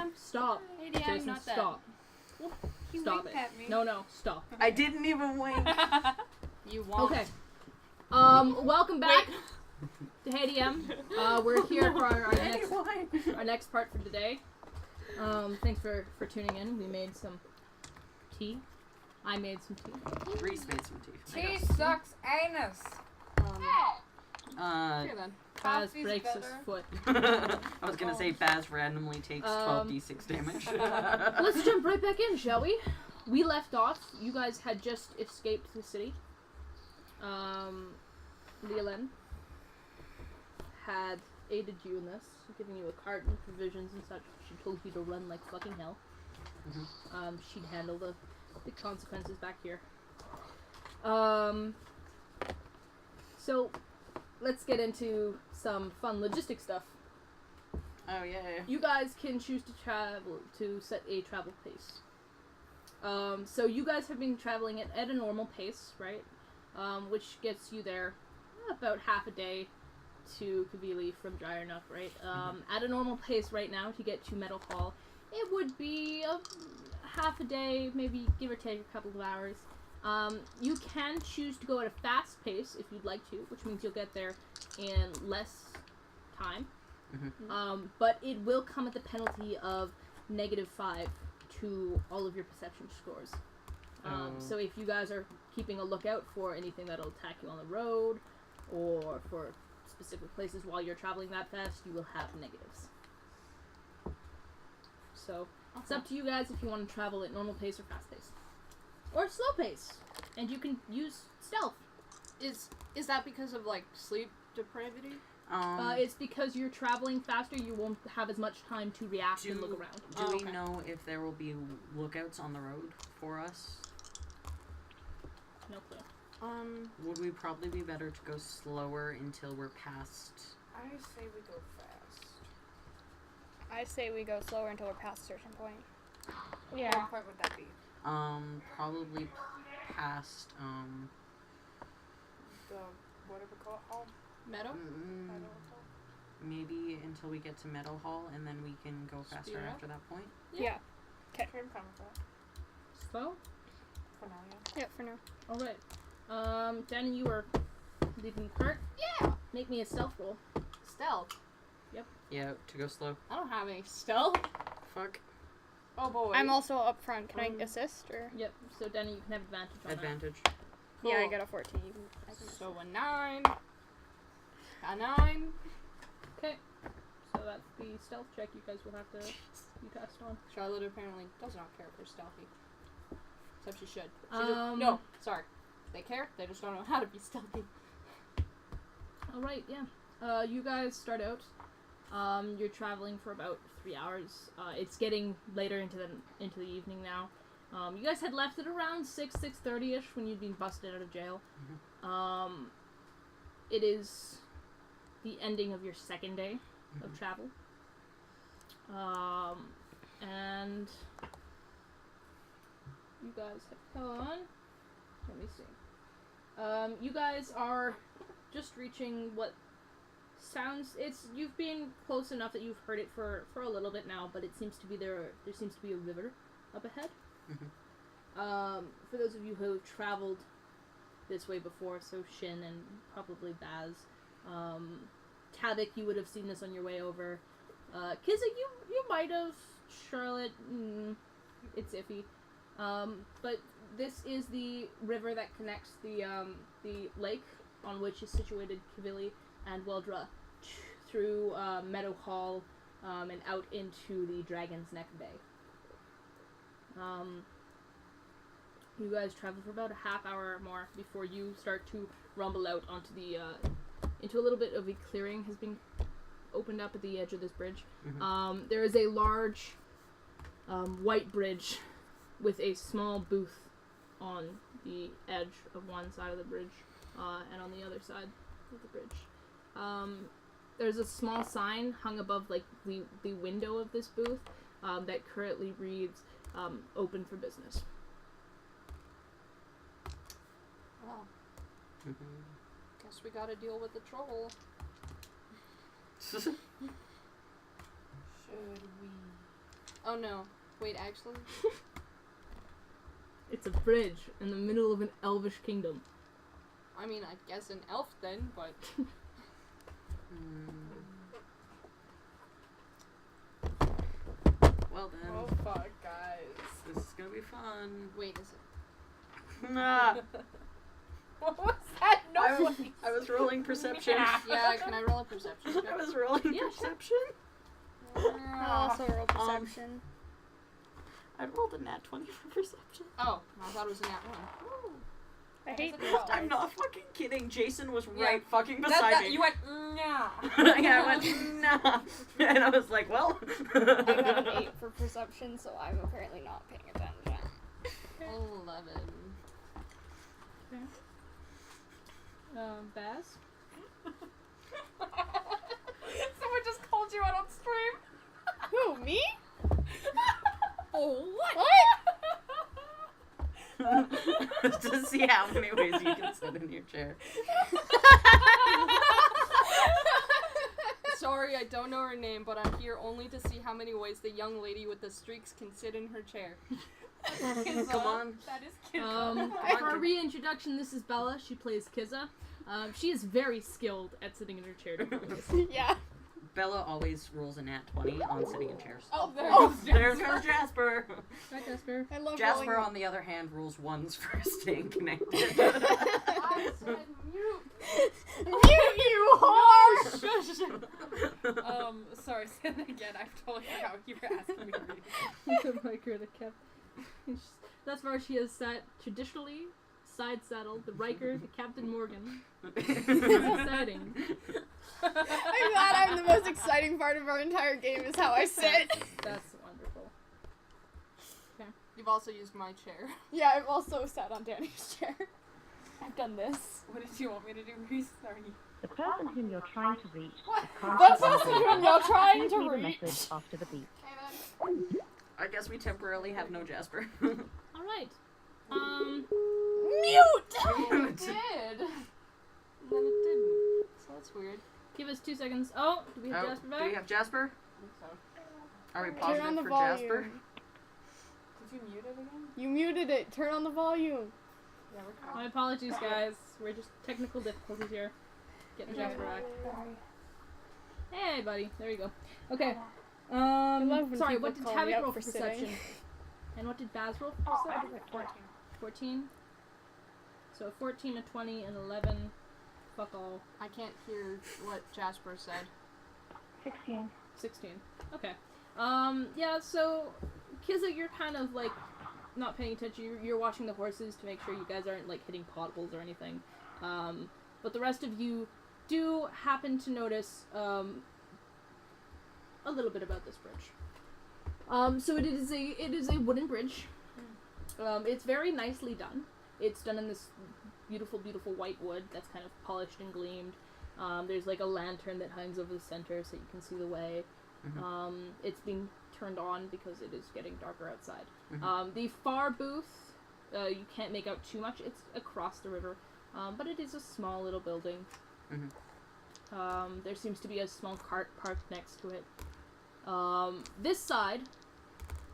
DM. Stop. Hey, DM, Jason, not that. stop. He Stop winked it. at me. No, stop. I didn't even wink. You won't. Okay. Welcome back to Hey DM. We're here for our next part for today. Thanks for tuning in. We made some tea. I made some tea. Reese made some tea. Tea sucks anus. Here then. Baz Coffee's breaks his better. foot. I was gonna say Baz randomly takes 12d6 damage. Let's jump right back in, shall we? We left off. You guys had just escaped the city. Leolyn had aided you in this, giving you a cart and provisions and such. She told you to run like fucking hell. Mm-hmm. She'd handle the consequences back here. So, let's get into some fun logistic stuff. Oh yeah. You guys can choose to set a travel pace. So you guys have been traveling at a normal pace, right? Which gets you there about half a day to Kivili from Dryernook, right? At a normal pace right now to get to Meadow Hall, it would be half a day, maybe give or take a couple of hours. You can choose to go at a fast pace if you'd like to, which means you'll get there in less time. Mm-hmm. But it will come at the penalty of -5 to all of your perception scores. So if you guys are keeping a lookout for anything that'll attack you on the road, or for specific places while you're traveling that fast, you will have negatives. So it's up to you guys if you want to travel at normal pace or fast pace. Or slow pace. And you can use stealth. Is that because of like sleep depravity? It's because you're traveling faster, you won't have as much time to react and look around. Do we know if there will be lookouts on the road for us? No clue. Would we probably be better to go slower until we're past? I say we go fast. I say we go slower until we're past a certain point. What point would that be? Probably past, The, whatever call it, hall? Meadow? Maybe until we get to Meadow Hall, and then we can go faster Speed up? after that point. Yeah. Okay. I'm fine with that. Slow? For now, yeah. Yep, for now. Alright. Danny, you were leading the cart. Yeah. Make me a stealth roll. Stealth. Yeah, to go slow. I don't have any stealth. Fuck. Oh boy. I'm also up front. Can I assist or? Yep, so Danny, you can have advantage on Advantage. Cool. Yeah, I got a 14. I can So a 9. A 9. Okay. So that's the stealth check you guys will have to be passed on. Charlotte apparently does not care for stealthy. Except she should. No, sorry. They care, they just don't know how to be stealthy. Alright, yeah. You guys start out. You're traveling for about 3 hours. It's getting later into the evening now. You guys had left at around 6:30ish when you'd been busted out of jail. Mm-hmm. It is the ending of your second day of travel. And you guys have gone. Let me see. You guys are just reaching what sounds. You've been close enough that you've heard it for a little bit now, but it seems to be there seems to be a river up ahead. For those of you who have traveled this way before, so Shin and probably Baz, Tavik, you would have seen this on your way over. Kizik, you might have. Charlotte, it's iffy. But this is the river that connects the lake on which is situated Kivili and Weldra through Meadow Hall and out into the Dragon's Neck Bay. You guys travel for about a half hour or more before you start to rumble out onto the into a little bit of a clearing has been opened up at the edge of this bridge. There is a large white bridge with a small booth on the edge of one side of the bridge and on the other side of the bridge. There's a small sign hung above like the window of this booth that currently reads open for business. Well, guess we gotta deal with the troll. Should we Oh no. Wait, actually? It's a bridge in the middle of an elvish kingdom. I mean, I guess an elf then, but... Well then. Oh fuck, guys. This is gonna be fun. Wait, is it? Nah. What was that I noise? was rolling perception. Yeah, can I roll a perception check? I was rolling perception. I'll also roll perception. I rolled a nat 20 for perception. Oh, I thought it was a nat 1. I hate That's a this. good I'm not fucking kidding. Jason was Yeah. right fucking beside me. You went, nah. Yeah, I went, nah. And I was like, well. I got an 8 for perception, so I'm apparently not paying attention. 11. Baz? Someone just called you out on stream. Who, me? Oh, what? What? To see how many ways you can sit in your chair. Sorry, I don't know her name, but I'm here only to see how many ways the young lady with the streaks can sit in her chair. Come on. That is cute. For a reintroduction, this is Bella. She plays Kiza. She is very skilled at sitting in her chair. To be honest. Yeah. Bella always rolls a nat 20 on sitting in chairs. Oh, there There goes Jasper. Hi, Jasper. I love Jasper, rolling. on the other hand, rules ones for staying connected. I said mute. Mute you whore! Sorry, say that again. I totally forgot what you were asking me to read. The Riker, the Cap. Thus far, she has sat traditionally side saddled the Riker, the Captain Morgan. It's exciting. I'm glad I'm the most exciting part of our entire game is how I sit. That's wonderful. You've also used my chair. Yeah, I've also sat on Danny's chair. I've done this. What did you want me to do, Reese? Sorry. The person whom you're trying to reach is The currently person whom you're trying to Please leave a reach. message after the beep. I guess we temporarily have no Jasper. Alright. Mute! It did. And then it didn't. So that's weird. Give us 2 seconds. Oh, do we have Jasper back? Do we have Jasper? I think so. Are we Turn positive on the for volume. Jasper? Did you mute it again? You muted it. Turn on the volume. Yeah, we're My apologies, guys. We're just technical difficulties here. Getting Jasper back. Hey, buddy. There you go. Okay. love when Sorry, people what did call me Tabby out roll for for sitting. perception? And what did Baz roll for Oh, I perception? did like 14. 14. So 14, a 20, and 11. Fuck all. I can't hear what Jasper said. 16. 16. Okay. Yeah, so, Kiza, you're kind of, like, not paying attention. You're watching the horses to make sure you guys aren't, like, hitting potholes or anything. But the rest of you do happen to notice, a little bit about this bridge. So it is a wooden bridge. It's very nicely done. It's done in this beautiful, beautiful white wood that's kind of polished and gleamed. There's like a lantern that hangs over the center so you can see the way. It's being turned on because it is getting darker outside. The far booth, you can't make out too much. It's across the river, but it is a small little building. There seems to be a small cart parked next to it. This side,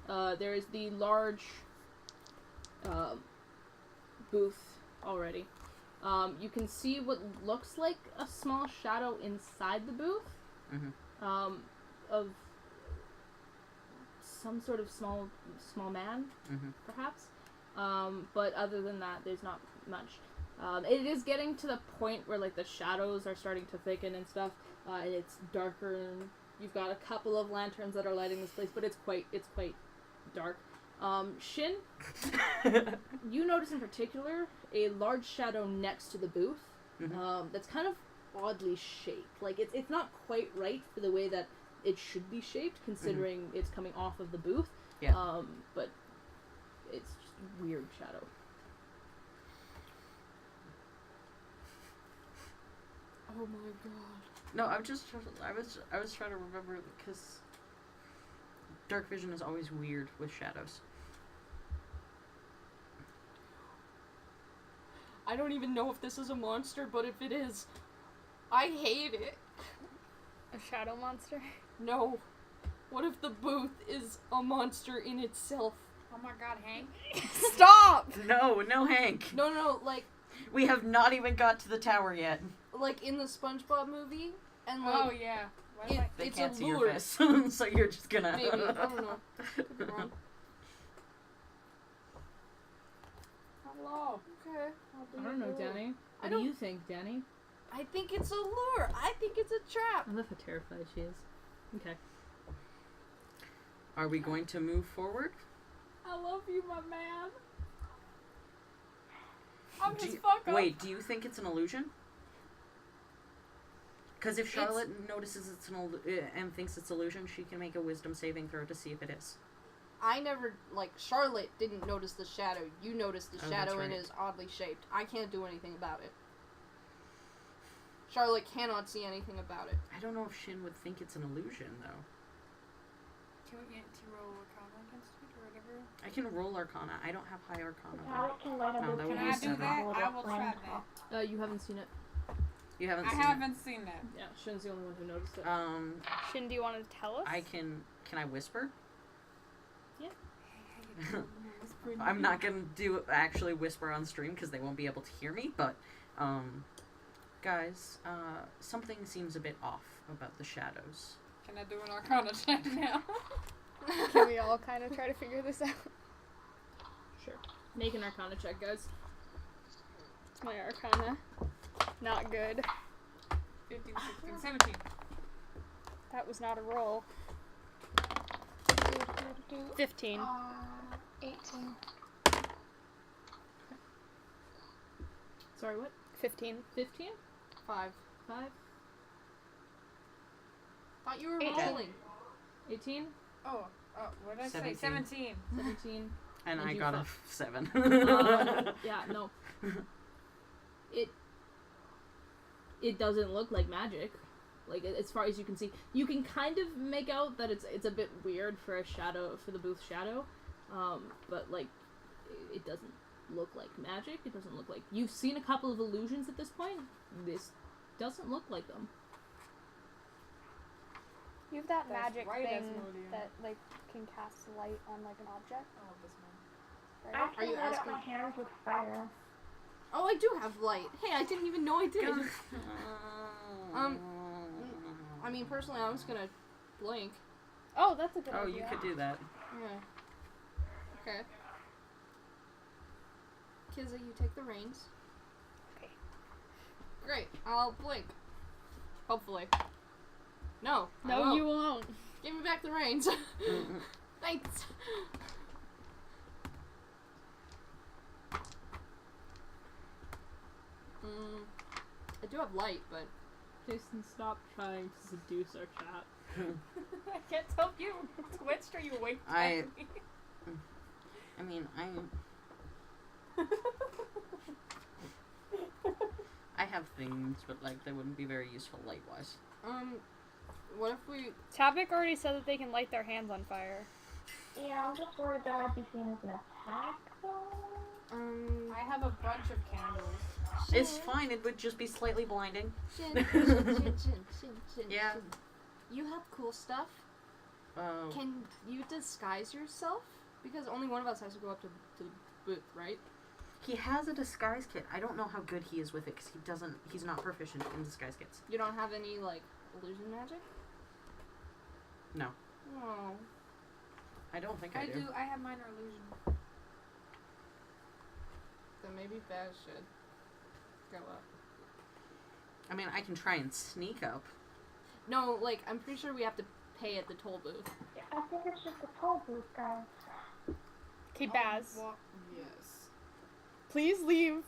there is the large booth already. You can see what looks like a small shadow inside the booth, of some sort of small man, perhaps. But other than that, there's not much. It is getting to the point where like the shadows are starting to thicken and stuff, and it's darker. And you've got a couple of lanterns that are lighting this place, but it's quite dark. Shin, you notice in particular a large shadow next to the booth, that's kind of oddly shaped. Like it's not quite right for the way that it should be shaped, considering it's coming off of the booth. Yeah. But it's just a weird shadow. Oh my god. No, I was trying to remember because dark vision is always weird with shadows. I don't even know if this is a monster, but if it is, I hate it. A shadow monster? No. What if the booth is a monster in itself? Oh my god, Hank. Stop! No, Hank. No, like We have not even got to the tower yet. in the SpongeBob movie, and like Oh yeah. What am They it's can't a see your lure. face, so you're just gonna. Maybe, I don't know. Could be wrong. Hello. Okay. I don't know, Danny. I What do don't- you think, Danny? I think it's a lure. I think it's a trap. I love how terrified she is. Okay. Are we going to move forward? I love you, my man. I'm Do just you- fuck up. Wait, do you think it's an illusion? Because if Charlotte notices it's and thinks it's illusion, she can make a wisdom saving throw to see if it is. I never, Charlotte didn't notice the shadow. You noticed the Oh, shadow that's and right. is oddly shaped. I can't do anything about it. Charlotte cannot see anything about it. I don't know if Shin would think it's an illusion, though. Can we get to roll Arcana against it or whatever? I can roll Arcana. I don't have high Arcana. How it can light up No, a that Can would be I candle do seven. that? with I a will flame try top. that. You haven't seen it. You haven't I seen haven't seen that. Yeah, Shin's the only one who noticed it. it. Shin, do you want to tell us? Can I whisper? Yeah. I'm not gonna actually whisper on stream because they won't be able to hear me, but, guys, something seems a bit off about the shadows. Can I do an Arcana check now? Can we all kind of try to figure this out? Sure. Make an Arcana check, guys. It's my Arcana. Not good. 15, 16, 17. That was not a roll. 15. 18. Sorry, what? 15. 15? 5. 5? Thought you were 18. rolling. 18? Oh, what did I 17. say? 17. 17? And And I you got a fuck. 7. Yeah, no. It doesn't look like magic. Like, as far as you can see. You can kind of make out that it's a bit weird for a shadow, for the booth shadow. But, like, it doesn't look like magic. It doesn't look like... You've seen a couple of illusions at this point. This doesn't look like them. You have that That's magic right, thing Asmodean. that, can cast light on, an object, Oh, this one. right? I can you light up asking- my hands with fire. Oh, I do have light. Hey, I didn't even know I did. I mean, personally, I was gonna blink. Oh, that's a good Oh, idea. you could do that. Yeah. Okay. Kizza, you take the reins. Okay. Great. I'll blink. Hopefully. No. I No, won't. you won't. Give me back the reins. Mm-mm. Thanks. I do have light, but Jason, stop trying to seduce our chat. I can't tell if you twitched or you winked I- at me. I mean, I have things, but, like, they wouldn't be very useful light-wise. what if we? Tapik already said that they can light their hands on fire. Yeah, I'm just worried that might be seen as an attack, though. I have a bunch of candles. It's fine, it would just be slightly blinding. Shin. Yeah. You have cool stuff. Can you disguise yourself? Because only one of us has to go up to the booth, right? He has a disguise kit. I don't know how good he is with it, because he's not proficient in disguise kits. You don't have any, illusion magic? No. Oh. I don't think I do. I have minor illusion. Then maybe Baz should go up. I mean, I can try and sneak up. No, I'm pretty sure we have to pay at the toll booth. I think it's just a toll booth, guys. Okay, Baz, Yes. please leave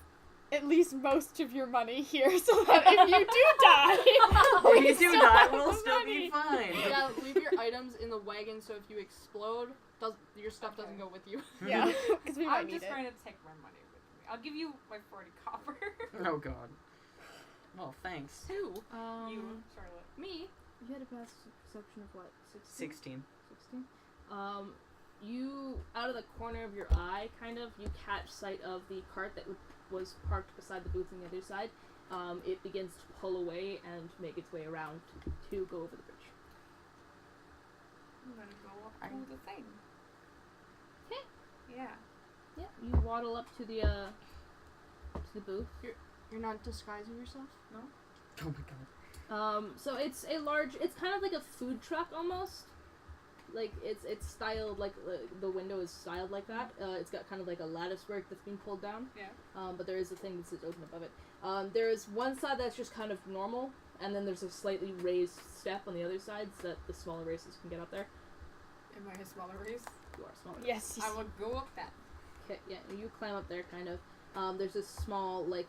at least most of your money here so that if you do die, If we you do still die, have we'll the still money. be fine. Yeah, leave your items in the wagon so if you explode, your stuff doesn't go with you. Yeah, because we might I'm need just it. trying to take my money with me. I'll give you my 40 copper. Oh, God. Well, thanks. Who? You, Charlotte. Me? You had a past perception of what? 16. 16? You, out of the corner of your eye, you catch sight of the cart that was parked beside the booth on the other side. It begins to pull away and make its way around to go over the bridge. I'm gonna go up I- to the thing. Okay. Yeah. Yeah, you waddle up to the booth. You're not disguising yourself? Oh my god. So it's a large. It's kind of like a food truck almost. Like it's styled like the window is styled like that. It's got kind of like a lattice work that's being pulled down. Yeah. But there is a thing that sits open above it. There is one side that's just kind of normal, and then there's a slightly raised step on the other side so that the smaller races can get up there. Am I a smaller race? You are smaller. Yes. I will go up that. Okay, yeah, you climb up there, kind of. There's this small, like,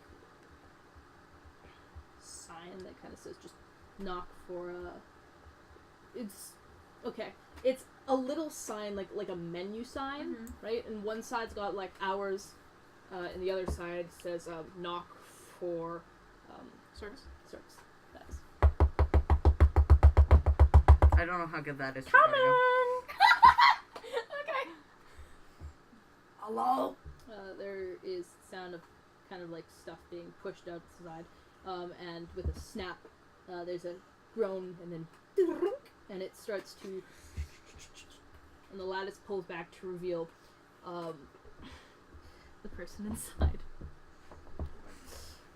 sign that kind of says just knock for, it's, okay, it's a little sign, like a menu sign, right? And one side's got, like, hours, and the other side says, knock for, Service? service. That's I don't know how good that is. Okay. Hello? there is sound of kind of like stuff being pushed outside, and with a snap, there's a groan, and then and it starts to, and the lattice pulls back to reveal the person inside.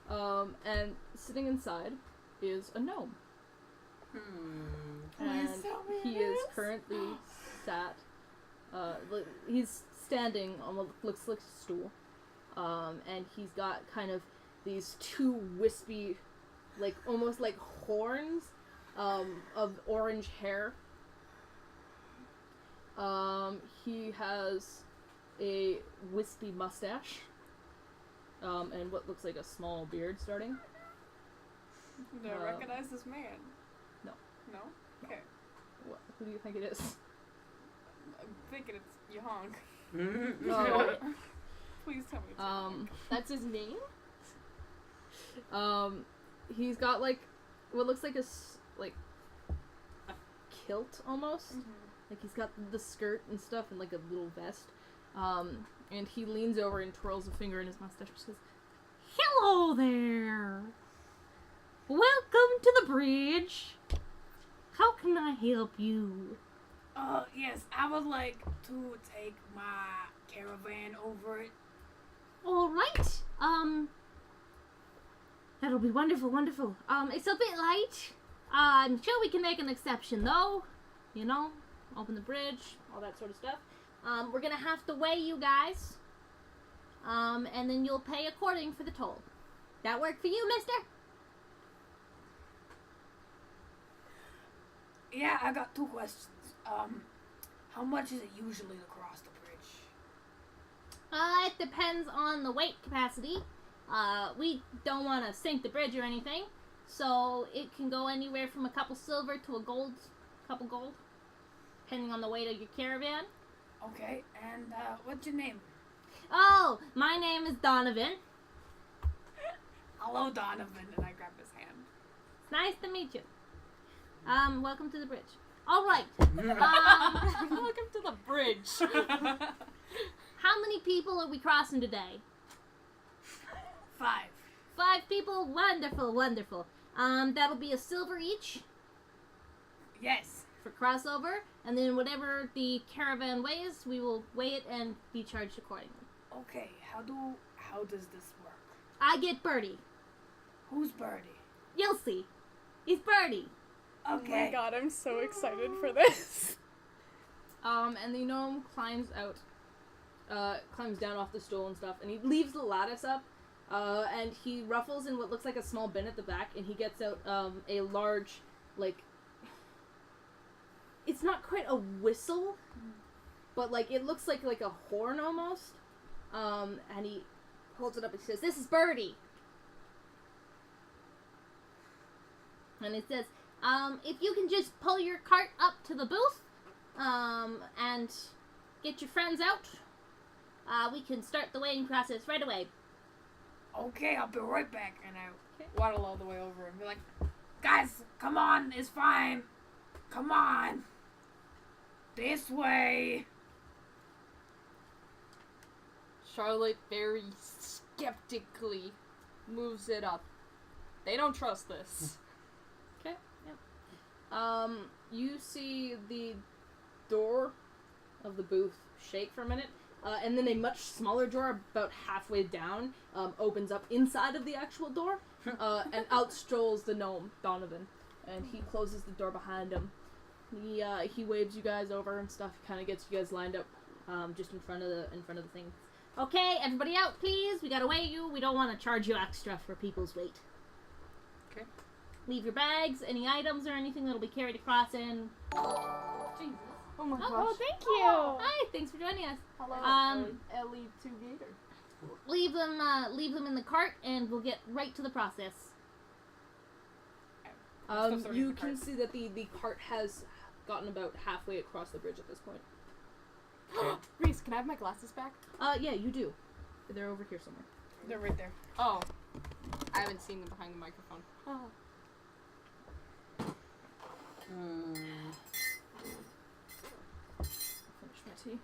And sitting inside is a gnome. And he is currently sat. He's standing on what looks like a stool, and he's got kind of these two wispy, like almost like horns, of orange hair. He has a wispy mustache, and what looks like a small beard starting. Do I recognize this man? No. No? Okay. What? Who do you think it is? I'm thinking it's Yohong. Please tell me it's Yohong. That's his name? He's got like what looks like a kilt almost. Like he's got the skirt and stuff and like a little vest. And he leans over and twirls a finger in his mustache and says, "Hello there. Welcome to the bridge. How can I help you?" Yes, I would like to take my caravan over it. All right. That'll be wonderful, wonderful. It's a bit late. I'm sure we can make an exception, though. You know, open the bridge, all that sort of stuff. We're gonna have to weigh you guys. And then you'll pay according for the toll. That work for you, mister? Yeah, I got 2 questions. How much is it usually to cross the bridge? It depends on the weight capacity. We don't want to sink the bridge or anything, so it can go anywhere from a couple silver to couple gold, depending on the weight of your caravan. Okay, and what's your name? Oh, my name is Donovan. Hello, Donovan, and I grab his hand. It's nice to meet you. Welcome to the bridge. All right. Welcome to the bridge. How many people are we crossing today? 5. 5 people. Wonderful, wonderful. That'll be a silver each Yes. for crossover, and then whatever the caravan weighs, we will weigh it and be charged accordingly. Okay, how does this work? I get Birdie. Who's Birdie? You'll see. He's Birdie. Okay. Oh my god, I'm so excited for this. And the gnome climbs down off the stool and stuff, and he leaves the lattice up, and he ruffles in what looks like a small bin at the back, and he gets out a large, like, it's not quite a whistle, but like it looks like a horn almost, and he holds it up and says, "This is Birdie." And it says, if you can just pull your cart up to the booth, and get your friends out, we can start the weighing process right away. Okay, I'll be right back. And I waddle all the way over and be like, guys, come on, it's fine. Come on. This way. Charlotte very skeptically moves it up. They don't trust this. You see the door of the booth shake for a minute, and then a much smaller door about halfway down opens up inside of the actual door, and out strolls the gnome, Donovan, and he closes the door behind him. He waves you guys over and stuff, kind of gets you guys lined up just in front of the thing. Okay, everybody out, please. We gotta weigh you. We don't want to charge you extra for people's weight. Okay. Leave your bags, any items or anything that'll be carried across in. Jesus. Oh my gosh. Oh, thank you. Hi, thanks for joining us. Hello, Ellie 2 Gator. Leave them in the cart, and we'll get right to the process. You can see that the cart has gotten about halfway across the bridge at this point. Reese, can I have my glasses back? Yeah, you do. They're over here somewhere. They're right there. Oh. I haven't seen them behind the microphone. Oh. Finish my tea.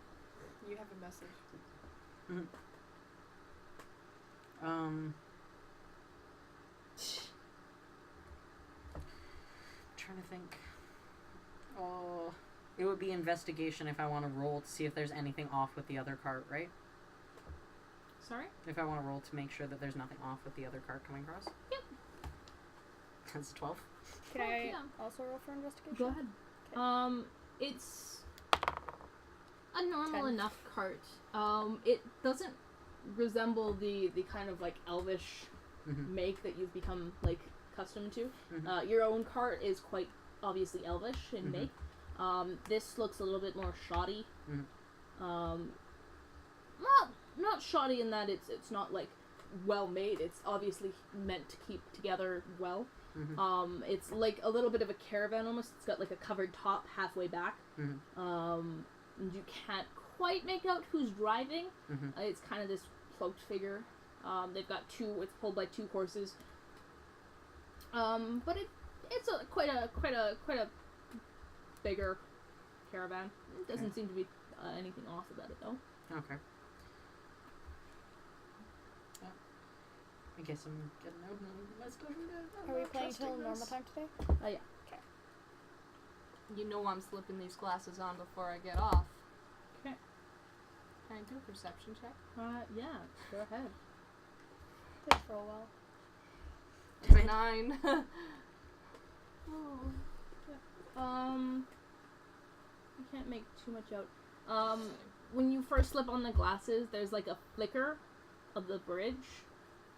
You have a message. Trying to think. Oh, it would be investigation if I want to roll to see if there's anything off with the other cart, right? Sorry? If I want to roll to make sure that there's nothing off with the other cart coming across. Yep. That's 12. Can I yeah. also roll for investigation? Go ahead. Okay. It's A normal 10. enough cart. it doesn't resemble the kind of like elvish Mm-hmm. make that you've become like accustomed to. Mhm. Your own cart is quite obviously elvish in Mhm. make. This looks a little bit more shoddy. Mhm. Not shoddy in that it's not like well made. It's obviously meant to keep together well. Mhm. It's like a little bit of a caravan almost. It's got like a covered top halfway back. Mhm. And you can't quite make out who's driving. Mhm. It's kind of this cloaked figure. They've got it's pulled by 2 horses. But it's quite a bigger caravan. It doesn't Okay. seem to be anything off about it though. Okay. Yeah. I guess I'm getting out and let's go through that. Are we playing till normal time today? Yeah. You know I'm slipping these glasses on before I get off. Okay. Can I do a perception check? Yeah. Go ahead. Played for a while. 9. You can't make too much out. When you first slip on the glasses, there's like a flicker of the bridge,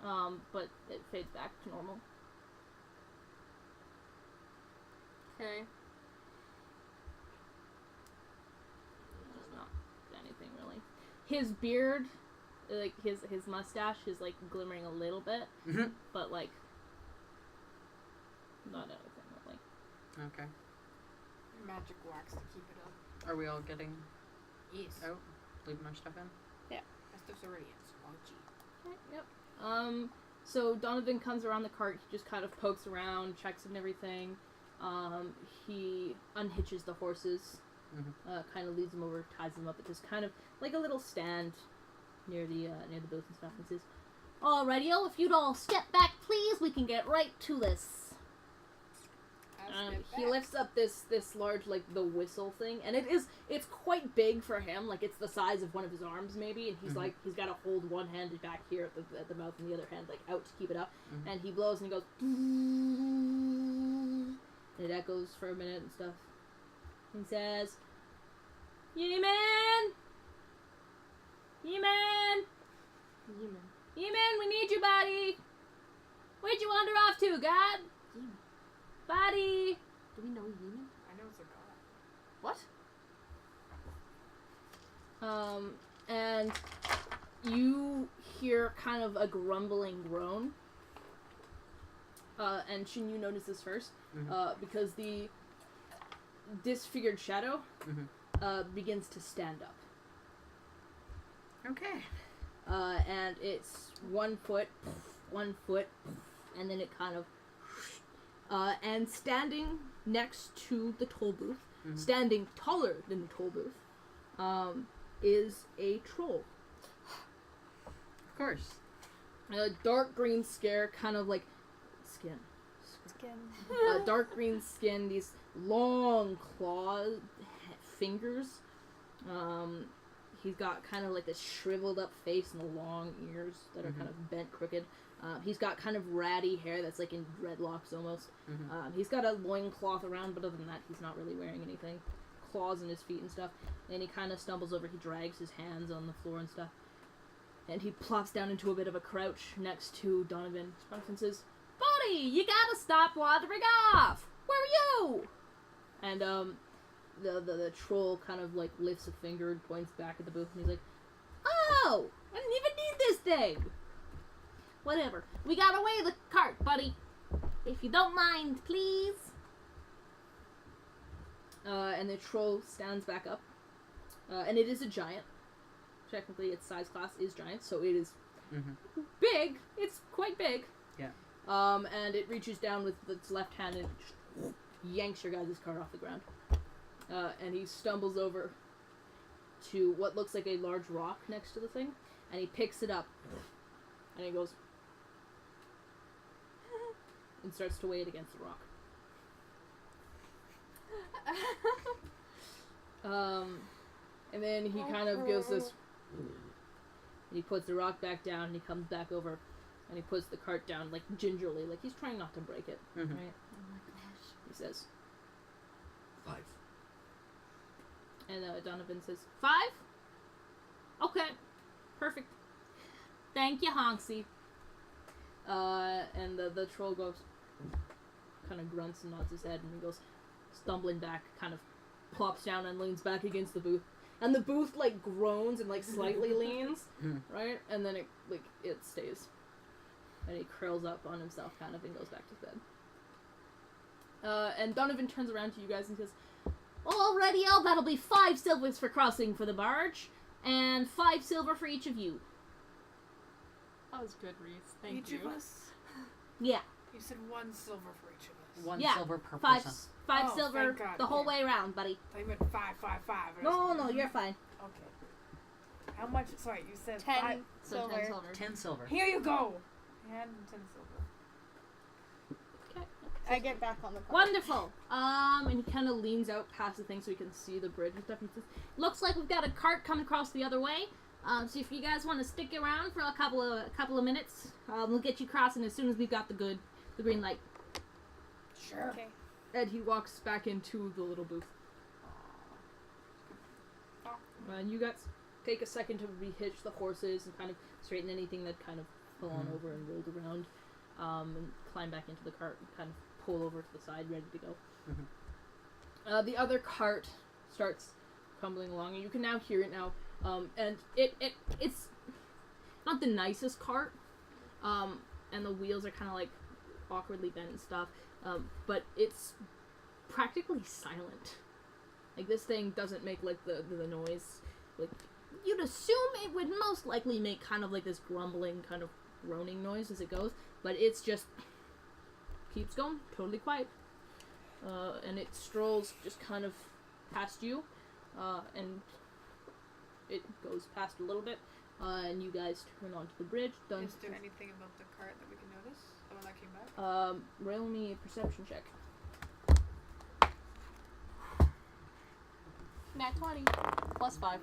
but it fades back to normal. Okay. There's not anything really. His beard, like his mustache, is like glimmering a little bit, Mhm. but like not anything really. Okay. Magic wax to keep it up. Are we all getting Yes. out? Leaving our stuff in? That stuff's already in, so I'll cheat. Okay, yep. So Donovan comes around the cart. He just kind of pokes around, checks and everything. He unhitches the horses, kind of leads them over, ties them up at just kind of like a little stand near the booth and stuff, and says, Alrighty-o, if you'd all step back, please, we can get right to this. he lifts up this large, like, the whistle thing, and it's quite big for him, like, it's the size of one of his arms, maybe, and he's Mhm. like, he's got to hold one hand back here at the mouth, and the other hand, like, out to keep it up, Mhm. and he blows, and he goes, and it echoes for a minute and stuff. He says, Ye-Man! Ye-Man! Demon. Ye-Man, we need you, buddy! Where'd you wander off to, God? Demon. Buddy! Do we know Demon? I know it's a god. What? And you hear kind of a grumbling groan. And Shin, you notice this first, because the disfigured shadow begins to stand up. Okay. And it's 1 foot, and then it kind of, and standing next to the toll booth, standing taller than the toll booth, is a troll. Of course. A dark green skin, kind of like skin. Skin. Dark green skin, these long claws, fingers. He's got kind of like this shriveled up face and the long ears that are kind of bent crooked. He's got kind of ratty hair that's like in dreadlocks almost. He's got a loincloth around, but other than that, he's not really wearing anything. Claws in his feet and stuff. And he kind of stumbles over. He drags his hands on the floor and stuff. And he plops down into a bit of a crouch next to Donovan. Donovan says, "Buddy, you gotta stop wandering off! Where are you?" And, the troll kind of, like, lifts a finger and points back at the booth, and he's like, "Oh! I didn't even need this thing!" Whatever. We got away the cart, buddy. If you don't mind, please. And the troll stands back up. And it is a giant. Technically, its size class is giant, so it is big. It's quite big. Yeah. And it reaches down with its left hand and just yanks your guys' cart off the ground. And he stumbles over to what looks like a large rock next to the thing, and he picks it up, and he goes, and starts to weigh it against the rock. And then he kind of gives this, and he puts the rock back down, and he comes back over, and he puts the cart down, like, gingerly, like he's trying not to break it, right? Oh my gosh. He says, 5. and Donovan says, 5? Okay. Perfect. Thank you, Honksy. and the troll goes, kind of grunts and nods his head, and he goes, stumbling back, kind of plops down and leans back against the booth. And the booth, like, groans and, like, slightly leans, right? And then it stays. And he curls up on himself, kind of, and goes back to bed. And Donovan turns around to you guys and says, Alrighty, that'll be 5 silvers for crossing for the barge, and 5 silver for each of you. That was good, Reese. Thank you. Each of us? Yeah. You said 1 silver for each of us. 1 Yeah, silver per 5 person. Oh, silver thank God. the whole way around, buddy. I meant 5, 5, 5. No, you're fine. Okay. How much? Sorry, you said 10 5. So silver. 10 silver. 10 silver. Here you go. And 10 silver. I get back on the cart. Wonderful. and he kind of leans out past the thing so he can see the bridge and stuff. He says, Looks like we've got a cart coming across the other way. So if you guys want to stick around for a couple of minutes, we'll get you crossing as soon as we've got the green light. Sure. Okay. and he walks back into the little booth. And you guys take a second to rehitch the horses and kind of straighten anything that kind of fell on over and rolled around, and climb back into the cart and kind of pull over to the side, ready to go. The other cart starts crumbling along, and you can now hear it now. And it's not the nicest cart, and the wheels are kind of like awkwardly bent and stuff, but it's practically silent. Like, this thing doesn't make, like, the noise. Like, You'd assume it would most likely make kind of like this grumbling, kind of groaning noise as it goes, but it's just keeps going, totally quiet. And it strolls just kind of past you, and it goes past a little bit, and you guys turn onto the bridge. Done. Is there anything about the cart that we can notice? The one that came back? Roll me a perception check. Nat 20. Plus 5.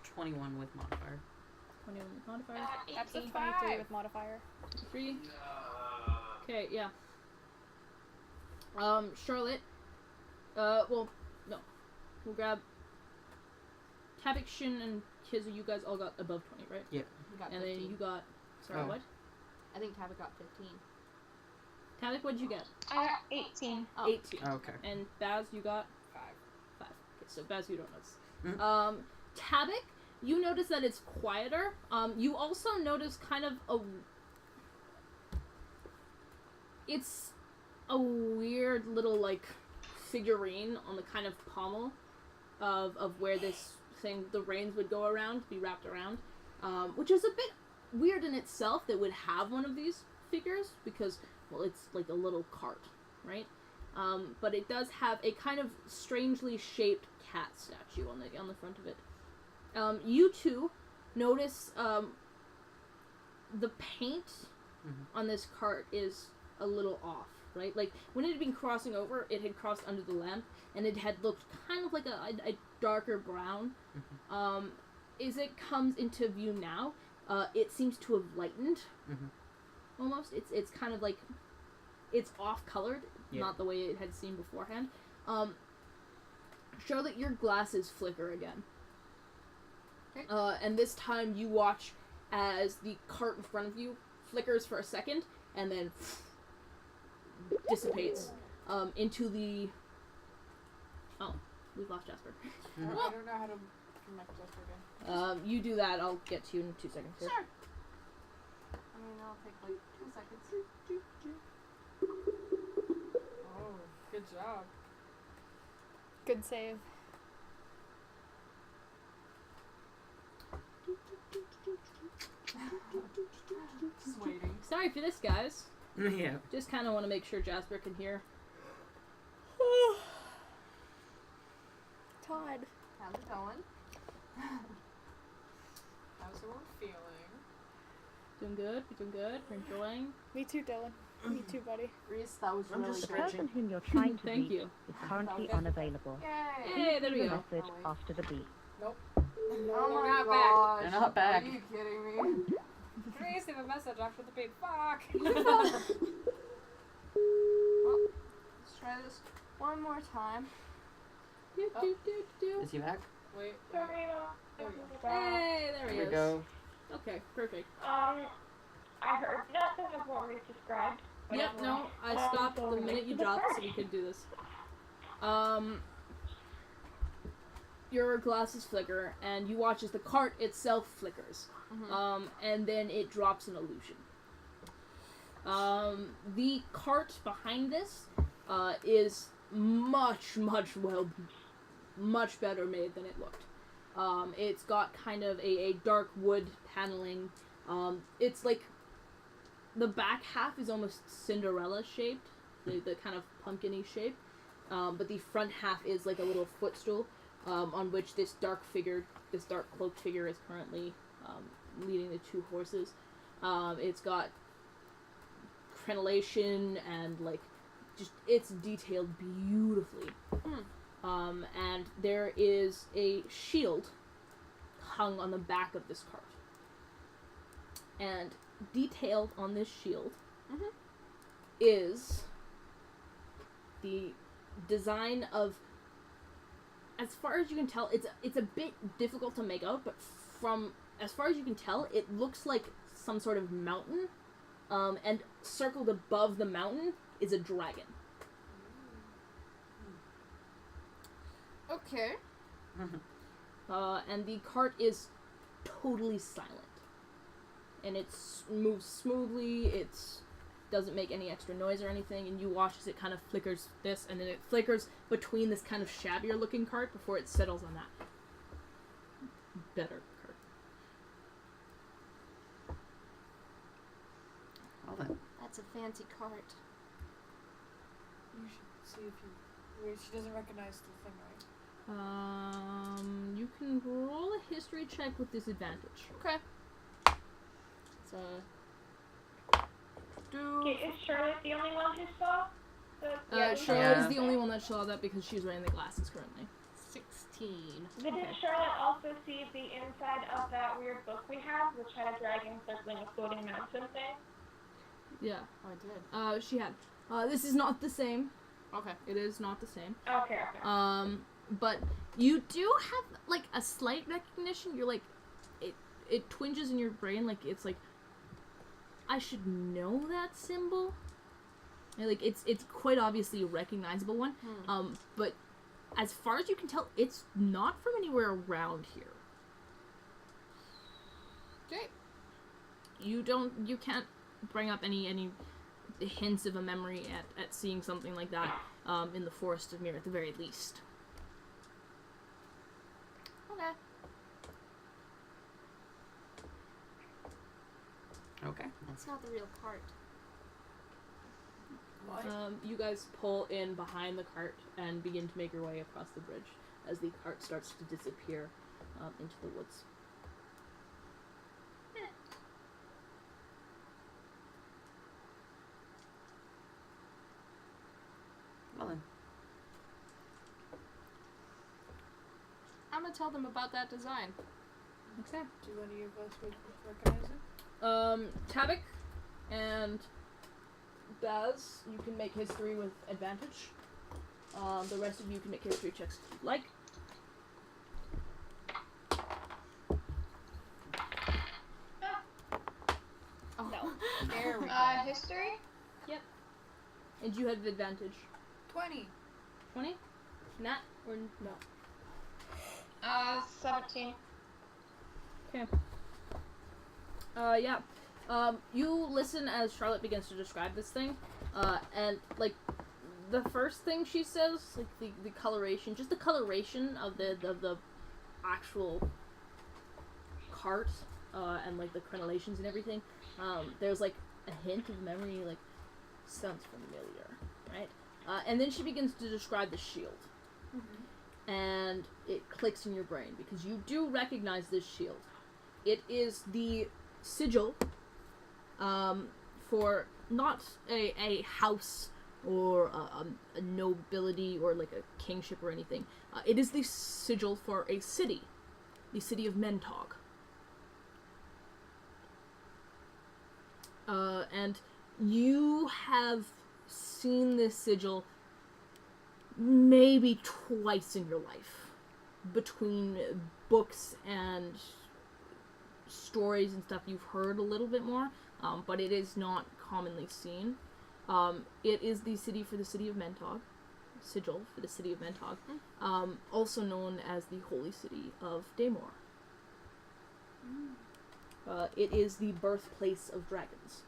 21 with modifier. 21 with modifier. That's a 18. 23 with modifier. 3. Okay, yeah. Charlotte. Well, no. We'll grab Tavik, Shin, and Kizu. You guys all got above 20, right? Yeah. You got And 15. then you got. Sorry, Oh. what? I think Tabitha got 15. Tavik, what'd you get? I got 18. 18. Okay. And Baz, you got 5. 5. Okay, so Baz, you don't notice. Mhm. Tavik, you notice that it's quieter. You also notice kind of it's a weird little, like, figurine on the kind of pommel of where this thing, the reins would go around, be wrapped around, which is a bit weird in itself that would have one of these figures, because, well, it's like a little cart, right? But it does have a kind of strangely shaped cat statue on the front of it. You two notice the paint on this cart is a little off. right? Like, when it had been crossing over, it had crossed under the lamp, and it had looked kind of like a darker brown. As it comes into view now, it seems to have lightened, almost. It's kind of like, it's off-colored, not the way it had seemed beforehand. Charlotte, your glasses flicker again. Okay. And this time you watch as the cart in front of you flickers for a second, and then dissipates into the... Oh, we've lost Jasper. I don't know how to connect Jasper again. You do that, I'll get to you in 2 seconds. Sure. I mean, it'll take like 2 seconds. Oh, good job. Good save. Just waiting. Sorry for this, guys. Yeah. Just kind of want to make sure Jasper can hear. Todd. How's it going? How's everyone feeling? Doing good? You doing good? We're enjoying? Me too, Dylan. Me too, buddy. Reese, that was I'm really just great. The person whom you're trying to Thank reach you. is currently unavailable. Yay! Hey, there we Leave a go. message after the beep. Oh They're my not gosh. They're not back. Are you kidding me? Please leave a message after the beep. Fuck! Well, let's try this one more time. Is he back? Wait. Serena. Hey, there he Here we is. go. Okay, perfect. I heard nothing of what we described. Yep, no, I stopped the minute you dropped so we could do this. Your glasses flicker, and you watch as the cart itself flickers. And then it drops an illusion. The cart behind this is much better made than it looked. It's got kind of a dark wood paneling. It's like the back half is almost Cinderella shaped, the kind of pumpkin-y shape. But the front half is like a little footstool on which this dark cloaked figure is currently leading the 2 horses. It's got crenellation and like just it's detailed beautifully. And there is a shield hung on the back of this cart. And detailed on this shield is the design of, as far as you can tell, it's a bit difficult to make out, but from as far as you can tell, it looks like some sort of mountain, and circled above the mountain is a dragon. Okay. And the cart is totally silent. And it moves smoothly, it doesn't make any extra noise or anything, and you watch as it kind of flickers this, and then it flickers between this kind of shabbier looking cart before it settles on that better cart. Well then. That's a fancy cart. You should see if you. Wait, she doesn't recognize the thing, right? You can roll a history check with disadvantage. Okay. So. Okay, is Charlotte the only one who saw the Charlotte is Yeah. the only one that saw that because she's wearing the glasses currently. 16. But did Charlotte also see the inside of that weird book we have, which had a dragon circling a floating mountain thing? Yeah. Oh, I did. She had. This is not the same. Okay. It is not the same. Okay. But you do have, like, a slight recognition. You're like, it twinges in your brain, like, it's like, I should know that symbol. And, like, it's quite obviously a recognizable one. But as far as you can tell, it's not from anywhere around here. Okay. You can't bring up any hints of a memory at seeing something like that in the Forest of Mir at the very least. Okay. That's not the real cart. What? You guys pull in behind the cart and begin to make your way across the bridge as the cart starts to disappear into the woods. I'm gonna tell them about that design. Okay. Do any of us recognize it? Tabik and Baz, you can make history with advantage. The rest of you can make history checks if you'd like. Oh. No. There we go. History? And you have advantage. 20. 20? Nat or no? 17. Okay. Yeah. You listen as Charlotte begins to describe this thing, and, like, the first thing she says, like, the coloration, just the coloration of the actual cart, and, like, the crenellations and everything, there's, like, a hint of memory, like, sounds familiar, right? And then she begins to describe the shield. Mm-hmm. And it clicks in your brain, because you do recognize this shield. It is the sigil, for not a house or a nobility or like a kingship or anything. It is the sigil for a city, the city of Mentog. And you have seen this sigil maybe twice in your life, between books and stories and stuff. You've heard a little bit more, but it is not commonly seen. It is the city for the city of Mentog, sigil for the city of Mentog, also known as the holy city of Daemor. It is the birthplace of dragons,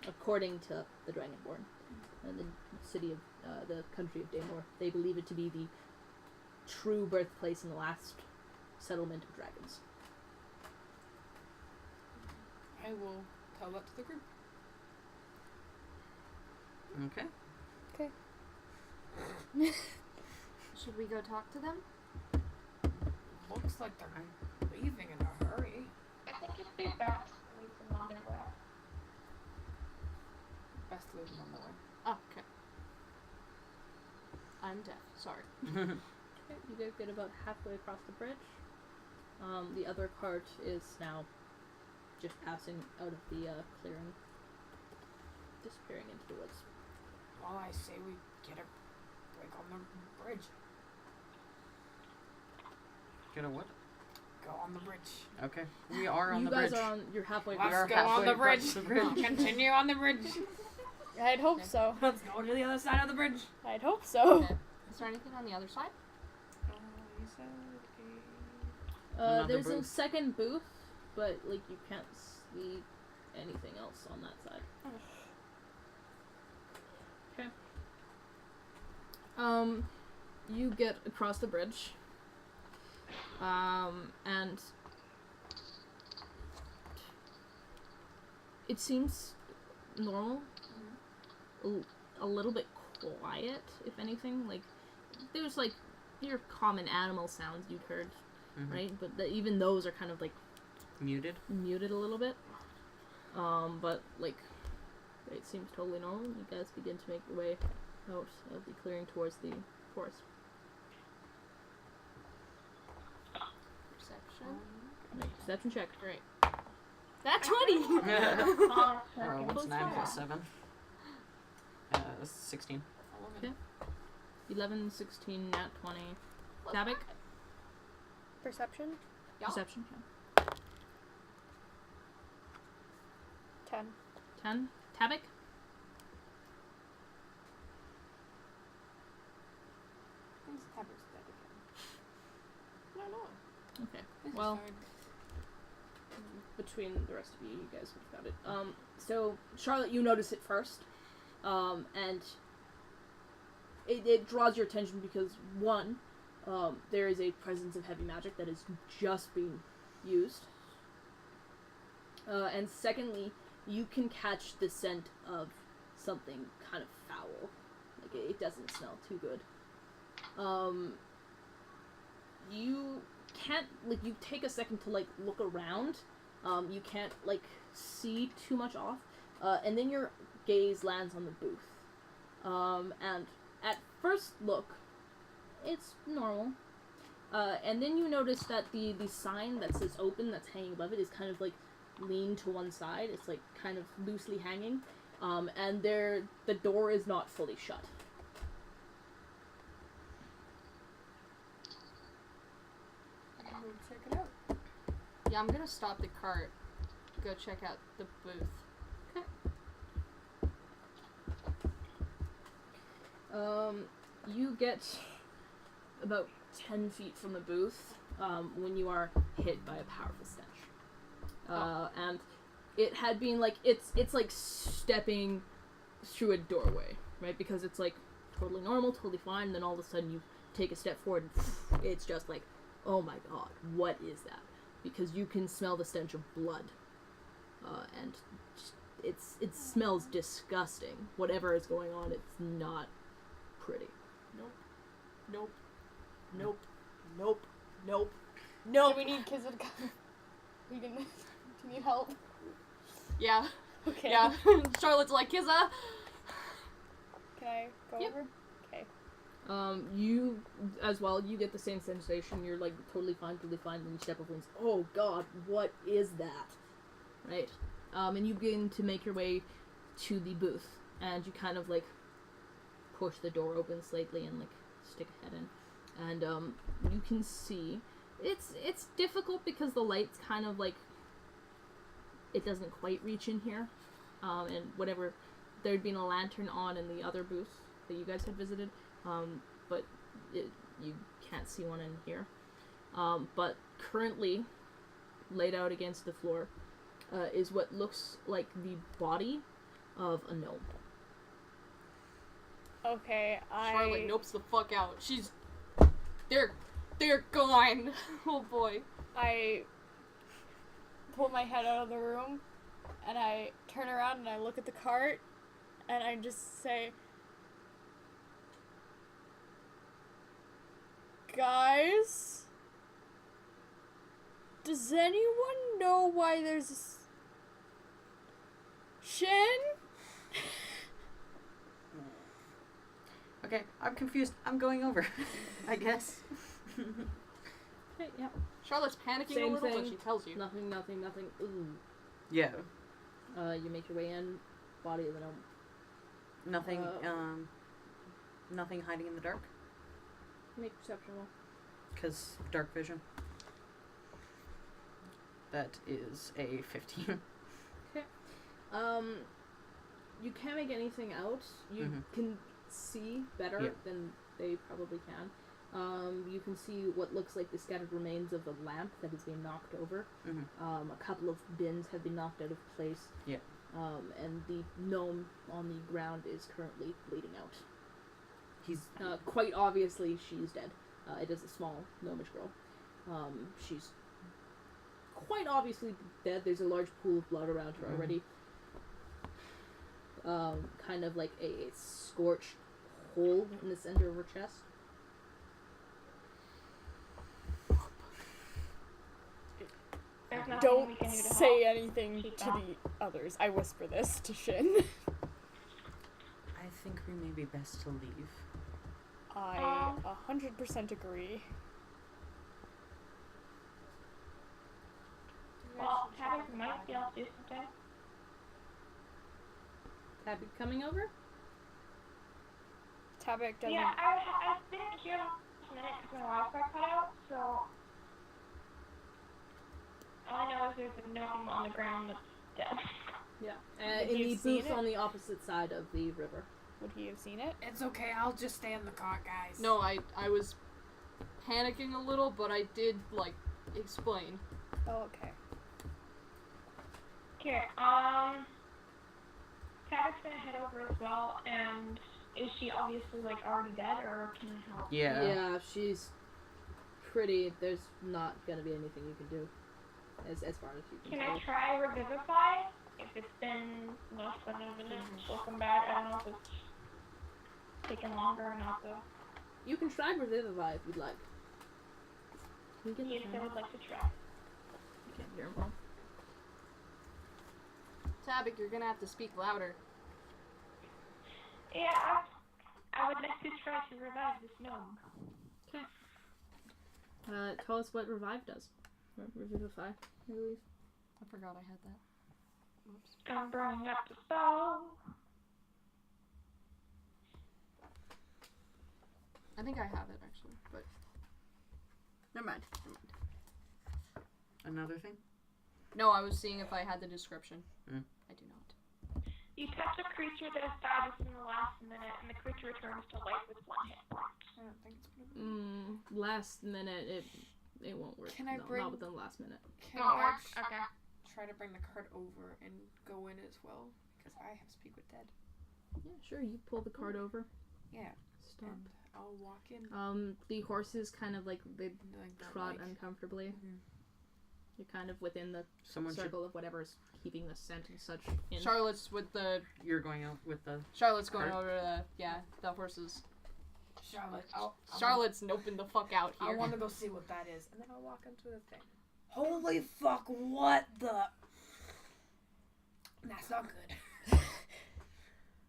according to the Dragonborn, and the city of the country of Daemor. They believe it to be the true birthplace and the last settlement of dragons. I will tell that to the group. Okay. Should we go talk to them? Looks like they're leaving in a hurry. I think it'd be best to leave them on their way. Best to leave them on the way. Oh, okay. I'm deaf. Sorry. Okay, you guys get about halfway across the bridge. The other cart is now just passing out of the clearing, disappearing into the woods. Well, I say we get a break on the bridge. Get a what? Go on the bridge. Okay. We are on You the guys bridge. are on. You're halfway. Let's across. go on the bridge. across the bridge. Continue on the bridge. I'd hope so. Let's go to the other side of the bridge. I'd hope so. Okay. Is there anything on the other side? You said Another There's a booth. second booth, but like you can't see anything else on that side. Okay. You get across the bridge. And it seems normal. A little bit quiet, if anything. Like, there's like your common animal sounds you'd heard, right? But even those are kind of like Muted. muted a little bit. But like, it seems totally normal. You guys begin to make your way out of the clearing towards the forest. Perception. Make a perception check. Great. That 20! Oh, what's 9 plus 7? 16. 11, 16, nat 20. Tabik? Perception? Yeah. Perception. 10. 10. Tabik? Who's Tabby's dead again? I don't know. Okay. Well, between the rest of you, you guys would have found it. So, Charlotte, you notice it first. And it draws your attention because, one, there is a presence of heavy magic that is just being used. And secondly, you can catch the scent of something kind of foul. Like, it doesn't smell too good. You can't, like, you take a second to, like, look around. You can't, like, see too much off. And then your gaze lands on the booth. And at first look, it's normal. And then you notice that the sign that says open that's hanging above it is kind of like leaned to one side. It's like kind of loosely hanging. And the door is not fully shut. I'm gonna check it out. Yeah, I'm gonna stop the cart. Go check out the booth. You get about 10 feet from the booth when you are hit by a powerful stench. And it had been like, it's like stepping through a doorway, right? Because it's like totally normal, totally fine, and then all of a sudden you take a step forward and it's just like, oh my god, what is that? Because you can smell the stench of blood. And it smells disgusting. Whatever is going on, it's not pretty. Nope. Nope. Do we need Kizza to come? Do you need help? Yeah. Okay. Yeah. Charlotte's like, Kizza. Can I go Yep. over? Okay. You, as well, you get the same sensation. You're like, totally fine, then you step over and say, oh god, what is that? Right? And you begin to make your way to the booth, and you kind of like push the door open slightly and like stick a head in, and you can see it's difficult because the light's kind of like it doesn't quite reach in here, and whatever there'd been a lantern on in the other booth that you guys had visited, but you can't see one in here, but currently laid out against the floor is what looks like the body of a gnome. Okay, Charlotte nopes the fuck out. They're gone. Oh boy. I pull my head out of the room, and I turn around and I look at the cart, and I just say, guys, does anyone know why there's a Shin? Okay, I'm confused. I'm going over. I guess. Okay, yeah. Charlotte's panicking Same a little, thing. but she tells you. Nothing. Ooh. Yeah. You make your way in. Body of the gnome. Nothing. Nothing hiding in the dark. Make perception roll. Cause dark vision. That is a 15. You can't make anything out. You can see better than they probably can. You can see what looks like the scattered remains of a lamp that has been knocked over. A couple of bins have been knocked out of place. Yeah. And the gnome on the ground is currently bleeding out. He's quite obviously she's dead. It is a small gnomish girl. She's quite obviously dead. There's a large pool of blood around her already. Kind of like a scorched hole in the center of her chest. Don't say anything to the others. I whisper this to Shin. I think we may be best to leave. I 100% agree. Well, Tabby might be able to do something. Tabby coming over? Tabak doesn't... Yeah, I've been here last minute because my Wi-Fi cut out, so... All I know is there's a gnome on the ground that's dead. Yeah. Would In he the have seen booth it? on the opposite side of the river. Would he have seen it? It's okay, I'll just stay in the car, guys. No, I was panicking a little, but I did, like, explain. Oh, okay. Here, Tabby's gonna head over as well, and is she obviously, like, already dead, or can I help? Yeah. Yeah, she's pretty... There's not gonna be anything you can do. As far as you can Can I tell. try Revivify? If it's been less than a minute, she'll come back. I don't know if it's taking longer or not, though. You can try Revivify if you'd like. Can you get Yes, the I would like to try. You can't hear him well. Tabak, you're gonna have to speak louder. Yeah, I would like to try to revive this gnome. Tell us what revive does. Or revivify, I believe. I forgot I had that. Whoops. I'm bringing up the spell. I think I have it actually, but never mind. Another thing? No, I was seeing if I had the description. Mm. I do not. You touch a creature that has died within the last minute, and the creature returns to life with 1 hit point. I don't think it's gonna be. Last minute, it won't work. Can I bring- Not within the last minute. Can Won't I work? Okay. try to bring the card over and go in as well? Because I have Speak with Dead. Yeah, sure. You pull the card over. Yeah. Stop. And I'll walk in. The horses kind of like they Like that, trot like- uncomfortably. Mhm. You're kind of within the Someone circle of whatever's keeping the scent and such. In. Charlotte's with the. You're going out with the. Charlotte's going Cart? over the horses. Charlotte, Charlotte's noping the fuck out I here. want to go see what that is, and then I'll walk into the thing. Holy fuck! What the? That's not good.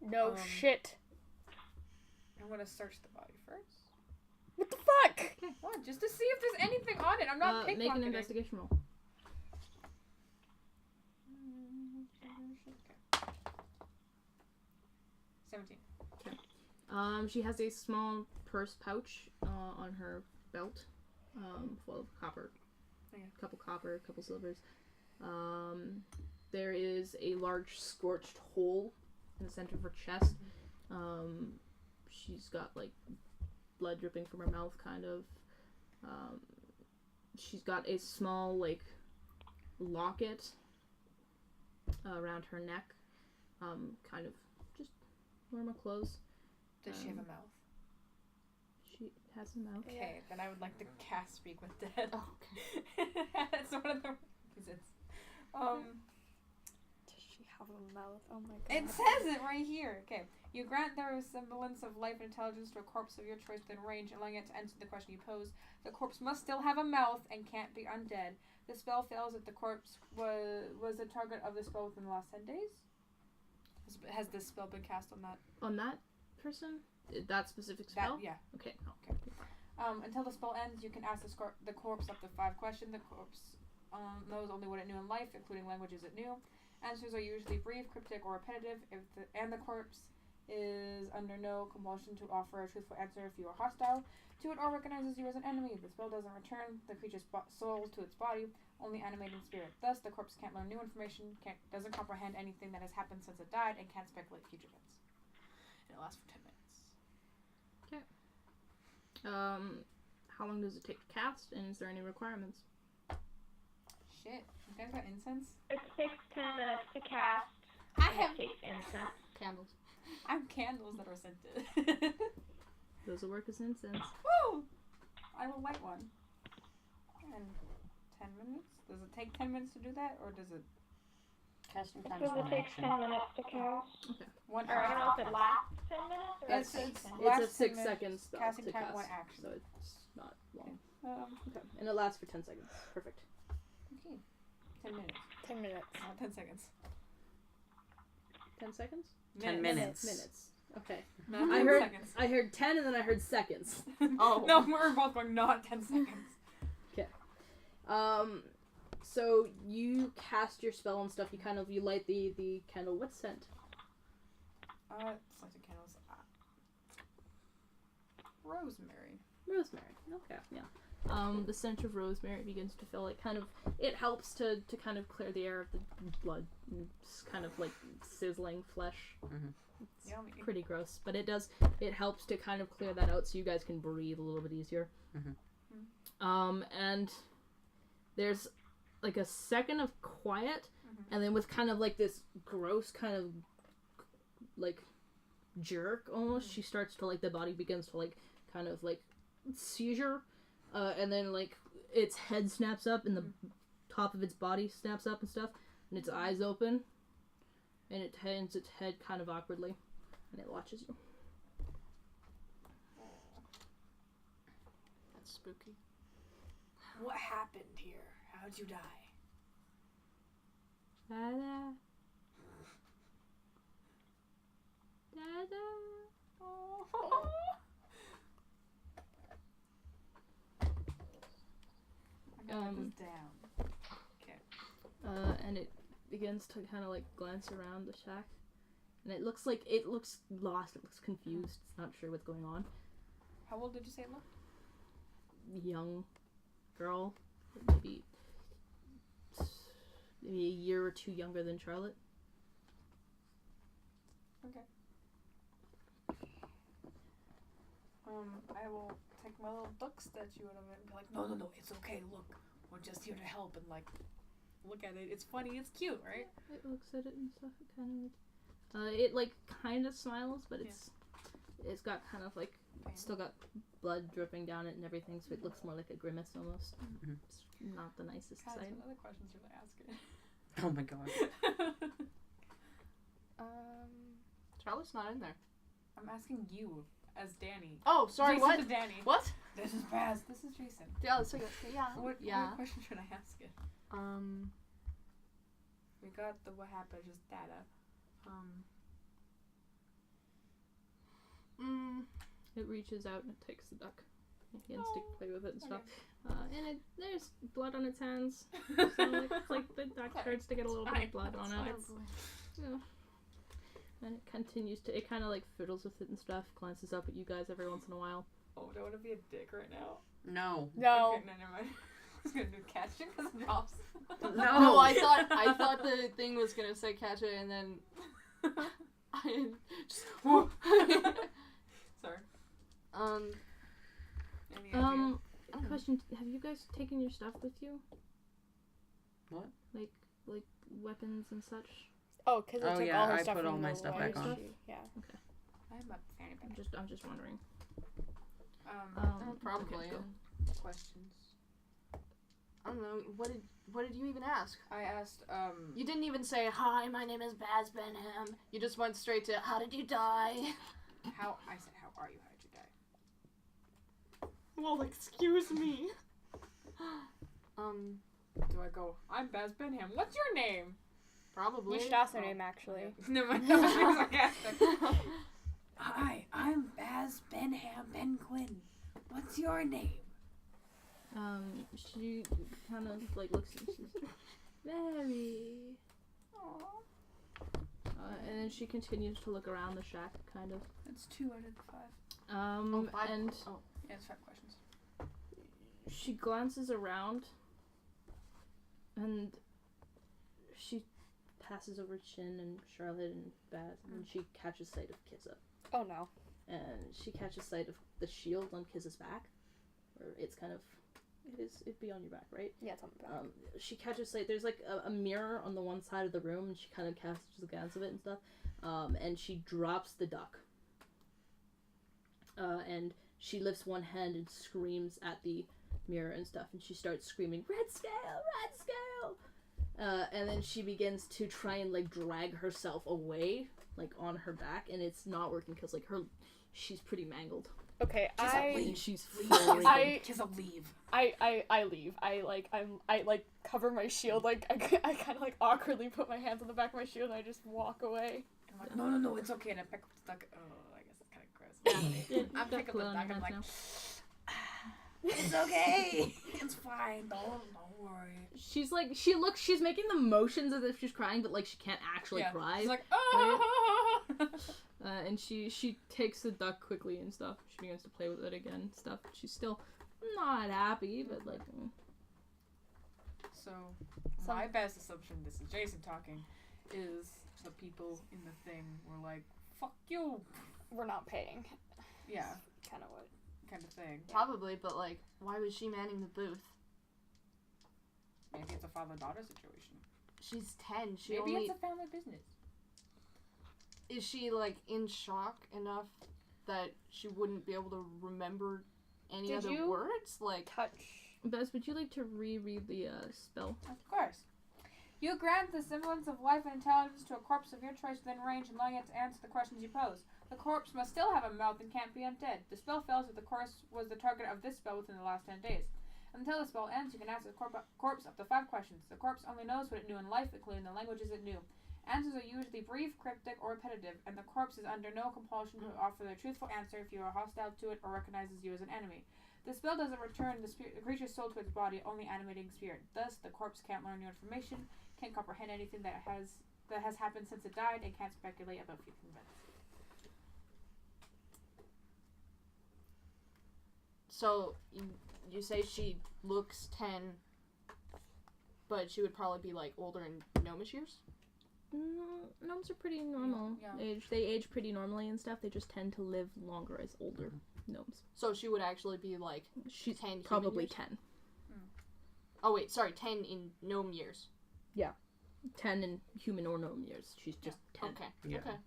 No shit. I'm gonna search the body first. What the fuck? What? Just to see if there's anything on it. I'm not pickpocketing. Make an investigation roll. Okay. 17. She has a small purse pouch on her belt, full of copper. Okay. Couple copper, couple silvers. There is a large scorched hole in the center of her chest. She's got like blood dripping from her mouth, kind of. She's got a small like locket around her neck, kind of just normal clothes. Does she have a mouth? She has a mouth. Okay, then I would like to cast Speak with Dead. Oh, okay. That's one of the reasons. Does she have a mouth? Oh my god. It says it right here. Okay. You grant the semblance of life and intelligence to a corpse of your choice within range, allowing it to answer the question you pose. The corpse must still have a mouth and can't be undead. The spell fails if the corpse was the target of the spell within the last 10 days. Has this spell been cast on that? On that person? That specific spell? That, yeah. Okay. Until the spell ends, you can ask the corpse up to 5 questions. The corpse knows only what it knew in life, including languages it knew. Answers are usually brief, cryptic, or repetitive. The corpse is under no compulsion to offer a truthful answer if you are hostile to it or recognizes you as an enemy. The spell doesn't return the creature's soul to its body, only animating spirit. Thus, the corpse can't learn new information, doesn't comprehend anything that has happened since it died, and can't speculate future events. And it lasts for 10 minutes. Okay. How long does it take to cast, and is there any requirements? Shit. You guys got incense? It takes 10 minutes to cast. I have It takes incense. candles. I have candles that are scented. Those will work as incense. Woo! I will light one. And 10 minutes? Does it take 10 minutes to do that, or does it... Casting It time says is it 1 takes action. 10 minutes to cast. Okay. One Or I don't know if it lasts 10 minutes or It's- it takes it's- 10 It's Last a 6 minute second spell casting to time, cast, one action. so it's not long. Okay. Okay. And it lasts for 10 seconds. Perfect. 10 minutes. 10 minutes. Not 10 seconds. 10 seconds? 10 minutes. Minutes. Okay. Not I 10 heard seconds. I heard 10 and then I heard seconds. Oh. No, we're both going, not 10 seconds. So you cast your spell and stuff. You light the candle. What scent? Scented candles. Rosemary. Rosemary. Okay, yeah. The scent of rosemary begins to fill it. It helps to kind of clear the air of the blood. It's kind of like sizzling flesh. Mm-hmm. It's Yummy. pretty gross, but it helps to kind of clear that out so you guys can breathe a little bit easier. Mm-hmm. And there's like a second of quiet, and then with kind of like this gross kind of like jerk almost, she starts to like the body begins to like kind of like seizure, and then like its head snaps up and the top of its body snaps up and stuff, and its eyes open, and it turns its head kind of awkwardly, and it watches you. That's spooky. What happened here? How'd you die? Da-da. Da-da. this down. And it begins to kind of like glance around the shack, and it looks lost. It looks confused. It's not sure what's going on. How old did you say it looked? Young girl, maybe a year or two younger than Charlotte. Okay. I will take my little duck statue out of it and be like, no, it's okay, look, we're just here to help, and like, look at it, it's funny, it's cute, right? It looks at it and stuff, it kind of smiles, but it's got kind of like, it's still got blood dripping down it and everything, so it looks more like a grimace almost. Mm-hmm. It's not the nicest God, sight. what other questions should I ask it? Oh my god. Charlotte's not in there. I'm asking you as Danny. Oh, sorry, Jason what? to Danny. What? This is Baz. This is Jason. Yeah, let's take it. Yeah. What question should I ask it? We got the what happened, just data. It reaches out and it takes the duck. It begins to play with it and stuff. There's blood on its hands. So it's like the duck starts to get a little bit of blood on it. And it continues to, it kind of like fiddles with it and stuff, glances up at you guys every once in a while. Oh, do I want to be a dick right now? No. No. Okay, no, never mind. I was gonna do catch it because it drops. No, I thought the thing was gonna say catch it, and then I just Sorry. Any Um, question: have you guys taken your stuff with you? What? Like weapons and such. Oh, because Oh, took yeah, all her I stuff put all from my the stuff water back on. she- Yeah. I'm a fanny pack. I'm just wondering. Probably. okay, Questions. I don't know. What did you even ask? I asked, You didn't even say, hi, my name is Baz Benham. You just went straight to, how did you die? how are you? How did you die? Well, excuse me. Do I go, I'm Baz Benham. What's your name? Probably. You should ask their name, actually. Never mind. That was sarcastic. Hi, I'm Baz Benham Ben Quinn. What's your name? She kind of like looks and she's Mary. And then she continues to look around the shack, kind of. That's 2 out of 5. Five. And Yeah, it's 5 questions. she glances around, and she passes over Chin and Charlotte and Baz, and she catches sight of Kissa. Oh no. And she catches sight of the shield on Kissa's back, or it's kind of, it'd be on your back, right? Yeah, it's on the back. She catches sight, there's like a mirror on the one side of the room, and she kind of casts a glance of it and stuff, and she drops the duck. And she lifts one hand and screams at the mirror and stuff, and she starts screaming, Red Scale! Red Scale! And then she begins to try and like drag herself away, like on her back, and it's not working because like she's pretty mangled. Okay, And she's Leave. freaking. Kiss a leave. I leave. I cover my shield. Like I kind of like awkwardly put my hands on the back of my shield and I just walk away. I'm like, no, it's okay. And I pick up the duck. Oh, I guess it's kind of gross. I pick up the duck and I'm like, It's okay. It's fine. Don't worry. She's like, she's making the motions as if she's crying, but like she can't actually cry. She's like, oh. And she takes the duck quickly and stuff. She begins to play with it again and stuff. She's still not happy, but like. So, my best assumption, this is Jason talking, is the people in the thing were like, fuck you. We're not paying. Yeah. Kind of what. Kind of thing. Probably, but like, why was she manning the booth? Maybe it's a father-daughter situation. She's 10. Maybe it's a family business. Is she like in shock enough that she wouldn't be able to remember any Did other you words? Like, touch. Bess, would you like to reread the spell? Of course. You grant the semblance of life and intelligence to a corpse of your choice within range, allowing it to answer the questions you pose. The corpse must still have a mouth and can't be undead. The spell fails if the corpse was the target of this spell within the last 10 days. Until the spell ends, you can ask the corpse up to 5 questions. The corpse only knows what it knew in life, including the languages it knew. Answers are usually brief, cryptic, or repetitive, and the corpse is under no compulsion to offer the truthful answer if you are hostile to it or recognizes you as an enemy. The spell doesn't return the creature's soul to its body, only animating spirit. Thus, the corpse can't learn new information, can't comprehend anything that has happened since it died, and can't speculate about future events. So, you say she looks 10, but she would probably be, like, older in gnomish years? Gnomes are pretty normal age. They age pretty normally and stuff. They just tend to live longer as older gnomes. So she would actually be, like, she's 10 Probably years? 10. Oh, wait, sorry, 10 in gnome years. Yeah. 10 in human or gnome years. She's just 10. Okay, Yeah. okay.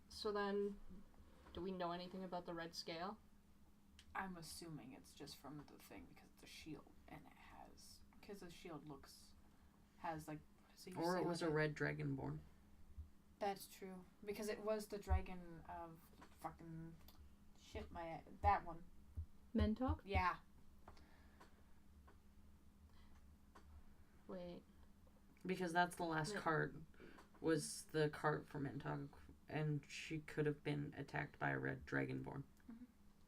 So then, do we know anything about the red scale? I'm assuming it's just from the thing because it's a shield, and it because the shield has like. So you Or say it was a like red dragonborn. That's true because it was the dragon of fucking shit. That one. Mentalk? Yeah. Wait. Because that's the last card, was the card from Entog, and she could have been attacked by a red dragonborn.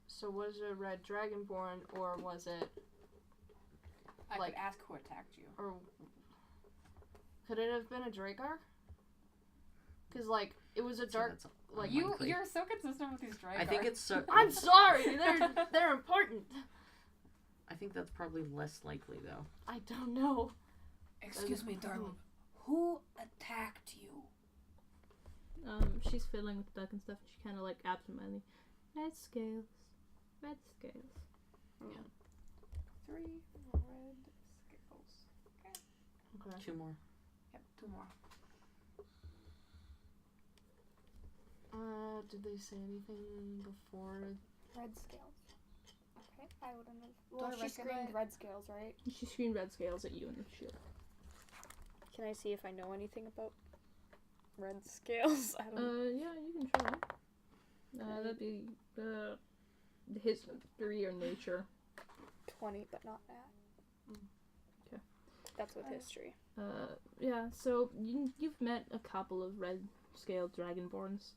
So was it a red dragonborn, or was it... I Like- could ask who attacked you. Or could it have been a Dragar? Because, like, it was a So dark... that's Like unlikely. You're so consistent with these dragons. I think it's so. I'm sorry! They're important! I think that's probably less likely, though. I don't know. Excuse me, darling. Who attacked you? She's fiddling with the duck and stuff, and she kind of, like, absentmindedly. Red scales. Red scales. 3 red scales. Okay. 2 more. Yep, 2 more. Did they say anything before? Red scales. Okay, I wouldn't have. Do Well, I she screamed recognize- red scales, right? She screamed red scales at you in the shield. Can I see if I know anything about red scales? I don't. Yeah, you can try. That'd be, history or nature. 20, but not that. Okay. That's with history. Yeah, so you've met a couple of red-scaled dragonborns.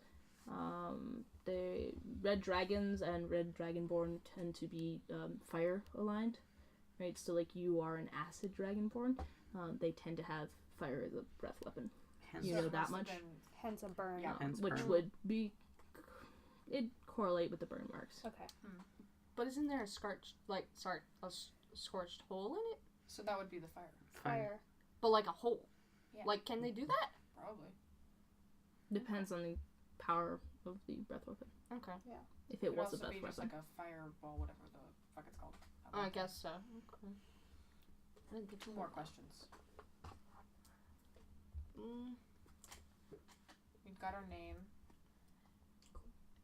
The red dragons and red dragonborn tend to be fire aligned, right? So like you are an acid dragonborn, they tend to have fire as a breath weapon. Hence, You know that much, Hence a burn. Yeah. Hence which burn. would be it correlate with the burn marks. Okay. But isn't there a scorched hole in it? So that would be the fire. Fire. But like a hole. Yeah. Like, can they do that? Probably. Depends on the power of the breath weapon. Okay. If Could it was a also breath be just weapon. like a fireball, whatever the fuck it's called. I guess so. Okay. I didn't think 2 more questions. We've got our name.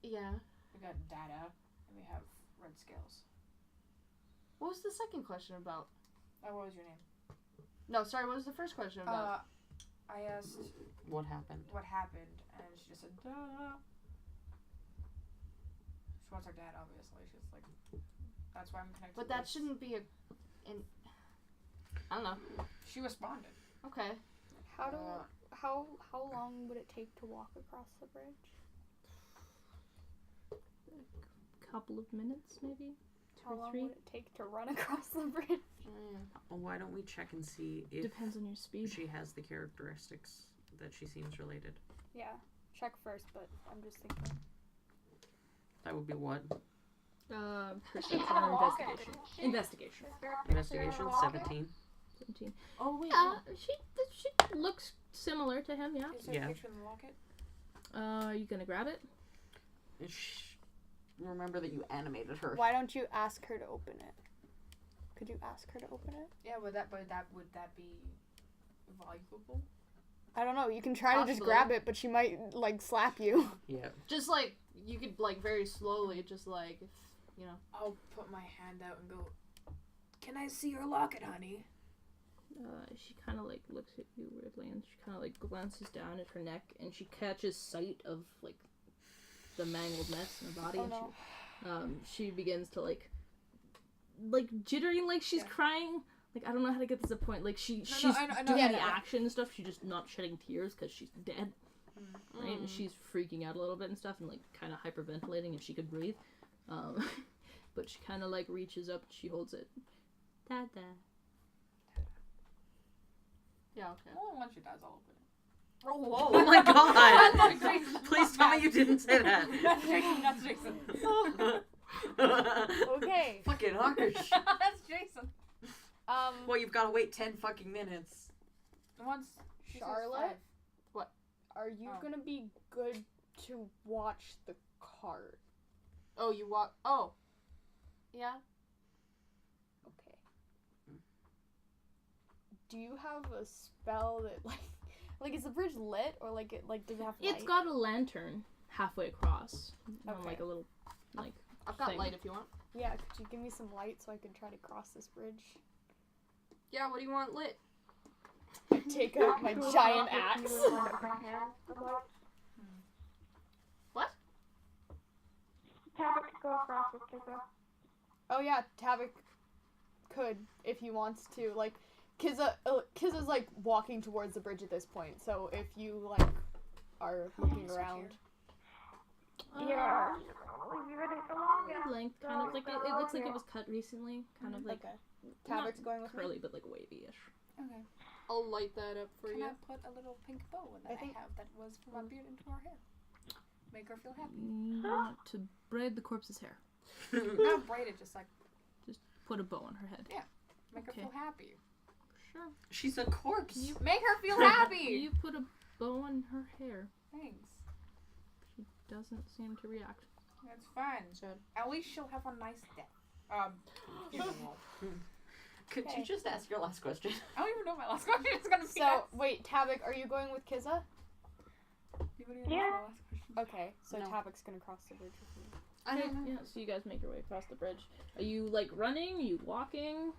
Yeah. We got data, and we have red scales. What was the second question about? Oh, what was your name? No, sorry, what was the first question about? I asked What happened? what happened, and she just said, duh. She wants her dad, obviously. She's like, that's why I'm connected. But to that this. shouldn't be I don't know. She responded. Okay. How long would it take to walk across the bridge? Couple of minutes, maybe. How long 3. would it take to run across the bridge? Well, why don't we check and see if Depends on your speed. she has the characteristics that she seems related? Yeah. Check first, but I'm just thinking. That would be what? Perception or investigation. Investigation. Investigation? 17. 17. Oh wait. She looks similar to him, yeah. Is there Yeah. a picture in the locket? Are you gonna grab it? Remember that you animated her. Why don't you ask her to open it? Could you ask her to open it? Yeah, would that be valuable? I don't know. You can try to just Possibly. grab it, but she might like slap you. Yeah. Just like you could like very slowly, just like if you know. I'll put my hand out and go, can I see your locket, honey? She kind of like looks at you weirdly, and she kind of like glances down at her neck, and she catches sight of like the mangled mess in her body, Oh, and no. she begins to like jittering, like she's crying. Like I don't know how to get to the point. Like she's I know, doing yeah, the yeah. action and stuff. She's just not shedding tears because she's dead, right? And she's freaking out a little bit and stuff, and like kind of hyperventilating if she could breathe. but she kind of like reaches up. She holds it. Dada. Yeah, okay. Well, once she dies, I'll open it. Oh, whoa. Oh my god! Please tell me you didn't say that. That's Jason. That's Jason. Okay. Fucking harsh. That's Jason. Well, you've got to wait 10 fucking minutes. Once she says Charlotte? 5. Are you Oh. gonna be good to watch the cart? Oh, you walk. Oh. Yeah. Okay. Do you have a spell that like is the bridge lit or like it like does it have light? It's got a lantern halfway across. Okay. Like a little, like. I've got thing. light if you want. Yeah, could you give me some light so I can try to cross this bridge? Yeah, what do you want lit? I take out my giant axe. What? Tabak could go across with Kizza. Oh yeah, Tavik could if he wants to. Like, Kizza's like walking towards the bridge at this point. So if you like are looking around, Yeah. We've been waiting so long. Length, kind of like it looks like it was cut recently. Kind of like okay. Tavik's going with curly, me. but like wavy-ish. Okay. I'll light that up for Can you. I put a little pink bow in that I think- have that was from our beard into her hair? Make her feel happy. You want to braid the corpse's hair. Not braid it, just like Put a bow on her head. make Okay. her feel happy. Sure. She's a corpse. Make her feel happy. You put a bow on her hair. Thanks. She doesn't seem to react. That's fine. Good. At least she'll have a nice death. Could you just ask your last question? I don't even know my last question is gonna be. So wait, Tavik, are you going with Kizza? You wouldn't even know Yeah. my last question. Okay, so No. Tavik's gonna cross the bridge with me. I don't Yeah, so you guys make your way across the bridge. Are you like running? Are you walking?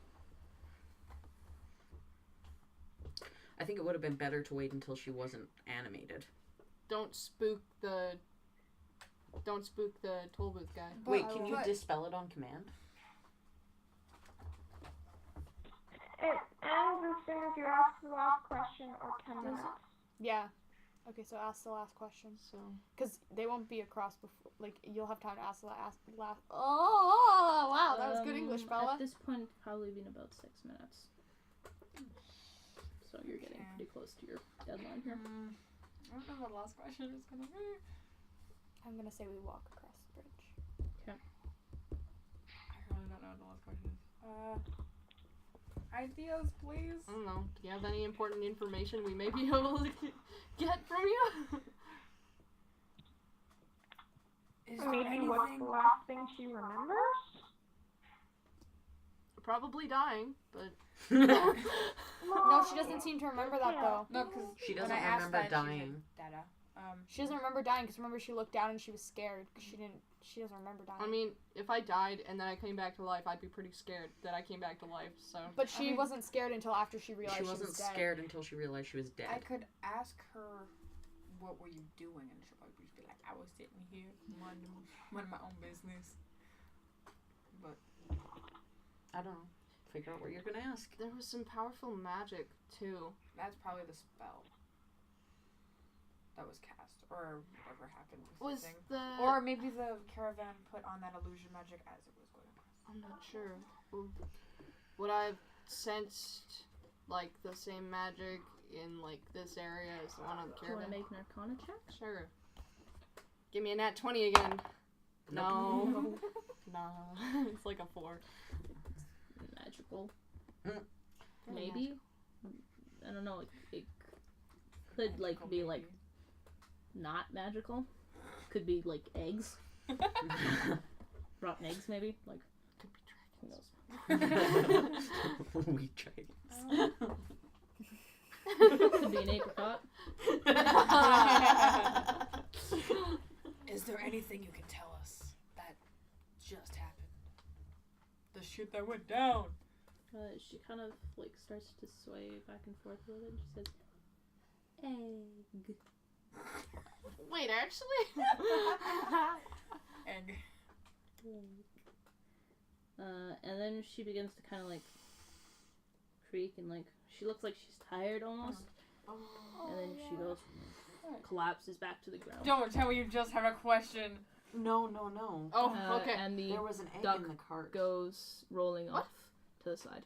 I think it would have been better to wait until she wasn't animated. Don't spook the toll booth guy. Wait, can you but- dispel it on command? It ends as soon as you ask the last question or 10 minutes. Yeah. Okay, so ask the last question. So Because they won't be across before, like, you'll have time to ask the last. Oh, wow, that was good English, fella. At this point, it's probably been about 6 minutes. So you're getting Okay. pretty close to your deadline here. I don't know what the last question is gonna be. I'm gonna say we walk across the bridge. I really don't know what the last question is. Ideas, please. I don't know. Do you have any important information we may be able to get from you? Is Maybe what's the last thing she remembers? Probably dying, but No, she doesn't seem to remember that, though. No, because She when doesn't I asked remember that, dying. She said, Dada. She doesn't remember dying, because remember, she looked down and she was scared, because she doesn't remember dying. I mean, if I died and then I came back to life, I'd be pretty scared that I came back to life. So But she I mean- wasn't scared until after she realized She she wasn't was dead. scared until she realized she was I dead. could ask her, what were you doing? And she'll probably just be like, I was sitting here, minding my own business. But I don't know. Figure out what you're gonna ask. there was some powerful magic too. that's probably the spell that was cast, or whatever happened with Was the thing. the Or maybe the caravan put on that illusion magic as it was going across. I'm not sure. Would I've sensed like the same magic in like this area as the one on the Do you want to caravan? make an Arcana check? Sure. Give me a nat 20 again. No. No. It's like a 4. Magical. Mm. Maybe. I don't know. It could like Magical, be maybe. like not magical. Could be like eggs. Rotten eggs, maybe. Like Could be dragons. who knows? We tried. Could be an apricot. Is there anything you can tell us that just happened? The shit that went down. She kind of like starts to sway back and forth a little bit. She says, "Egg." Wait, actually? Egg. And then she begins to kind of like creak and like she looks like she's tired almost. And then she goes, collapses back to the ground. Don't tell me you just have a question. No. Oh, okay. And the There was an egg duck in the cart. goes rolling What? off to the side.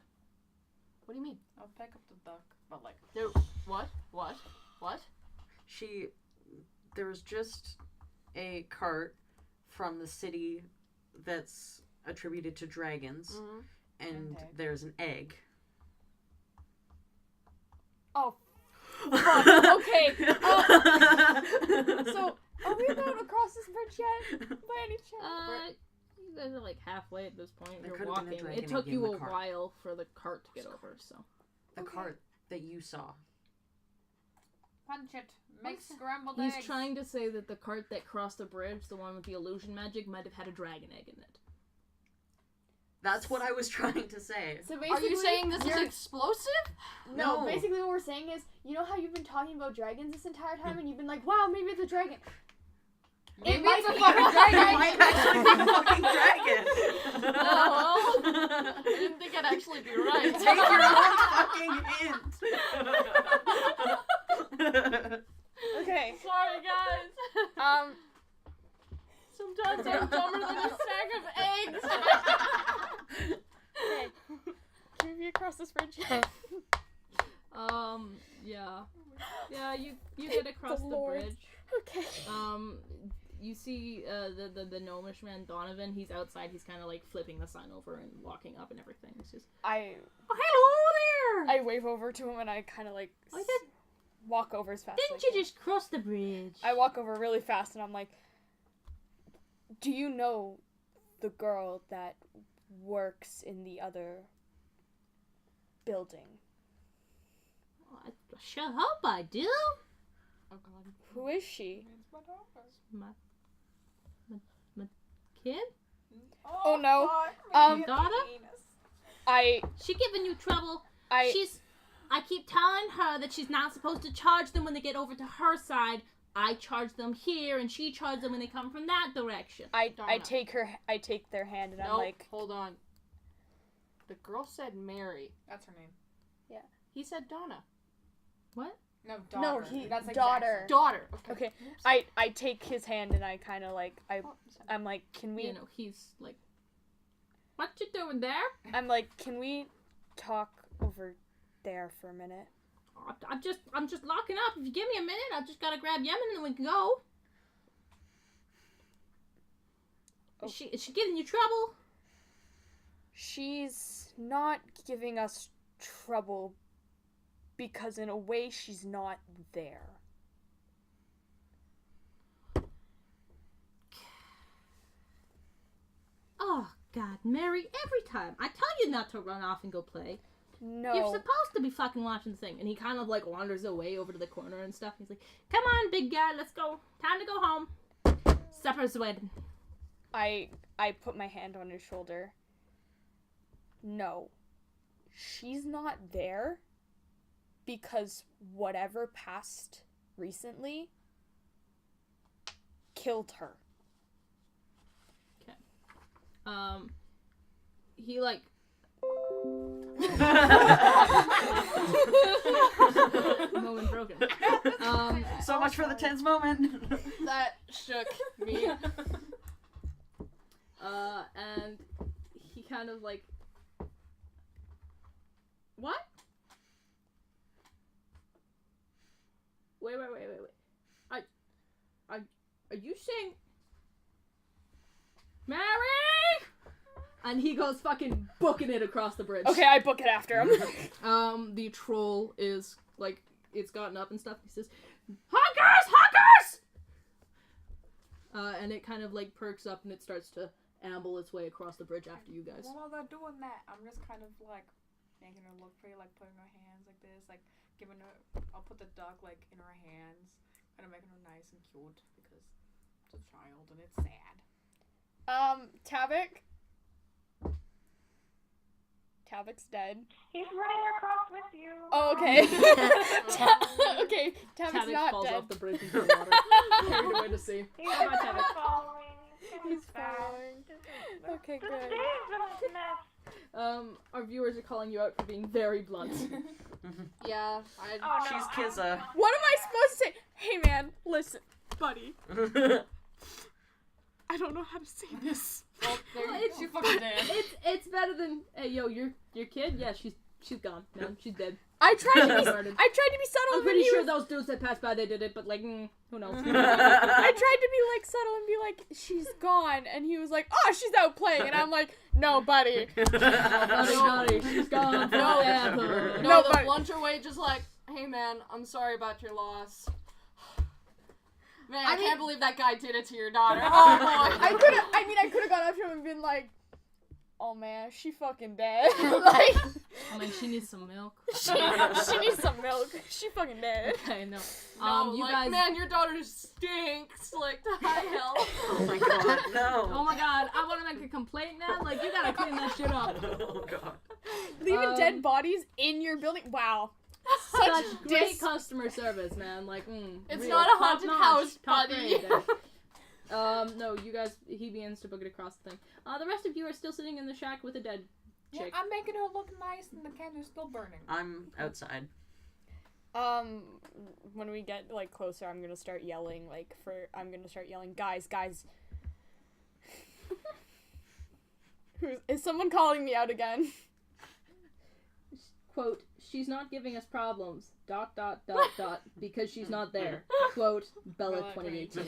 What do you mean? I'll pick up the duck, but like. There. What? There was just a cart from the city that's attributed to dragons, and And egg. there's an egg. Oh. Fuck. Okay. So, are we about across this bridge yet? By any chance? You guys are like halfway at this point. There You're could've been a walking. dragon It took egg you in a the cart. while for the cart to get over, so. The cart that you saw. Punch it. Make scrambled He's eggs. trying to say that the cart that crossed the bridge, the one with the illusion magic, might have had a dragon egg in it. That's what I was trying to say. So Are basically, you saying this is you're- explosive? No, No. basically what we're saying is, you know how you've been talking about dragons this entire time, and you've been like, wow, maybe it's a dragon. Maybe might it's a be. fucking It dragon. might actually be a fucking dragon. I didn't think I'd actually be right. Take your own fucking hint. Okay. Sorry, guys. Sometimes I'm dumber than a sack of eggs. Okay. Can we across this bridge? Yeah. Yeah, you get across the Lord. bridge. Okay. You see the gnomish man Donovan. He's outside. He's kind of like flipping the sign over and walking up and everything. It's just Hello there! I wave over to him and I kind of like walk over as fast as I Didn't you can. just cross the bridge? I walk over really fast and I'm like, do you know the girl that works in the other building? I sure hope I do. Oh god. Who is she? My kid? Oh no. Daughter? she giving you trouble. I I keep telling her that she's not supposed to charge them when they get over to her side. I charge them here, and she charges them when they come from that direction. I Donna. take their hand and I'm Nope, like, hold on. The girl said Mary. That's her name. He said Donna. No, no, daughter. That's like daughter. Daughter. Okay. Okay. Oops. I take his hand and I kind of like Oh, I'm like, can we? You know, he's like, what you doing there? I'm like, can we talk over there for a minute? Oh, I'm just locking up. If you give me a minute, I just gotta grab Yemen and then we can go. Oh. Is she giving you trouble? She's not giving us trouble because in a way she's not there. Oh, God, Mary, every time. I tell you not to run off and go play. No. You're supposed to be fucking watching the thing. And he kind of like wanders away over to the corner and stuff. He's like, come on, big guy, let's go. Time to go home. Supper's waiting. I put my hand on his shoulder. No. She's not there because whatever passed recently killed her. He like moment broken. So much for the tense moment. That shook me. And he kind of like, what? Wait. Are you saying Mary? And he goes fucking booking it across the bridge. Okay, I book it after him. The troll is like, it's gotten up and stuff. He says, Huckers! And it kind of like perks up and it starts to amble its way across the bridge after you guys. While they're doing that, I'm just kind of like making her look pretty, like putting her hands like this, like giving her. I'll put the duck like in her hands, kind of making her nice and cute because it's a child and it's sad. Tavik? Tavik's dead. He's running across with you. Oh, okay. Okay, Tavik's Tavik not falls dead. off the bridge into the water. Carried away to sea. He's Come on, Tavik. following. He's falling. Okay, This good. day's been a mess. Our viewers are calling you out for being very blunt. Yeah. Oh, no, She's Kizza. What am I supposed to say? Hey man, listen, buddy. I don't know how to say this. Well, it's you fucking dead. It's better than hey yo your kid. Yeah, she's gone, man. She's dead. I tried to be Started. subtle. I'm and pretty he sure was- those dudes that passed by they did it, but like who knows? I tried to be like subtle and be like, she's gone, and he was like, oh, she's out playing, and I'm like, no, buddy. Buddy, she's gone forever. No, the but- Blunterweight just like, hey man, I'm sorry about your loss. Man, I I can't believe that guy did it to your daughter. Oh boy. I could have gone up to him and been like, oh man, she fucking dead. Like, I mean, she needs some milk. she needs some milk. She fucking dead. Okay, no. No, You like, guys. man, your daughter stinks. Like, to high hell. Oh my god, no. Oh my god, I want to make a complaint now. Like, you gotta clean that shit up. Oh god. Leaving dead bodies in your building. Wow. Such great customer service, man. Like, It's real not a haunted top-notch, house, top buddy. grade there. No, you guys, he begins to book it across the thing. The rest of you are still sitting in the shack with a dead Yeah, chick. I'm making her look nice, and the candle's still burning. I'm outside. When we get like closer, I'm gonna start yelling. Guys. Is someone calling me out again? Quote, she's not giving us problems. ... because she's not there. Quote, Bella 2018.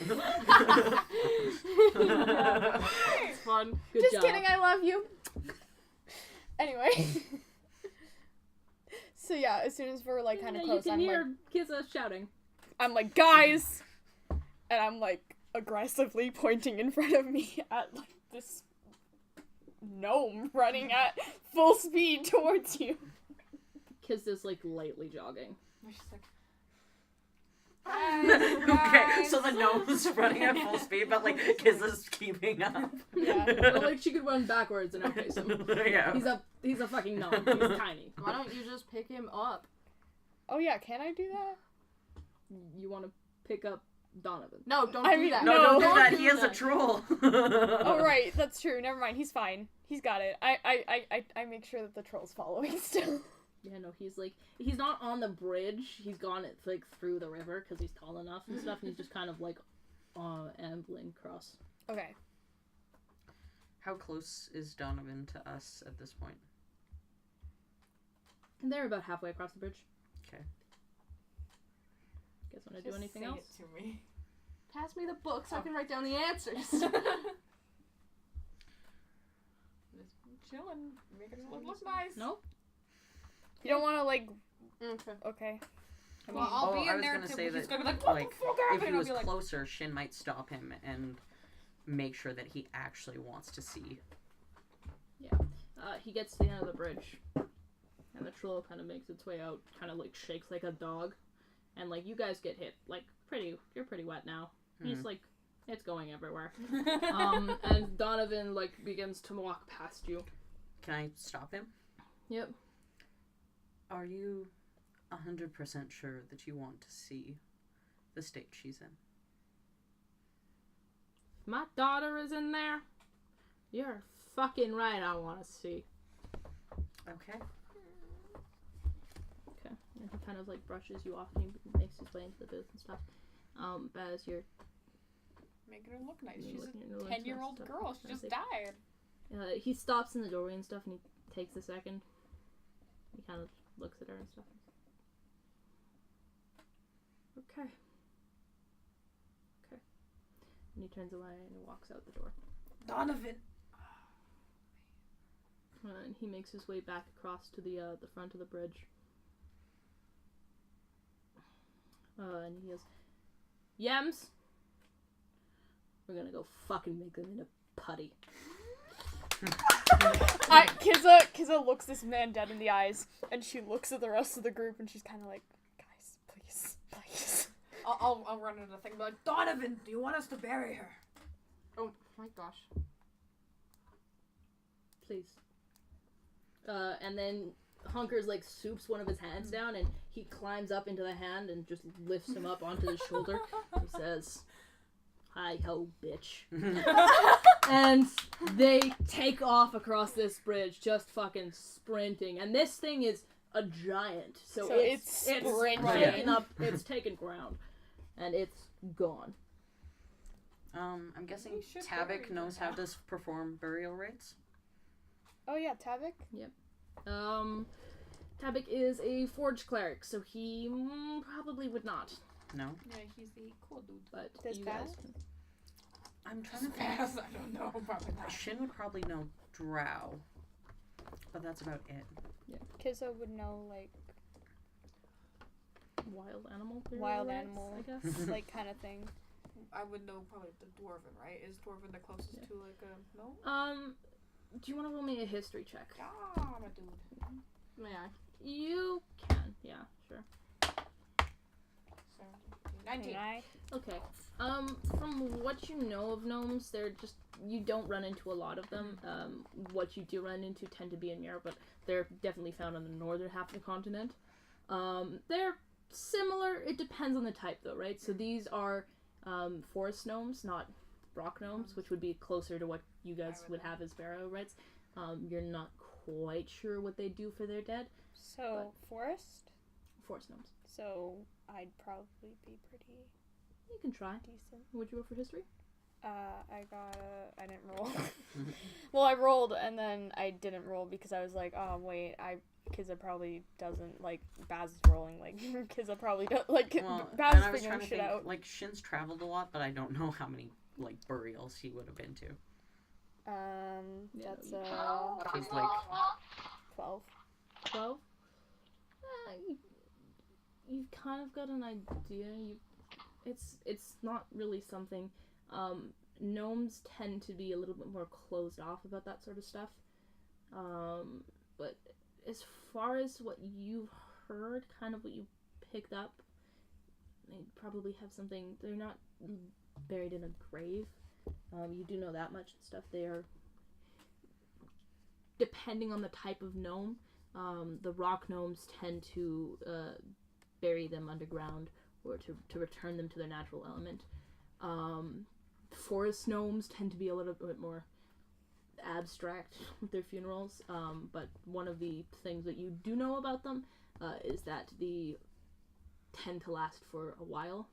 It's fun. Good Just job. kidding, I love you. Anyway. So yeah, as soon as we're like kind of close, you can hear Kizza shouting. I'm like, guys! And I'm like aggressively pointing in front of me at like this gnome running at full speed towards you. Kizza's like lightly jogging. She's like, Okay, so the gnome's running at full speed, but like Kizza's keeping up. Yeah. Well, like she could run backwards and outface him. Yeah. He's a fucking gnome. He's tiny. Why don't you just pick him up? Oh yeah, can I do that? You want to pick up Donovan? No, don't I do mean, that. No, don't do No. that. He is a troll. Oh right, that's true. Never mind. He's fine. He's got it. I make sure that the troll's following still. Yeah, no, he's not on the bridge. He's gone like through the river because he's tall enough and stuff. And he's just kind of like ambling across. Okay. How close is Donovan to us at this point? And they're about halfway across the bridge. Okay. Guys want to do just anything say else? it to me. Pass me the book so I can write down the answers. Just chilling, making her look nice. No. You don't want to like. Okay. Okay. I Well, mean, I'll be I in was there gonna too, say but he's that, gonna be like, what like, the fuck if happened? he I'll was be like, closer, Shin might stop him and make sure that he actually wants to see. he gets to the end of the bridge, and the troll kind of makes its way out, kind of like shakes like a dog, and like you guys get hit like you're pretty wet now. He's like, it's going everywhere. And Donovan like begins to walk past you. Can I stop him? Yep. Are you 100% sure that you want to see the state she's in? My daughter is in there. You're fucking right. I want to see. Okay. Okay. And he kind of like brushes you off and he makes his way into the booth and stuff. As you're making her look nice. You're She's looking at her a looks 10-year-old and girl. stuff. She just Nice. died. he stops in the doorway and stuff, and he takes a second. He kind of looks at her and stuff. Okay. And he turns away and he walks out the door. Donovan. And he makes his way back across to the front of the bridge. And he goes, Yems, we're gonna go fucking make them in a putty. Kizza looks this man dead in the eyes, and she looks at the rest of the group, and she's kind of like, guys, please. I'll run into the thing and be like, Donovan, do you want us to bury her? Oh my gosh. Please. And then Hunkers like swoops one of his hands down, and he climbs up into the hand and just lifts him up onto his shoulder. He says, "Hi ho, bitch." And they take off across this bridge, just fucking sprinting. And this thing is a giant, so it's sprinting. taken up, it's taken ground, and it's gone. I'm guessing We should Tavik bury knows her how now. to perform burial rites. Oh yeah, Tavik. Tabik is a forge cleric, so he probably would not. No? Yeah, he's the cool dude. But Does you Baz? guys can. I'm trying to think. Fast, I don't know. Probably not. Shin would probably know Drow. But that's about it. Kizza would know like Wild animal. wild rights, animal, I guess. like kind of thing. I would know probably the dwarven, right? Is dwarven the closest to like a no? Do you want to roll me a history check? Yeah, I'm a dude. May I? You can. Yeah, sure. 19. Okay. From what you know of gnomes, they're just you don't run into a lot of them. What you do run into tend to be in Europe, but they're definitely found on the northern half of the continent. They're similar. It depends on the type, though, right? So these are forest gnomes, not rock gnomes, which would be closer to what you guys would have as burial rites. You're not quite sure what they do for their dead. So forest. Forest gnomes. So I'd probably be pretty You can try. decent. Would you roll for history? I didn't roll. Well, I rolled and then I didn't roll because I was like, oh wait, Kizza probably doesn't like Baz is rolling like Kizza probably don't like Well, Baz and is I was figuring trying to shit think, out. like, Shin's traveled a lot, but I don't know how many, like, burials he would have been to. That's He's like, 12. 12? You've kind of got an idea. It's not really something. Gnomes tend to be a little bit more closed off about that sort of stuff. But as far as what you've heard, kind of what you picked up, they probably have something. They're not buried in a grave. You do know that much and stuff. They are, depending on the type of gnome, the rock gnomes tend to bury them underground or to return them to their natural element. Forest gnomes tend to be a little bit more abstract with their funerals, but one of the things that you do know about them is that they tend to last for a while.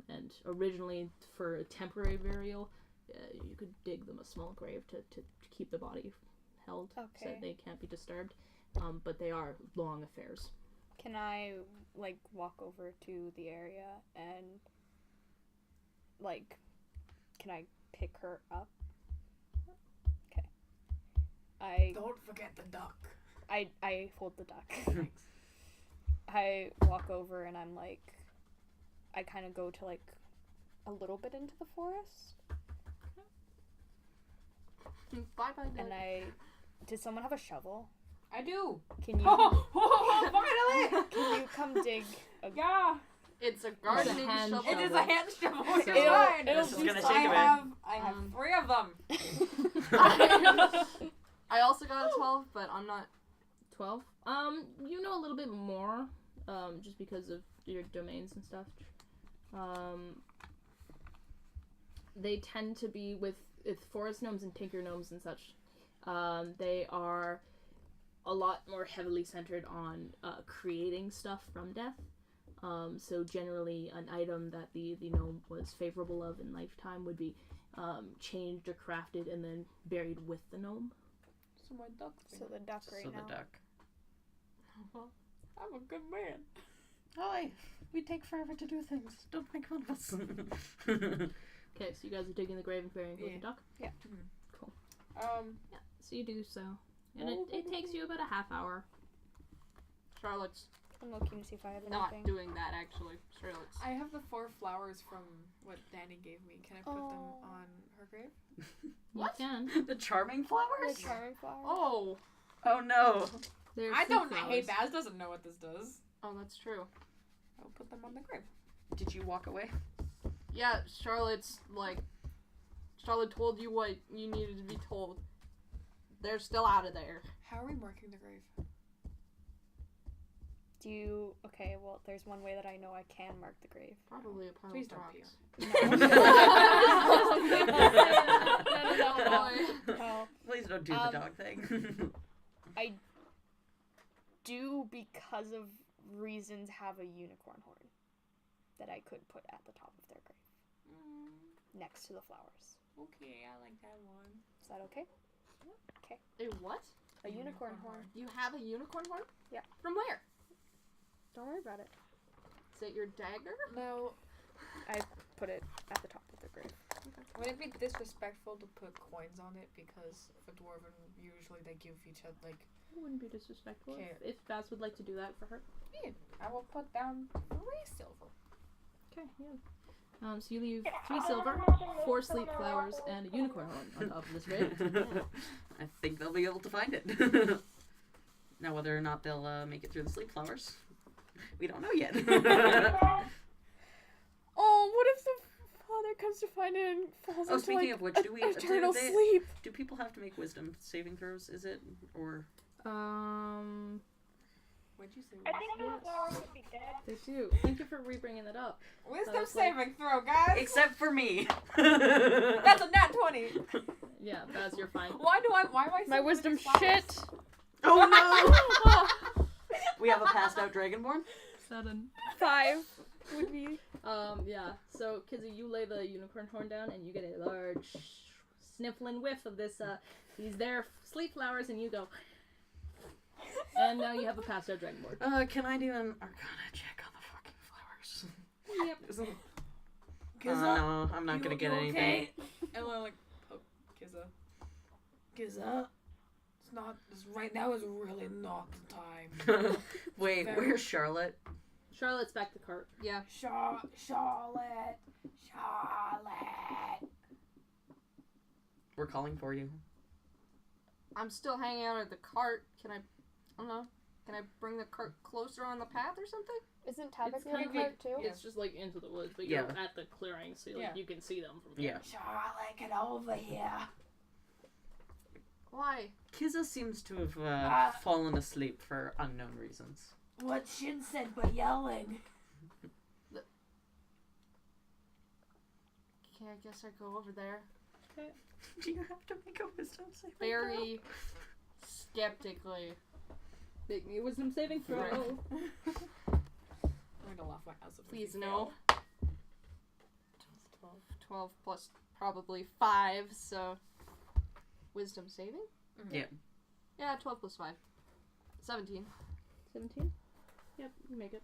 And originally, for a temporary burial, you could dig them a small grave to keep the body held so that they can't be disturbed. But they are long affairs. Can I like walk over to the area and like can I pick her up? Okay. Don't forget the duck. I hold the duck. thanks. I walk over and I'm like I kind of go to like a little bit into the forest Bye bye. and did someone have a shovel? I do. Can you Finally! can you come dig a Yeah. It's a gardening hand shovel. It is a hand shovel. So- You're fine. This is gonna take I a have 3 of them. I also got a 12, but I'm not. 12. You know a little bit more, just because of your domains and stuff. They tend to be with forest gnomes and tinker gnomes and such. They are a lot more heavily centered on creating stuff from death. So generally, an item that the gnome was favorable of in lifetime would be changed or crafted and then buried with the gnome. So my duck. so the duck right So now. the duck. I'm a good man. Hi, we take forever to do things. Don't make fun of us. Okay, so you guys are digging the grave and burying it with the duck? Yeah. Cool. Um. Yeah, so you do so. And it takes you about a half hour. Charlotte's I'm looking to see if I have not anything. doing that, actually. Charlotte's. I have the 4 flowers from what Danny gave me. Can I put them Oh. on her grave? You can. The charming flowers? The charming flower. Oh. Oh no. They're I fruit don't know. Hey, flowers. Baz doesn't know what this does. Oh, that's true. I'll put them on the grave. Did you walk away? Yeah, Charlotte told you what you needed to be told. They're still out of there. How are we marking the grave? Do you okay, well there's one way that I know I can mark the grave. Probably a pile Please of don't rocks. No. Please don't do the dog thing. I do, because of reasons, have a unicorn horn that I could put at the top of their grave. next to the flowers. Okay, I like that one. Is that okay? A what? A unicorn horn. You have a unicorn horn? Yeah. From where? Don't worry about it. Is it your dagger? No. I put it at the top of the grave. Would it be disrespectful to put coins on it? Because for Dwarven, usually they give each other, like... It wouldn't be disrespectful Okay. if Baz would like to do that for her. Yeah, I will put down 3 silver. Okay, yeah. So you leave 3 silver, 4 sleep flowers, and a unicorn horn on top of this grave. I think they'll be able to find it. Now, whether or not they'll make it through the sleep flowers, we don't know yet. Oh, what if the father comes to find it and falls into speaking of which, do we eternal sleep? Do people have to make wisdom saving throws? Is it or? What'd you say? I think those flowers would be dead. They do. Thank you for re-bringing that up. Wisdom was like- saving throw, guys. Except for me. That's a nat 20. Yeah, Baz, you're fine. Why am I? My wisdom shit. Oh no! We have a passed out dragonborn. 7. 5 would be. Yeah. So, Kizzy, you lay the unicorn horn down, and you get a large sniffling whiff of this. These there sleep flowers, and you go. And now you have a passed out dragonborn. Can I do an Arcana check on the fucking flowers? Yep. No, I'm not gonna get anything. Okay? And I like poke Kizza. Kizza, it's not. Right now is really not the time. Wait, where's Charlotte? Charlotte's back to cart. Yeah. Charlotte. We're calling for you. I'm still hanging out at the cart. Can I don't know. Can I bring the cart closer on the path or something? Isn't Tabitha kind in of the cart too? It's just like into the woods, but you're Yeah. at the clearing, so like, Yeah. you can see them from Yeah. Charlotte, get over here. Why? Kizza seems to have fallen asleep for unknown reasons. What Shin said but yelling. Okay, I guess I go over there. Do you have to make a wisdom saving throw? Very skeptically. Make me a wisdom saving throw. Right. I'm gonna laugh my ass off. Please no. 12 plus probably 5, so wisdom saving? Yeah. Yeah, 12 plus 5. 17. 17? Yep, you make it.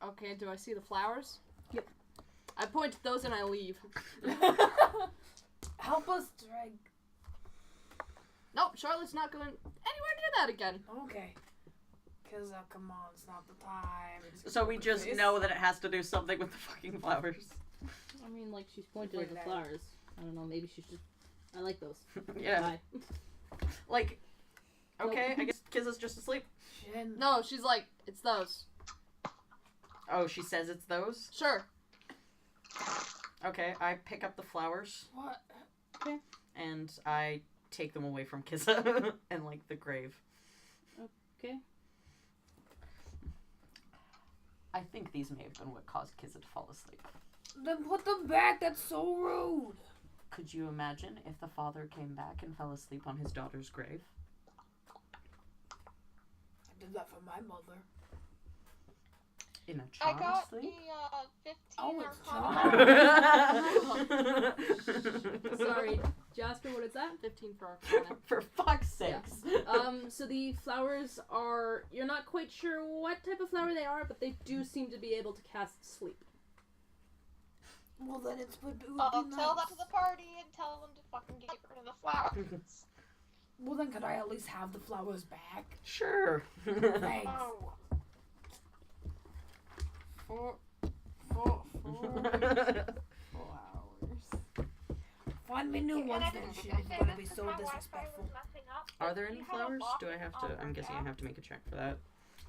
Okay, do I see the flowers? Yep. I point to those and I leave. Help us drag. Nope, Charlotte's not going anywhere near that again. Okay. Kizza, come on, it's not the time. So we just know that it has to do something with the fucking flowers. I mean, like, she's pointed at the flowers. I don't know, maybe she's just... I like those. Yeah. Bye. Like, okay, I guess Kizza's just asleep. Shin. No, she's like, it's those. Oh, she says it's those? Sure. Okay, I pick up the flowers. What? And I take them away from Kizza and, like, the grave. Okay. I think these may have been what caused Kizza to fall asleep. Then put them back, that's so rude. Could you imagine if the father came back and fell asleep on his daughter's grave? I did that for my mother. In a I charmed got sleep? the 15 Oh, it's Arcana. Sorry. Jasper, what is that? 15 for Arcana. For fuck's sakes. So the flowers are... You're not quite sure what type of flower they are, but they do seem to be able to cast sleep. Well, then it's would be I'll nice. tell that to the party and tell them to fucking get rid of the flowers. Well, then could I at least have the flowers back? Sure. Thanks. Oh. 4 hours. Find me new And ones I then, didn't shit. say It's this gonna be 'cause so my Wi-Fi disrespectful. was messing up, Are but there do any you have a flowers? box Do I have on to... your I'm guessing I app? have to make a check for that.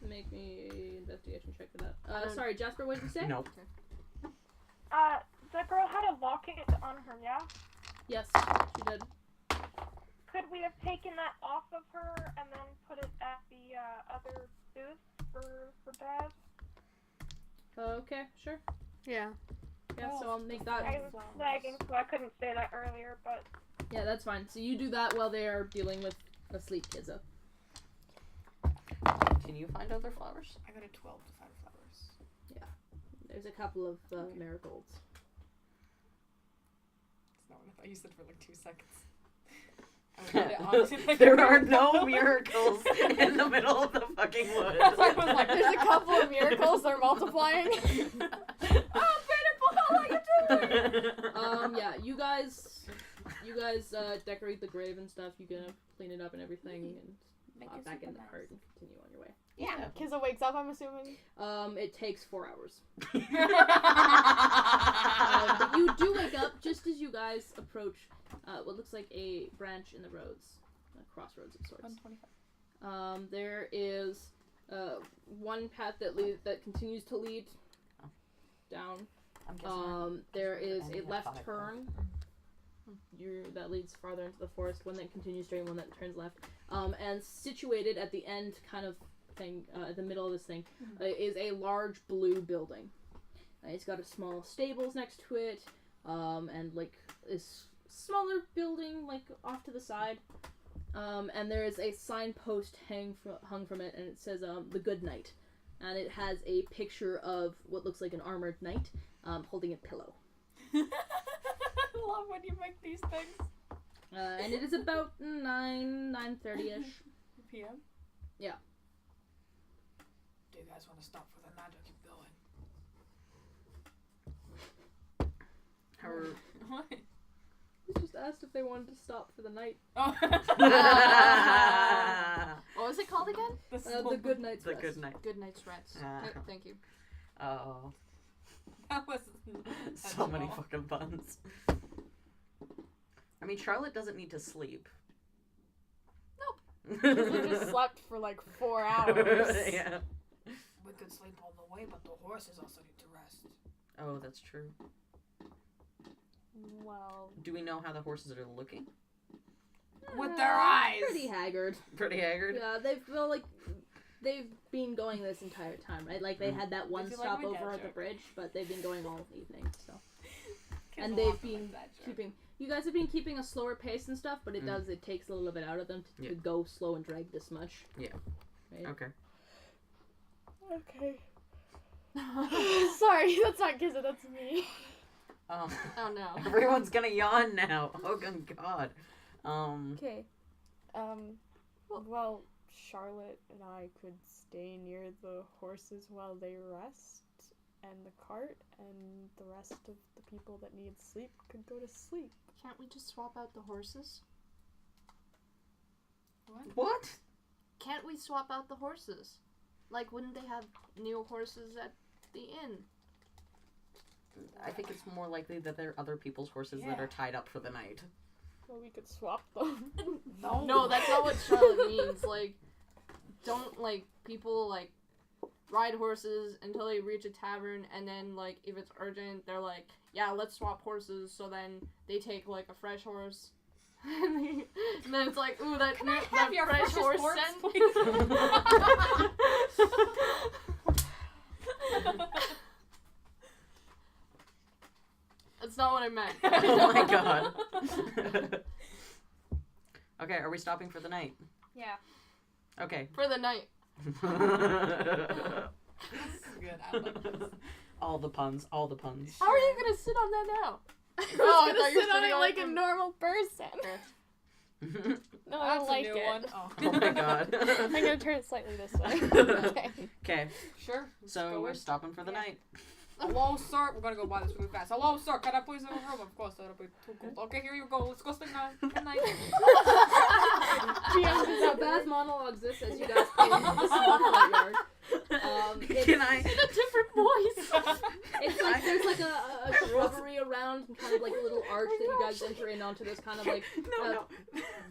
Make me an investigation check for that. Sorry, Jasper, what did you say? Nope. The girl had a locket on her, yeah? Yes, she did. Could we have taken that off of her and then put it at the other booth for Dad? Okay, sure. Yeah. Yeah, so I'll make I that... was flagging, so I couldn't say that earlier, but Yeah, that's fine. So you do that while they are dealing with a sleep Kizza. Can you find other flowers? I got a 12 to find flowers. There's a couple of marigolds. No, I thought you said for like 2 seconds. Honestly, like, there are no miracles in the middle of the fucking woods. I was like, there's a couple of miracles. They're multiplying. Yeah, you guys decorate the grave and stuff. You gonna clean it up and everything, and hop back in the cart and continue on your way. Yeah. Kiza wakes up, I'm assuming. It takes 4 hours. But you do wake up just as you guys approach what looks like a branch in the roads, a crossroads of sorts. 125. There is one path that continues to lead down. There is a left turn that leads farther into the forest, one that continues straight, one that turns left. And situated at the end kind of thing, the middle of this thing, is a large blue building. It's got a small stables next to it, and like this smaller building like off to the side. And there is a signpost hung from it, and it says the Good Knight. And it has a picture of what looks like an armored knight holding a pillow. I love when you make these things. And it is about 9:30ish. PM? Yeah. Do you guys want to stop for the night or keep going? What? You just asked if they wanted to stop for the night. Oh. What was it called again? The Good Knight's The Rest. Good Night. Good Night's Rest. Okay, thank you. Oh. That was So many fucking puns. I mean, Charlotte doesn't need to sleep. Nope. We just slept for like 4 hours. Yeah. We could sleep all the way, but the horses also need to rest. Oh, that's true. Well, Do we know how the horses are looking? With their eyes! Pretty haggard. Pretty haggard? Yeah, they've been going this entire time, right? Like they had that one Is it like stop my over dad at the joke? bridge, but they've been going all evening, so. Kids And will they've laugh been at that joke. keeping. You guys have been keeping a slower pace and stuff, but it takes a little bit out of them to go slow and drag this much. Yeah. Right? Okay. okay. Sorry, that's not Kiza, that's me. Oh no. Everyone's gonna yawn now. Oh, good God. Okay. Well, Charlotte and I could stay near the horses while they rest, and the cart, and the rest of the people that need sleep could go to sleep. Can't we just swap out the horses? What? Can't we swap out the horses? Like, wouldn't they have new horses at the inn? I think it's more likely that there are other people's horses that are tied up for the night. Well, we could swap them. No, that's not what Charlotte means. Like, don't, like, people, like, ride horses until they reach a tavern, and then, like, if it's urgent, they're like, yeah, let's swap horses, so then they take, like, a fresh horse. And then it's like, ooh, that, Can I that have your fresh freshest horse horse, scent. please? That's not what I meant. Oh my God. Okay, are we stopping for the night? Yeah. Okay. For the night. This is good. I like this. All the puns. All the puns. How are you gonna sit on that now? I was I gonna thought you were sit on sitting it on like it a from- normal person. No, I don't That's a like new it. one. Oh. Oh my God. I'm gonna turn it slightly this way. Okay. Okay, Sure. let's so go we're in. stopping for the night. Hello, sir. We're gonna go buy this really fast. Hello, sir. Can I please have a room? Of course, that'll be too cold. Okay, here you go. Let's go sleep now. Good night. So Baz monologues this as you guys pull into the small courtyard. Can I? In a different voice. It's like there's like a shrubbery around and kind of like a little arch that you guys enter in onto this kind of like No.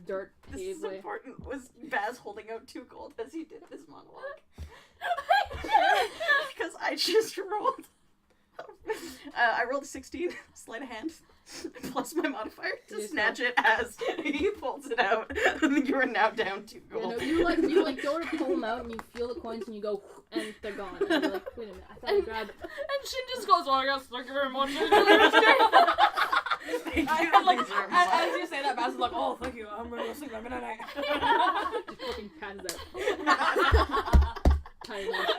dirt This is paveway. important. Was Baz holding out 2 gold as he did this monologue? Because I just rolled. I rolled a 16, sleight of hand, plus my modifier to You snatch it as he pulls it out. You are now down 2 Yeah, gold. no, you go to pull them out and you feel the coins and you go and they're gone. And you're like, wait a minute, I thought I grabbed. And she just goes, oh, yes, thank you very much. Thank you, Like, these are as you say that, Baz is like, oh, thank you. I'm gonna go sleep. I'm gonna night. Just fucking pans out. Tired of it.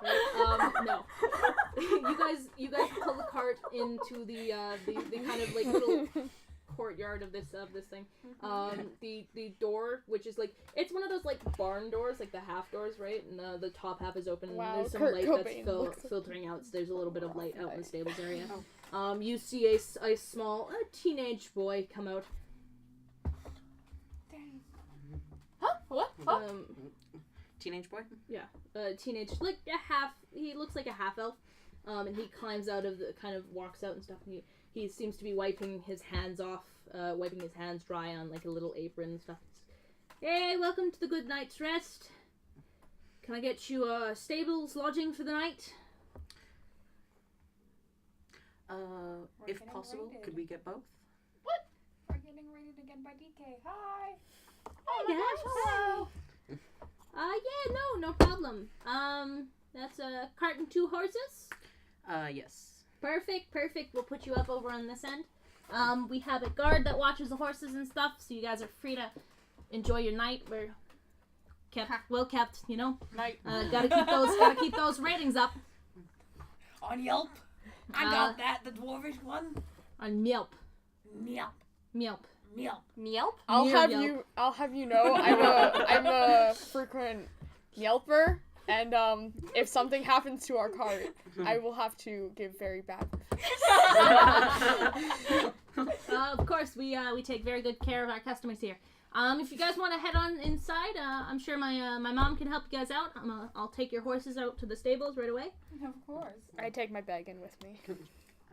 Right? No. you guys pull the cart into the kind of like little courtyard of this thing. The door, which is like it's one of those like barn doors, like the half doors, right? And the top half is open. Wow, And there's some Kurt light Cobain that's filtering out. So there's a little bit of light out in the stables area. You see a small teenage boy come out. Huh? What? Teenage boy? Yeah, teenage, like he looks like a half elf, and he climbs out of kind of walks out and stuff, and he seems to be wiping his hands dry on like a little apron and stuff. Hey, welcome to the good night's rest. Can I get you stables lodging for the night? If possible, could we get both? What? We're getting raided again by DK. Hi. Hi guys. Hello. Yeah, no problem. That's a cart and 2 horses? Yes. Perfect. We'll put you up over on this end. We have a guard that watches the horses and stuff, so you guys are free to enjoy your night. We're well kept, you know? Night. Gotta keep those ratings up. On Yelp? I got that, the dwarvish one. On Yelp. Yelp. I'll have you know, I'm a frequent Yelper, and if something happens to our cart, I will have to give very bad reviews. Of course, we take very good care of our customers here. If you guys want to head on inside, I'm sure my mom can help you guys out. I'll take your horses out to the stables right away. Of course. I take my bag in with me.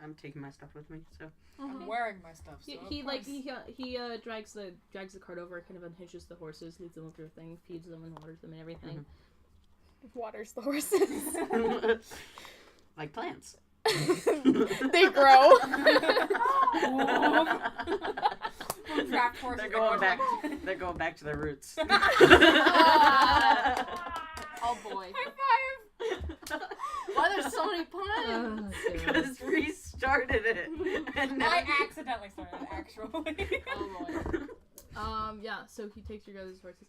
I'm taking my stuff with me, so. I'm wearing my stuff. So He drags the cart over, kind of unhitches the horses, leads them over to the thing, feeds them and waters them and everything. Waters the horses. Like plants. They grow. Draft horses. They're going back to their roots. Oh boy. High five! Why there's so many puns? Because we started it. And I accidentally started it, actually. Oh boy. Yeah, so he takes your guys' horses.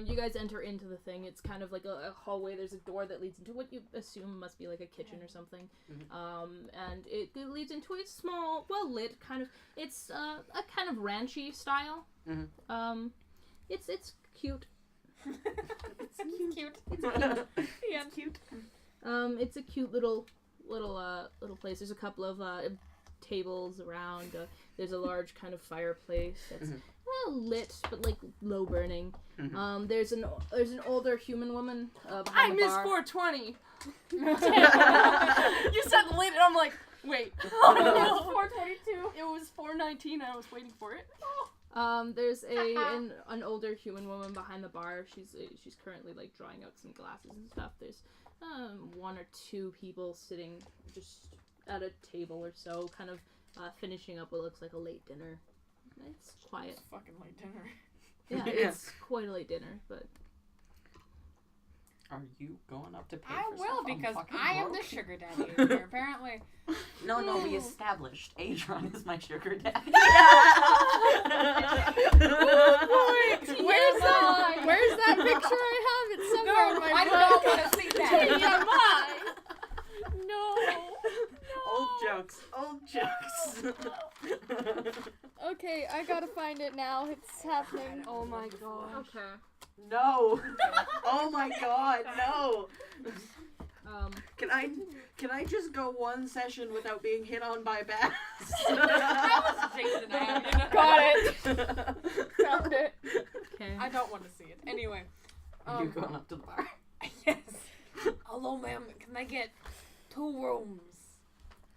You guys enter into the thing. It's kind of like a hallway. There's a door that leads into what you assume must be like a kitchen or something. And it leads into a small, well-lit kind of, it's a kind of ranchy style. It's cute. It's cute. Yeah, cute. It's a cute little place. There's a couple of tables around. There's a large kind of fireplace that's well lit but like low burning. There's an older human woman behind the bar. 420. You said lit, and I'm like, wait. It was 422. It was 419. And I was waiting for it. There's an older human woman behind the bar. She's currently like drying out some glasses and stuff. There's 1 or 2 people sitting just at a table or so, kind of finishing up what looks like a late dinner. It's quiet. It's fucking late dinner. Yeah, it's quite a late dinner, but. Are you going up to pay I for will, stuff? because I'm I am broke. the sugar daddy here, apparently. No, we established Adron is my sugar daddy. Where's that picture I have? It's somewhere in my I don't want to see that. No. Old jokes. Okay, I gotta find it now. It's happening. Oh my gosh. Okay. No. Oh my god, no. Can I just go 1 session without being hit on by bats? That was Jason and I. Got it. Found it. Okay. I don't want to see it. Anyway. You going up to the bar? Yes. Hello, ma'am. Can I get 2 rooms?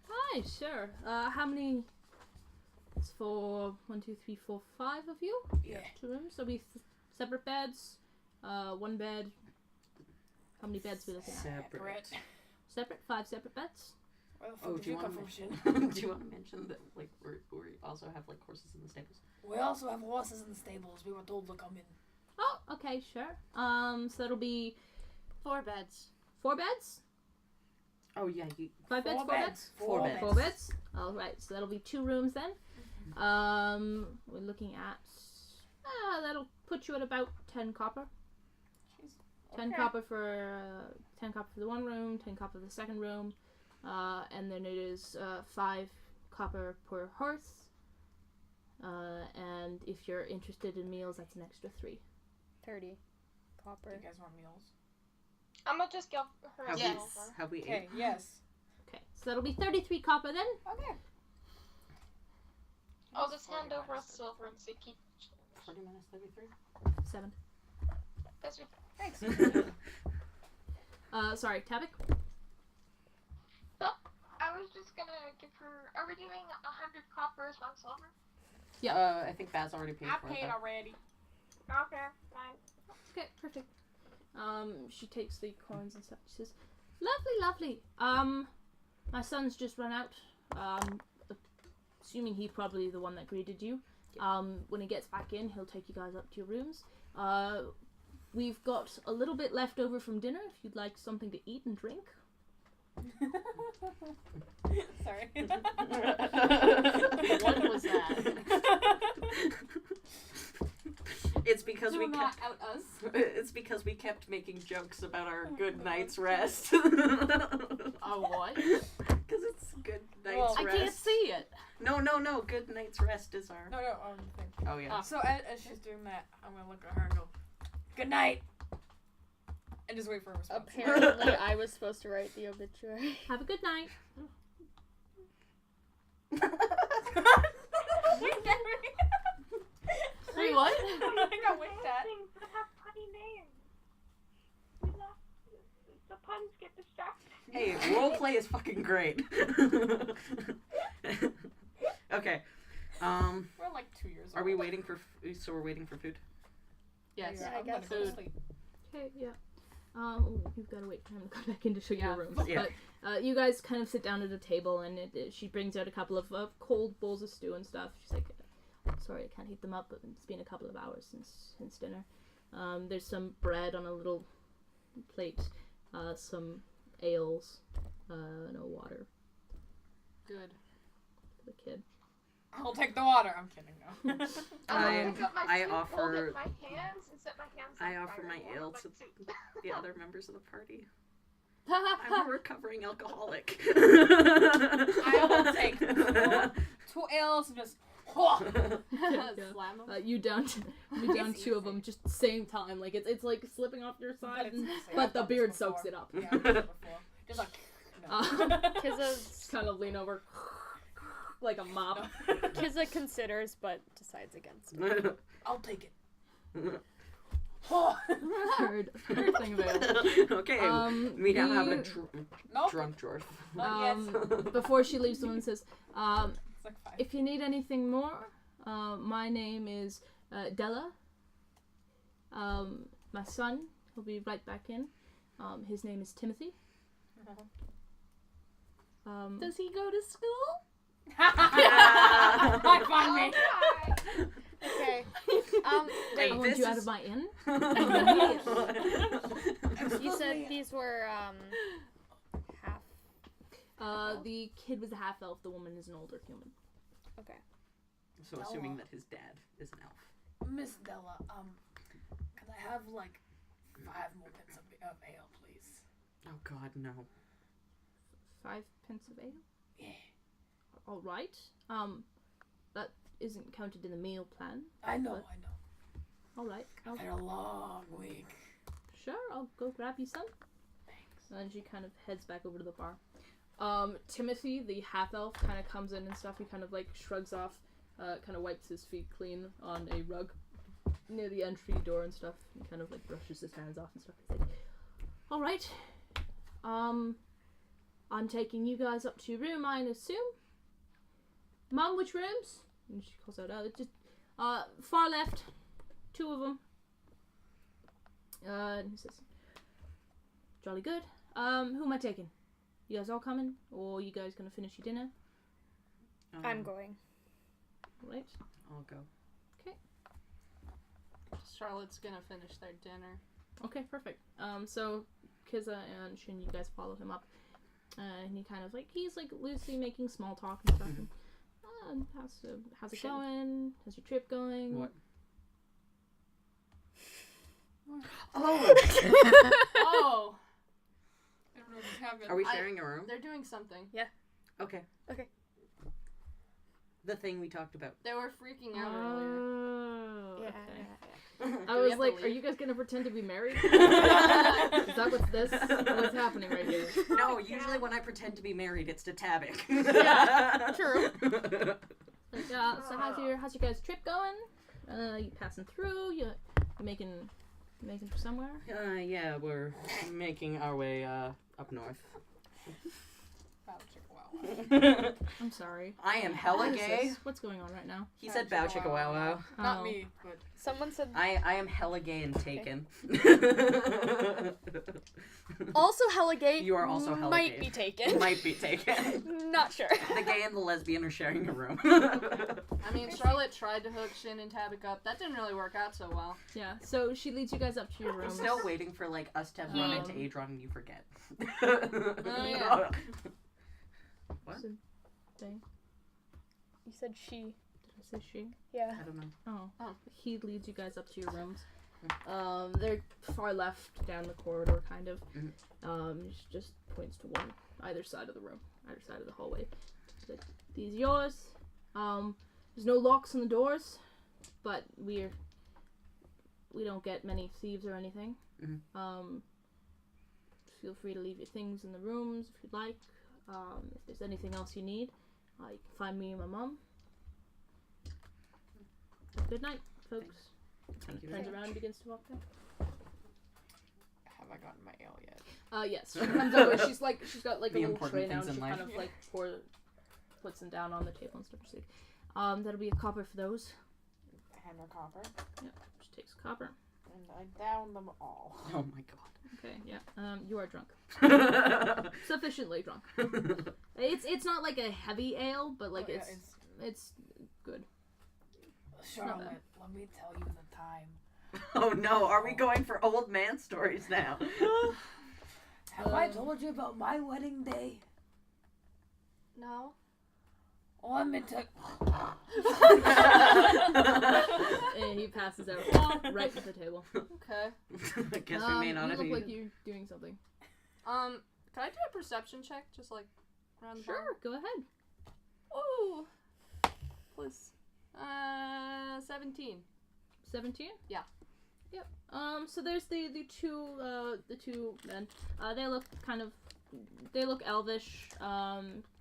Hi, sure. How many? It's for 1, 2, 3, 4, 5 of you. Yeah. 2 rooms. There'll be separate beds. 1 bed. How many beds are we looking at? Separate. Separate? 5 separate beds? Where the fuck Oh, did do you you come from, want Shin? Do you want to mention that we also have like horses in the stables? We also have horses in the stables. We were told to come in. Oh, okay, sure. So that'll be 4 beds. 4 beds? Oh yeah, 5 beds? 4 beds? 4 beds. 4 beds. All right, so that'll be 2 rooms then. We're looking at that'll put you at about 10 copper. 10 copper for 10 copper for the 1 room, 10 copper for the 2nd room, and then it is 5 copper per horse. And if you're interested in meals, that's an extra 3. 30 Do copper. you guys want meals? I'm gonna just give her a Yes. silver. Have we Okay, ate? yes. Okay, so that'll be 33 copper then. Okay. I'll just hand over a silver and say keep. 40 minus 33? 7. That's your Thanks. Sorry, Tabik? I was just gonna give her. Are we doing 100 copper as 1 silver? I think Baz already paid I for paid it. already. Okay, fine. Okay, perfect. She takes the coins and stuff. She says, lovely. My son's just run out. Assuming he's probably the one that greeted you. When he gets back in, he'll take you guys up to your rooms. We've got a little bit left over from dinner if you'd like something to eat and drink. Sorry. What was that? It's because Do we not kept, out us. it's because we kept making jokes about our good night's rest. Oh, what? Because it's good night's Well, I rest. can't see it. No. Good night's rest is our. No, thing. Oh yeah. So as she's doing that, I'm gonna look at her and go, "Good night," and just wait for a response. Apparently, I was supposed to write the obituary. Have a good night. Wait, what? I got winked at. Things that have funny names. We love the puns get distracted. Hey, roleplay is fucking great. Okay. We're like 2 years old. Are we waiting for? So we're waiting for food. Yes. Yeah, I I'm gonna guess go to so. sleep. Okay, yeah. You've got to wait for him to come back in to show you your rooms. Yeah. But you guys kind of sit down at a table, and she brings out a couple of cold bowls of stew and stuff. She's like, sorry, I can't heat them up, but it's been a couple of hours since dinner. There's some bread on a little plate, some ales, no water Good. for the kid. I'll take the water. I'm kidding. No. I pick up my I soup, hold it offer in my hands and set my hands I on offer fire my and warm ale up to my soup. the other members of the party. I'm a recovering alcoholic. I will take 2 ales and just. Slam 'em. You down 2 of them just the same time. Like it's like slipping off your side, but the beard soaks it up. Yeah, I've done it before. Just like. No. Kiza's Kind of lean over like a mop. Kiza considers, but decides against it. I'll take it. Third thing available. Okay, we now have a Nope. drunk dwarf. Not yet. Before she leaves, the woman says, It's like 5. if you need anything more, my name is Della. My son, he'll be right back in. His name is Timothy. Does he go to school? High five me. Okay. I want you out of my inn. You said these were half. The kid was a half elf. The woman is an older human. Okay. So assuming that his dad is an elf. Miss Della, could I have like 5 more pence of ale, please? Oh God, no. 5 pence of ale. Yeah. All right. That isn't counted in the meal plan. I know. All right. I've had a long week. Sure, I'll go grab you some. Thanks. And then she kind of heads back over to the bar. Timothy, the half elf, kind of comes in and stuff. He kind of like shrugs off, kind of wipes his feet clean on a rug near the entry door and stuff. He kind of like brushes his hands off and stuff. He's like, all right. I'm taking you guys up to your room, I assume. Mum, which rooms? And she calls out, just far left, 2 of them. And he says, jolly good. Who am I taking? You guys all coming? Or you guys gonna finish your dinner? I'm going. Right. I'll go. Charlotte's gonna finish their dinner. Okay, perfect. So Kiza and Shin, you guys follow him up. And he kind of like, he's like loosely making small talk and stuff. And, how's it going? How's your trip going? What? Oh! I don't know what just happened. Are we sharing a room? They're doing something. Okay. Okay. The thing we talked about. They were freaking out earlier. Oh, Yeah. okay. I Do we was have like, to are leave? you guys gonna pretend to be married? Is that what's this? What's happening right here? No, usually when I pretend to be married, it's to Tabik. Yeah, true. Like, so how's your guys' trip going? You passing through? You making for somewhere? Yeah, we're making our way up north. I'm sorry. I am hella What is gay. this? What's going on right now? He said bow chicka wow wow. Not Oh. me, but Someone said. I am hella gay and taken. Also hella gay. You are also hella might gay. be taken. Might be taken. Not sure. The gay and the lesbian are sharing a room. I mean, Charlotte tried to hook Shin and Tabik up. That didn't really work out so well. Yeah. So she leads you guys up to your I'm room. still waiting for like us to run into Adron and you forget. yeah. What? Thing. You said she. Did I say she? Yeah. I don't know. Oh. He leads you guys up to your rooms. They're far left down the corridor, kind of. She just points to one, either side of the room, either side of the hallway. Like, these yours. There's no locks on the doors, but we don't get many thieves or anything. Feel free to leave your things in the rooms if you'd like. If there's anything else you need, you can find me and my mom. Good night, folks. Thank you. Turns around and begins to walk down. have I gotten my ale yet? Yes. She comes over. She's got like a The little important tray now, things and in she kind life. of like puts them down on the table and stuff. She's like, that'll be a copper for those. Hand her copper, She takes a copper. and I down them all. Oh my god. Okay, yeah. You are drunk. Sufficiently drunk. It's not like a heavy ale, but like it's good. Charlotte, let me tell you the time. Oh no, are we going for old man stories now? Have I told you about my wedding day? No. Oh, I meant to. And he passes out right at the table. Okay. I guess we may not you have look eaten. like you're doing something. Can I do a perception check? Just like around the Sure, go ahead. Ooh. Plus 17. 17? Yeah. Yep. So there's the two men. They look elvish.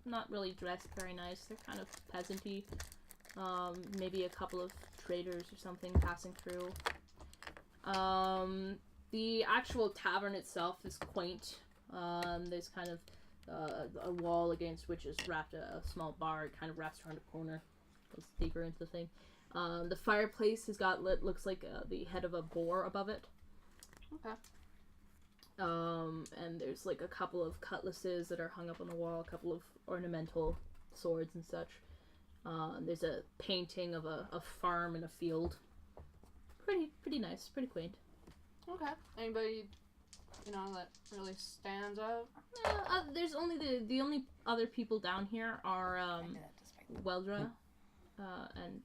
Not really dressed very nice. They're kind of peasanty. Maybe a couple of traders or something passing through. The actual tavern itself is quaint. There's kind of a wall against which is wrapped a small bar. It kind of wraps around a corner. Goes deeper into the thing. The fireplace has got looks like the head of a boar above it. Okay. And there's like a couple of cutlasses that are hung up on the wall, a couple of ornamental swords and such. There's a painting of a farm and a field. Pretty nice, pretty quaint. Okay. Anybody, that really stands out? There's only the only other people down here are Weldra, and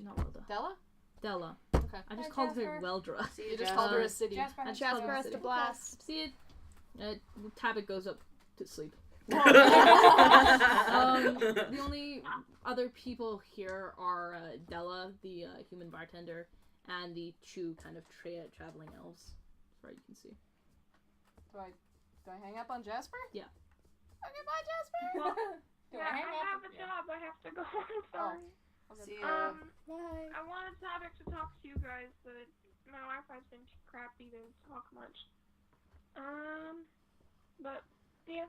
not Welda. Della. Okay. I just Hi, called Jasper. her Weldra. You just called her a city. Jasper, I just Jasper called her has a to city. blast. See it? Tabit goes up to sleep. Oh. The only other people here are Della, the human bartender, and the two kind of traveling elves, as far as you can see. Do I hang up on Jasper? Yeah. Okay, bye, Jasper. Well, Do yeah, hang I up? have a job. I have to go. I'm sorry. See ya. Bye. I wanted Tabik to talk to you guys, but my Wi-Fi's been too crappy to talk much. But yeah,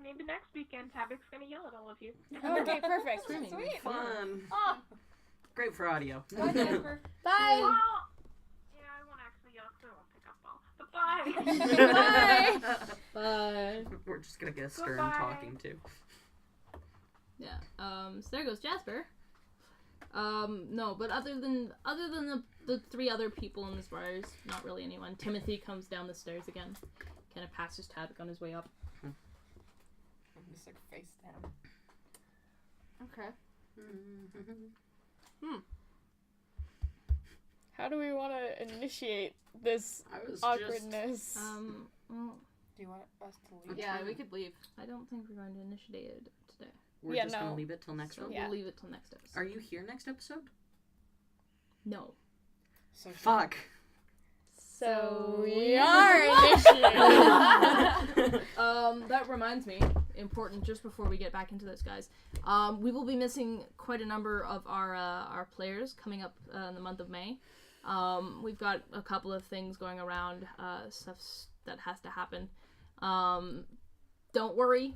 maybe next weekend Tabik's gonna yell at all of you. Okay, perfect. Screaming. Sweet. Fun. Oh. Great for audio. Bye, Jasper. Bye. Well, yeah, I won't actually yell because I won't pick up all. But bye. Bye. We're just gonna get a stern Goodbye. talking to. Yeah. So there goes Jasper. No, but other than the three other people in this bar, there's not really anyone. Timothy comes down the stairs again. Kind of passes Tabik on his way up. I'm just like face down. Okay. How do we want to initiate this I was awkwardness? Well, Do you want us to leave? Yeah, we could leave. I don't think we're going to initiate it today. We're Yeah, just no. gonna leave it till next So one. Yeah. we'll leave it till next episode. Are you here next episode? No. So Fuck. So we are initiating. That reminds me, important just before we get back into this, guys. We will be missing quite a number of our players coming up in the month of May. We've got a couple of things going around, stuff that has to happen. Don't worry,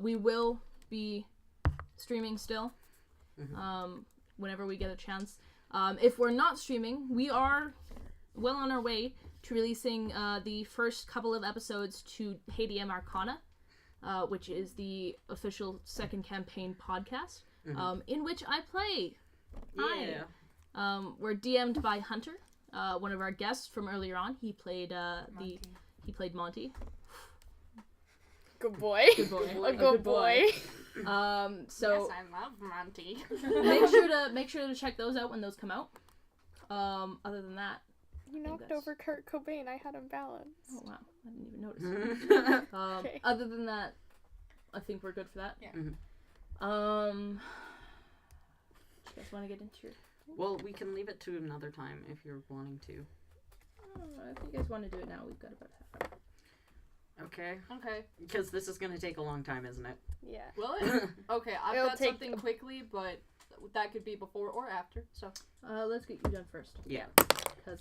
we will be streaming still, whenever we get a chance. If we're not streaming, we are well on our way to releasing the first couple of episodes to Hadium Arcana, which is the official second campaign podcast, in which I play. Yeah. We're DM'd by Hunter, one of our guests from earlier on. He played he played Monty. Good boy. Good boy. A good boy. So Yes, I love Monty. make sure to check those out when those come out. Other than that, You knocked that's- over Kurt Cobain. I had him balanced. oh wow, I didn't even notice. Okay. Other than that, I think we're good for that. Yeah. Mhm. You guys want to get into your? Well, we can leave it to another time if you're wanting to. If you guys want to do it now, we've got about half hour. Okay. Okay. Because this is gonna take a long time, isn't it? Yeah. Will it? Okay, I've It'll got take something quickly, but that could be before or after. So Let's get you done first. Yeah. Because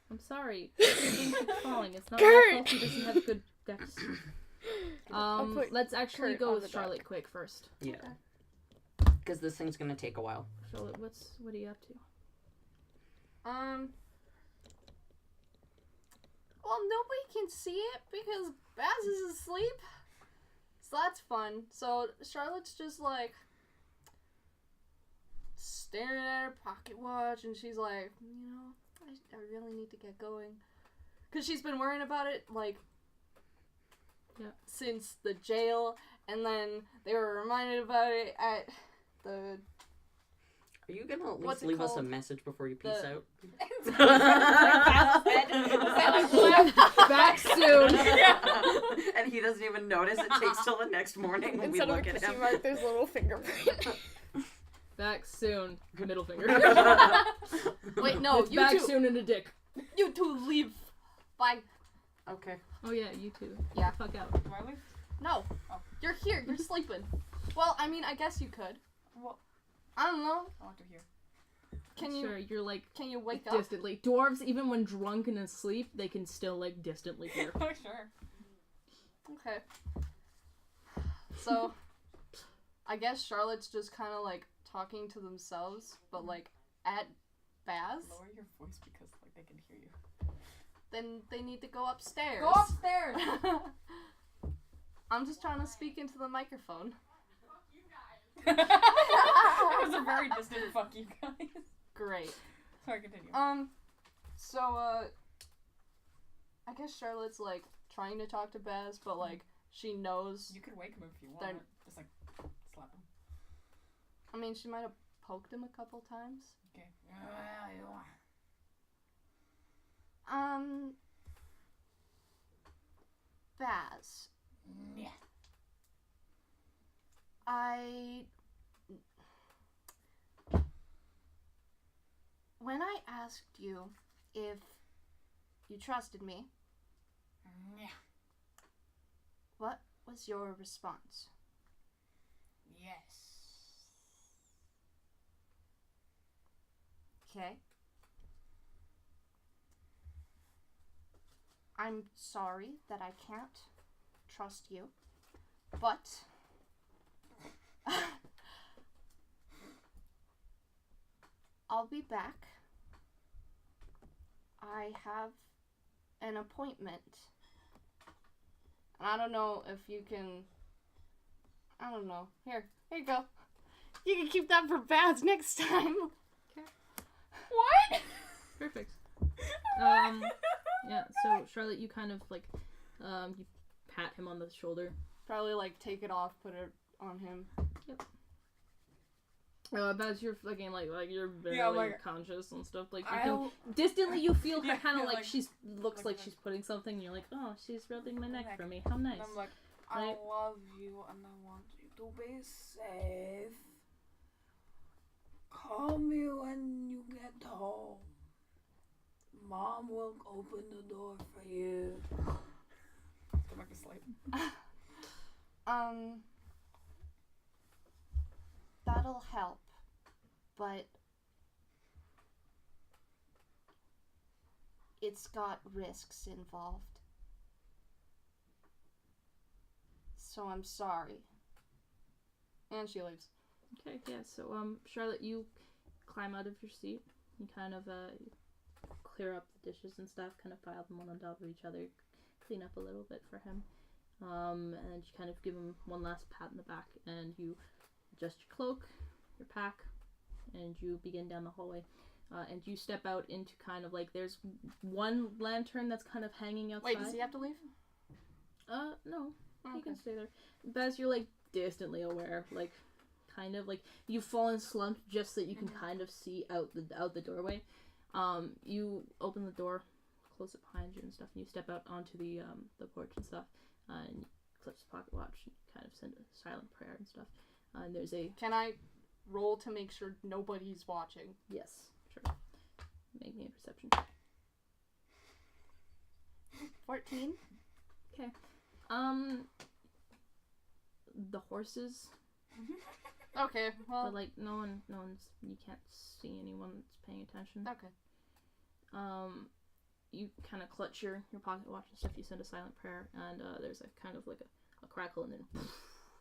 I'm sorry. Things keep falling. It's not Kurt! my fault he doesn't have good decks. I'll put Let's actually Kurt go on with the Charlotte deck. quick first. Yeah. Because this thing's gonna take a while. Charlotte, what are you up to? well, nobody can see it because Baz is asleep. So that's fun. So Charlotte's just like staring at her pocket watch, and she's like, I really need to get going, cause she's been worrying about it like since the jail, and then they were reminded about it at the. Are you gonna at least What's it leave us a called? message before you peace The- out? Back soon. And he doesn't even notice. It takes till the next morning when Instead we of a look at kissing him. mark, there's a little fingerprint. Back soon. Middle finger. Wait, no, It's you back two. soon in a dick. You two leave. Bye. Okay. Oh yeah, you too. Yeah. Fuck out. Do I leave? No, Oh. you're here. You're sleeping. Well, I mean, I guess you could. Well, I don't know. I want to hear. Can you? Sure, you're like Can you wake up? distantly. Dwarves, even when drunk and asleep, they can still like distantly hear. Oh, sure. Okay. So, I guess Charlotte's just kind of like talking to themselves, but like at Baz. Lower your voice because like they can hear you. Then they need to go upstairs. Go upstairs. I'm just trying to speak into the microphone. That was a very distant fuck you guys. Great. Sorry, continue. So, I guess Charlotte's, like, trying to talk to Baz, but, like, she knows... You could wake him if you Then- want. Just, like, slap him. I mean, she might have poked him a couple times. Okay. Baz. Yeah. When I asked you if you trusted me, Yeah. what was your response? Yes. Okay. I'm sorry that I can't trust you, but I'll be back. I have an appointment. And I don't know if you can... I don't know. Here you go. You can keep that for Baz next time. What? Perfect. Yeah, so Charlotte, you kind of like, you pat him on the shoulder. Probably like take it off, put it on him. Baz, you're fucking like you're barely like, conscious and stuff. Like you I'll- can, distantly, you feel her Yeah, kind of like, like- she's looks like like- she's putting something. And you're like, oh, she's rubbing my neck Neck. for me. How nice. And I'm like, I Right. love you and I want you to be safe. Call me when you get home. Mom will open the door for you. Go back to sleep. That'll help, but it's got risks involved. So I'm sorry. And she leaves. Okay, yeah, so, Charlotte, you climb out of your seat. You kind of, clear up the dishes and stuff, kind of pile them one on top of each other, clean up a little bit for him. And you kind of give him one last pat in the back, and you adjust your cloak, your pack, and you begin down the hallway. And you step out into kind of like, there's one lantern that's kind of hanging outside. Wait, does he have to leave? No. Oh, You can stay there. But as you're, like, distantly aware, like, kind of, like, you've fallen slumped just so that you can kind of see out the doorway. You open the door, close it behind you and stuff, and you step out onto the porch and stuff, and you clutch the pocket watch and kind of send a silent prayer and stuff. And there's a... Can I roll to make sure nobody's watching? Yes, sure. Make me a perception. 14. Okay. The horses. Okay, well... But, like, no one's... You can't see anyone that's paying attention. Okay. You kind of clutch your pocket watch and stuff. You send a silent prayer, and there's a kind of like a crackle, and then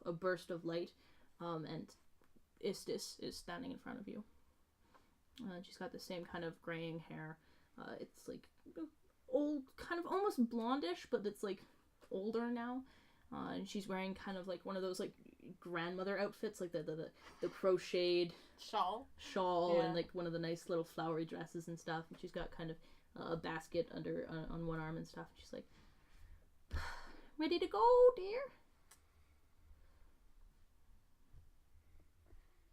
a burst of light. And Istis is standing in front of you. She's got the same kind of graying hair. It's like old, kind of almost blondish, but it's like older now. And she's wearing kind of like one of those like grandmother outfits, like the crocheted shawl, yeah. And like one of the nice little flowery dresses and stuff. And she's got kind of a basket under on one arm and stuff. And she's like, "Ready to go, dear?"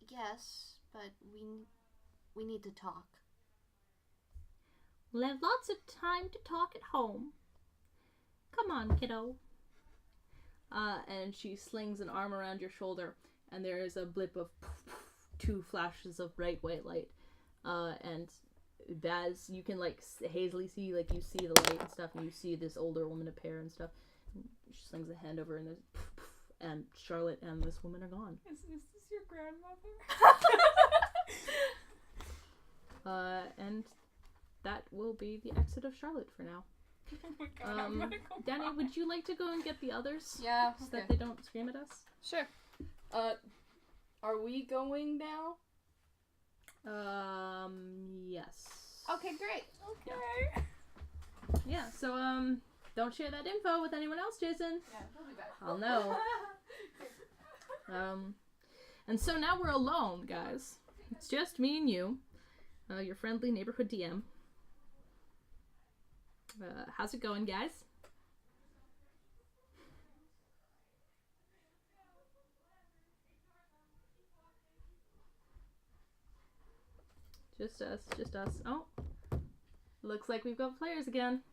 Yes, but we need to talk. We'll have lots of time to talk at home. Come on, kiddo. And she slings an arm around your shoulder, and there is a blip of two flashes of bright white light. And as you can like hazily see, like you see the light and stuff, and you see this older woman appear and stuff. And she slings a hand over, and there's and Charlotte and this woman are gone. Is this your grandmother? And that will be the exit of Charlotte for now. Oh my god, I'm gonna go Danny, by. would you like to go and get the others? Yeah, So okay. that they don't scream at us? Sure. Are we going now? Yes. Okay, great. Okay. Yeah, so, don't share that info with anyone else, Jason. Yeah, we'll be back. I'll know. And so now we're alone, guys. It's just me and you. Your friendly neighborhood DM. How's it going, guys? Just us. Oh. Looks like we've got players again.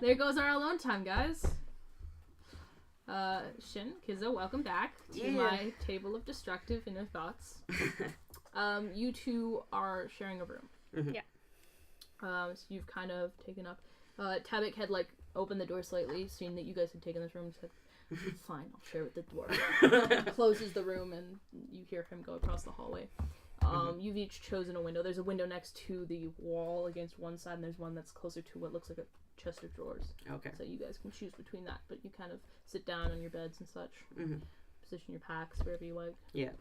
There goes our alone time, guys. Shin, Kizzo, welcome back to my table of destructive inner thoughts. You two are sharing a room. Mm-hmm. Yeah. So you've kind of taken up. Tabak had like opened the door slightly, seeing that you guys had taken this room, and said, "Fine, I'll share with the dwarf." Closes the room, and you hear him go across the hallway. You've each chosen a window. There's a window next to the wall against one side, and there's one that's closer to what looks like a chest of drawers. Okay. So you guys can choose between that, but you kind of sit down on your beds and such. Position your packs wherever you like. Yeah.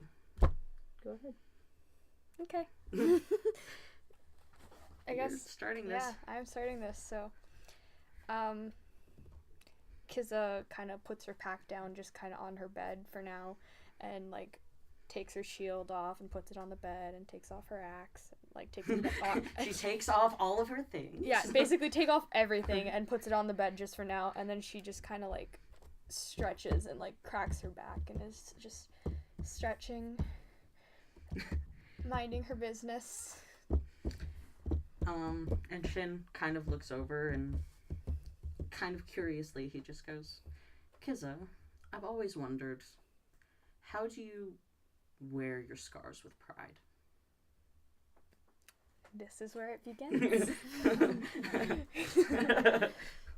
Go ahead. Okay. I You're guess starting this. Yeah, I'm starting this. So, Kiza kind of puts her pack down, just kind of on her bed for now, and like takes her shield off and puts it on the bed, and takes off her axe, like takes it off. She takes off all of her things. Yeah, basically take off everything and puts it on the bed just for now, and then she just kind of like stretches and like cracks her back and is just stretching, minding her business. And Shin kind of looks over and kind of curiously he just goes, "Kiza, I've always wondered, how do you wear your scars with pride? This is where it begins.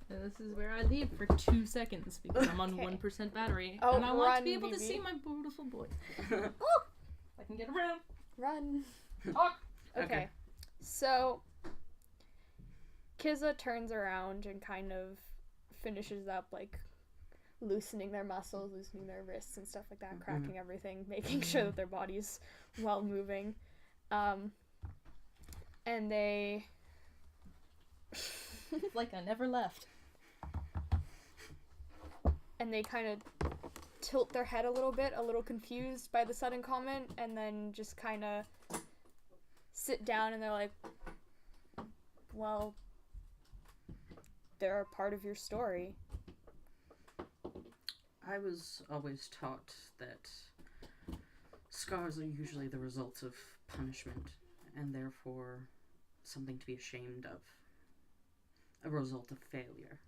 And this is where I leave for 2 seconds because I'm on Okay. 1% battery. Oh, and I want to run, be able to BB. see my beautiful boy. I can get around. Run. Talk. Okay. So Kiza turns around and kind of finishes up, like, loosening their muscles, loosening their wrists and stuff like that, cracking everything, making sure that their body's well moving. And they... Like I never left. And they kind of tilt their head a little bit, a little confused by the sudden comment, and then just kind of sit down and they're like, well, they're a part of your story. I was always taught that scars are usually the result of punishment, and therefore something to be ashamed of. A result of failure.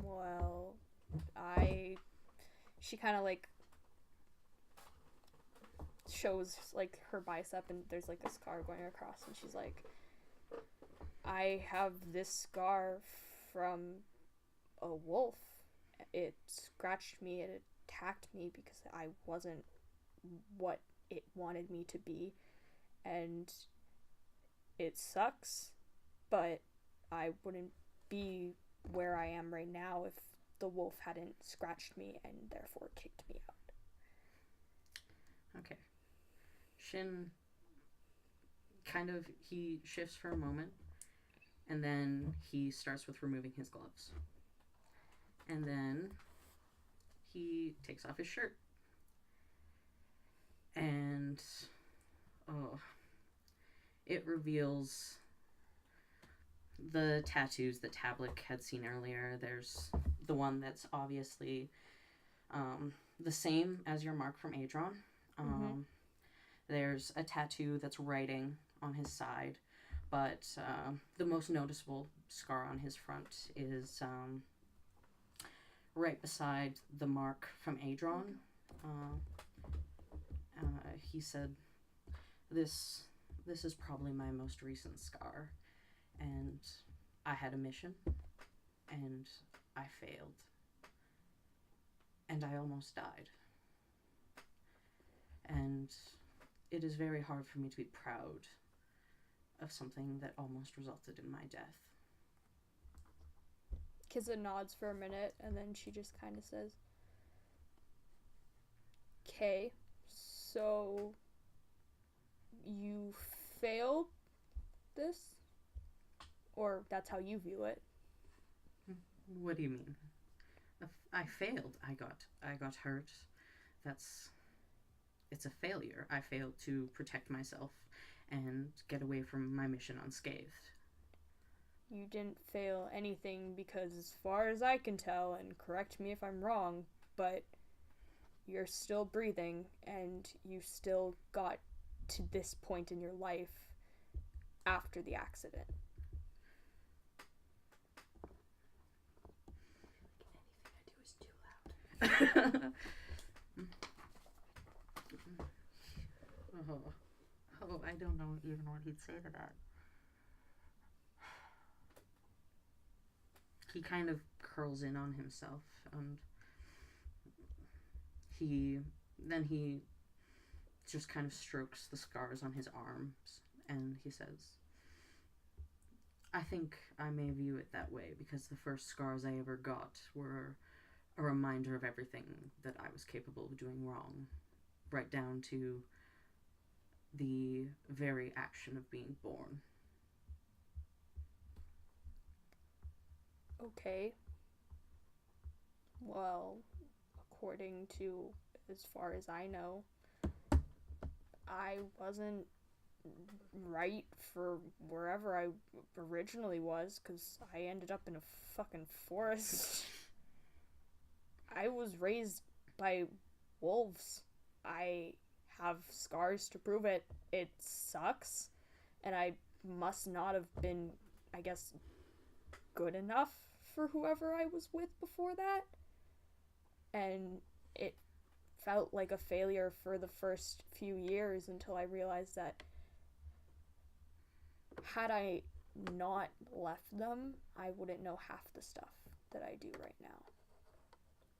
Well, she kind of, like, shows, like, her bicep, and there's, like, a scar going across, and she's like, I have this scar from a wolf. It scratched me, it attacked me because I wasn't what it wanted me to be, and it sucks, but I wouldn't be where I am right now if the wolf hadn't scratched me and therefore kicked me out. Okay. Shin he shifts for a moment, and then he starts with removing his gloves. And then he takes off his shirt. And, it reveals the tattoos that Tablik had seen earlier. There's the one that's obviously the same as your mark from Adron. There's a tattoo that's writing on his side, but the most noticeable scar on his front is right beside the mark from Adron. He said, this is probably my most recent scar, and I had a mission, and I failed, and I almost died. And it is very hard for me to be proud of something that almost resulted in my death. Kiza nods for a minute, and then she just kind of says, "Okay, so you failed this? Or that's how you view it?" What do you mean? I failed. I got hurt. It's a failure. I failed to protect myself and get away from my mission unscathed. You didn't fail anything because, as far as I can tell, and correct me if I'm wrong, but you're still breathing and you still got to this point in your life after the accident. Anything I do is too loud. I don't know even what he'd say to that. He kind of curls in on himself, and he just kind of strokes the scars on his arms, and he says, I think I may view it that way because the first scars I ever got were a reminder of everything that I was capable of doing wrong, right down to the very action of being born. Okay. Well, according to as far as I know, I wasn't right for wherever I originally was, because I ended up in a fucking forest. I was raised by wolves. I have scars to prove it. It sucks, and I must not have been, I guess, good enough for whoever I was with before that, and it felt like a failure for the first few years until I realized that had I not left them, I wouldn't know half the stuff that I do right now.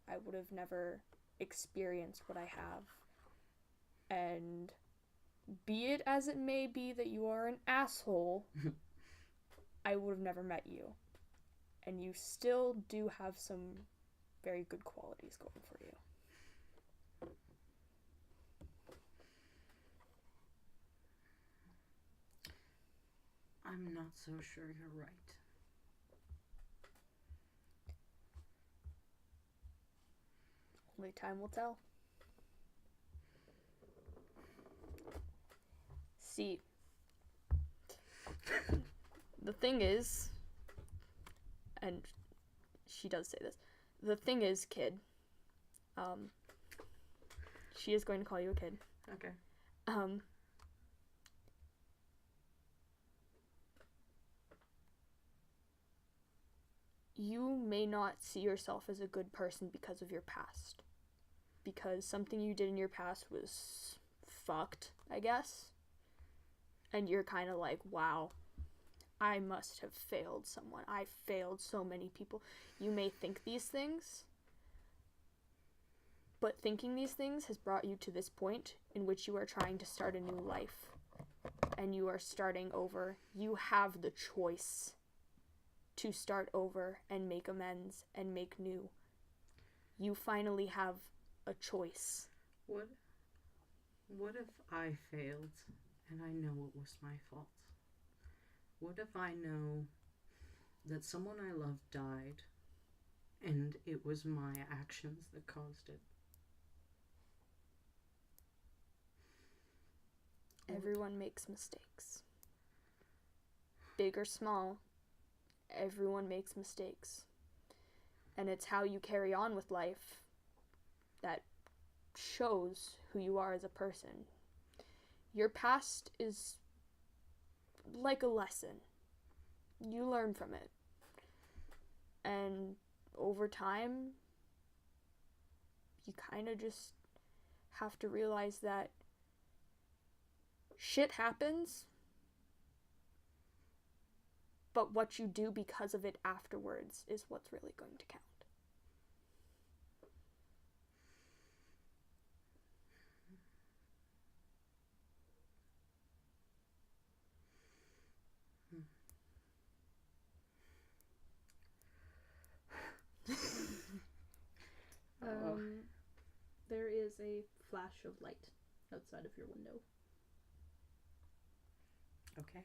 I would have never experienced what I have. And be it as it may be that you are an asshole, I would have never met you. And you still do have some very good qualities going for you. I'm not so sure you're right. Only time will tell. See, the thing is, and she does say this, the thing is, kid, she is going to call you a kid. Okay. You may not see yourself as a good person because of your past. Because something you did in your past was fucked, I guess. And you're kind of like, wow, I must have failed someone. I failed so many people. You may think these things, but thinking these things has brought you to this point in which you are trying to start a new life. And you are starting over. You have the choice to start over and make amends and make new. You finally have a choice. What if I failed and I know it was my fault? What if I know that someone I loved died and it was my actions that caused it? Everyone makes mistakes. Big or small, everyone makes mistakes. And it's how you carry on with life that shows who you are as a person. Your past is like a lesson. You learn from it. And over time, you kind of just have to realize that shit happens, but what you do because of it afterwards is what's really going to count. There is a flash of light outside of your window. Okay.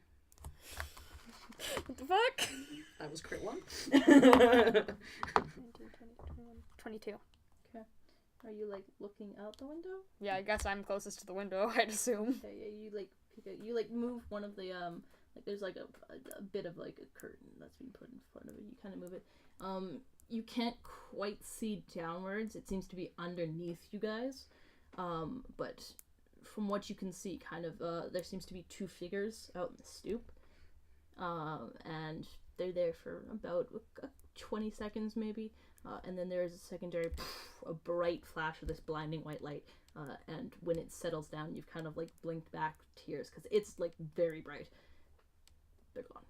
What the fuck? That was crit 1. 19, 20, 21, 22. Okay. Are you like looking out the window? Yeah, I guess I'm closest to the window, I'd assume. Okay, yeah, you like you like move one of the like there's like a bit of like a curtain that's been put in front of it. You kind of move it. You can't quite see downwards. It seems to be underneath you guys. But from what you can see, kind of there seems to be 2 figures out in the stoop. And they're there for about 20 seconds maybe. And then there is a secondary, a bright flash of this blinding white light. And when it settles down, you've kind of like blinked back to yours because it's like very bright. They're gone.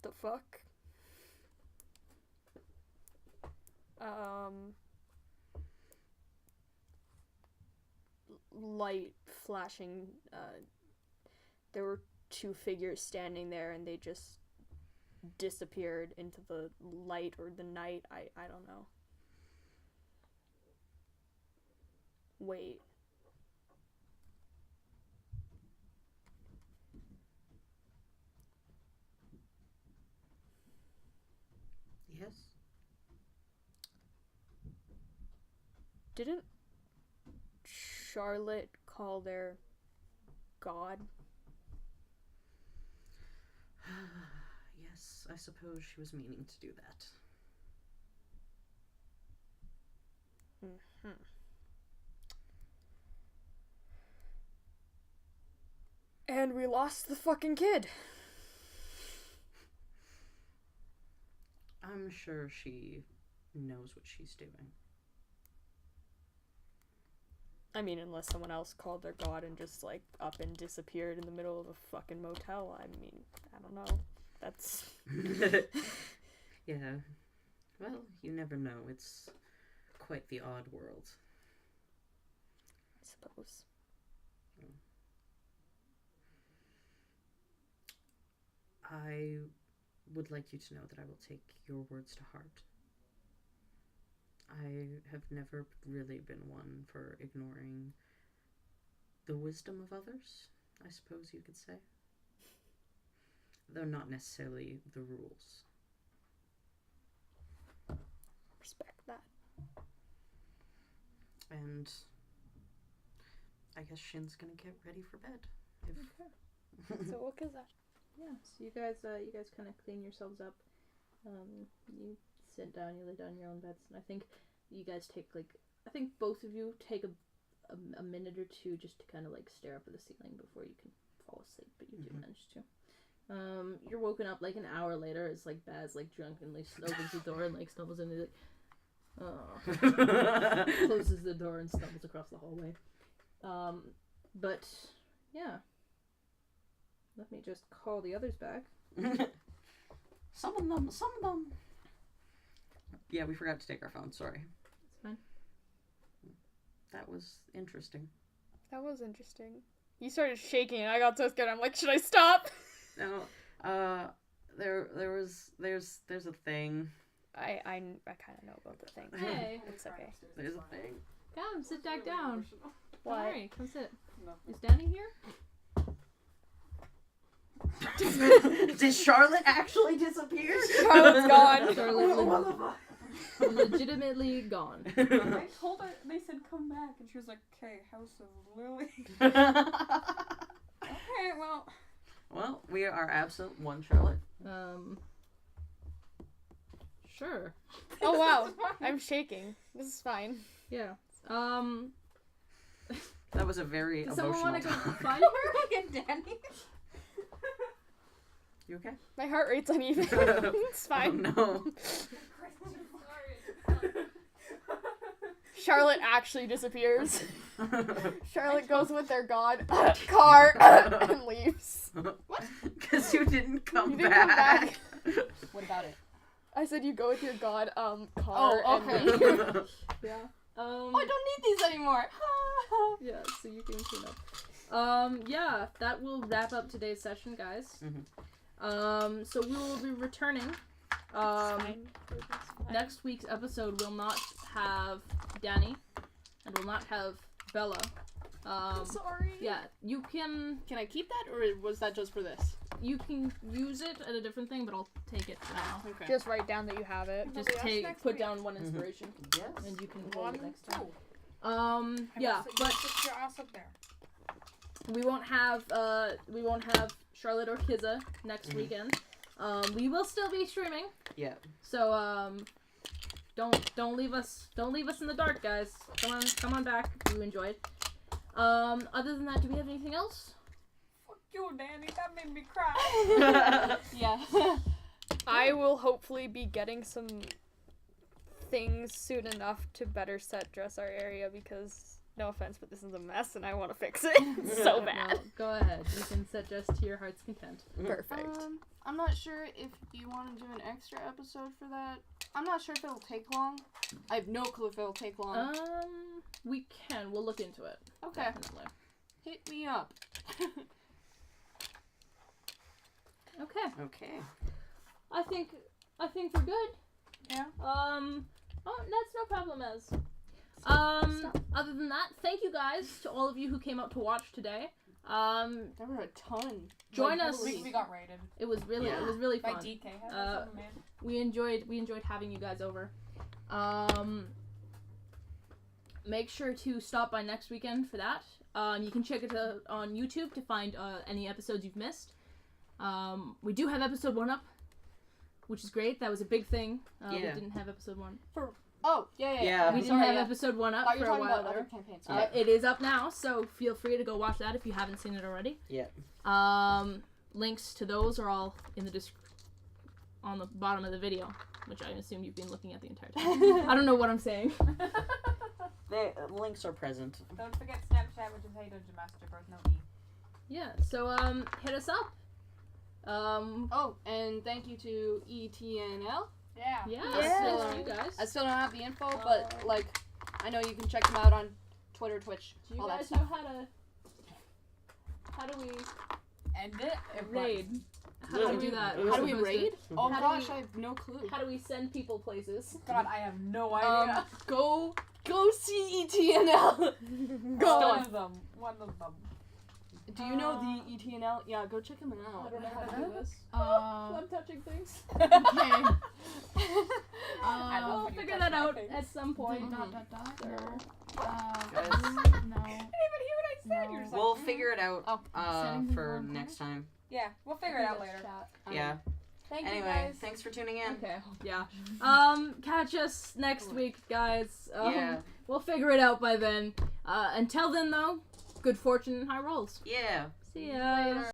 The fuck? Light flashing, there were 2 figures standing there and they just disappeared into the light or the night. I don't know. Wait. Yes? Didn't Charlotte call their god? Yes, I suppose she was meaning to do that. Mm-hmm. And we lost the fucking kid. I'm sure she knows what she's doing. I mean, unless someone else called their god and just, like, up and disappeared in the middle of a fucking motel. I mean, I don't know. That's... Yeah. Well, you never know. It's quite the odd world. I suppose. I would like you to know that I will take your words to heart. I have never really been one for ignoring the wisdom of others, I suppose you could say. Though not necessarily the rules. Respect that. And I guess Shin's gonna get ready for bed. Okay. So what is that? Yeah, so you guys kind of clean yourselves up. You sit down, you lay down in your own beds, and I think you guys take both of you take a minute or two just to kind of like stare up at the ceiling before you can fall asleep, but you do manage to. You're woken up like an hour later. It's like Baz like drunkenly opens the door and like stumbles in, like, closes the door and stumbles across the hallway. But yeah. Let me just call the others back. Summon them. Yeah, we forgot to take our phone, sorry. It's fine. That was interesting. That was interesting. You started shaking and I got so scared. I'm like, should I stop? No, there's a thing. I kind of know about the thing. Hey. It's okay. There's a thing. Come, sit back down. What? Don't worry, come sit. Is Danny here? Did Charlotte actually disappear? Charlotte's gone. Charlotte legitimately gone. I told her, they said come back, and she was like, okay, House of Lily. Okay, well. Well, we are absent one Charlotte. Sure. Oh wow, I'm shaking. This is fine. Yeah. That was a very Does emotional someone want to go time. find her? And Danny. You okay? My heart rate's uneven. It's fine. Oh, no. Charlotte actually disappears. Charlotte goes with their god car and leaves. What? Because you didn't come You didn't back. come back. What about it? I said you go with your god car Oh, okay. and leave. Yeah. Oh, I don't need these anymore. Yeah, so you can clean up. Yeah, that will wrap up today's session, guys. So we will be returning. Next week's episode will not have Danny, and will not have Bella. I'm sorry. Yeah, you can Can I keep that, or was that just for this? use it at a different thing, but I'll take it for now. Okay. Just write down that you have it. Just put down one inspiration, Yes. and you can roll it next time. Two. Yeah, but Sit your ass up there. we won't have Charlotte or Kizza next weekend. We will still be streaming. Yeah. So don't leave us in the dark, guys. Come on back if you enjoyed. Other than that, do we have anything else? Fuck you, Danny. That made me cry. Yeah. I will hopefully be getting some things soon enough to better dress our area because, no offense, but this is a mess and I want to fix it so bad. No, go ahead. You can set just to your heart's content. Perfect. I'm not sure if you want to do an extra episode for that. I'm not sure if it'll take long. I have no clue if it'll take long. We can. We'll look into it. Okay. Definitely. Hit me up. Okay. Okay. I think we're good. Yeah. Oh, that's no problem, Ez. Other than that, thank you guys to all of you who came out to watch today. There were a ton. Join us. We got raided. It was really By fun. DK. We enjoyed having you guys over. Make sure to stop by next weekend for that. You can check it on YouTube to find any episodes you've missed. We do have episode 1 up, which is great. That was a big thing. We didn't have episode 1. Oh, yeah. We didn't have episode 1 up Thought you for were a talking while about there. other campaigns. It is up now, so feel free to go watch that if you haven't seen it already. Yeah. Links to those are all in the on the bottom of the video, which I assume you've been looking at the entire time. I don't know what I'm saying. The links are present. Don't forget Snapchat, which is how you do master birth, no E. Yeah, so hit us up. Oh, and thank you to ETNL. Yeah. Yeah, Yeah. thanks to you guys. I still don't have the info, but like, I know you can check them out on Twitter, Twitch, Do you all that guys stuff. know how do we End it. raid? How do we do that? How do we Supposed to- raid? Oh How do gosh, we- I have no clue. How do we send people places? God, I have no idea. Go see ETNL. Go. One of them. Do you know the ETNL? Yeah, go check them out. I don't know how to do this. Uh, I'm touching things. okay. I love We'll when you figure touch that my out things. at some point. Dot, dot, dot, Sure. no. Guys. No. I didn't even hear what I said. No. You're just We'll like, figure it out Setting for content? next time. Yeah, we'll figure it out later. Yeah. Thank you Anyway, guys. thanks for tuning in. Okay. Yeah. Catch us next week, guys. Yeah. We'll figure it out by then. Until then, though, good fortune and high rolls. Yeah. See ya.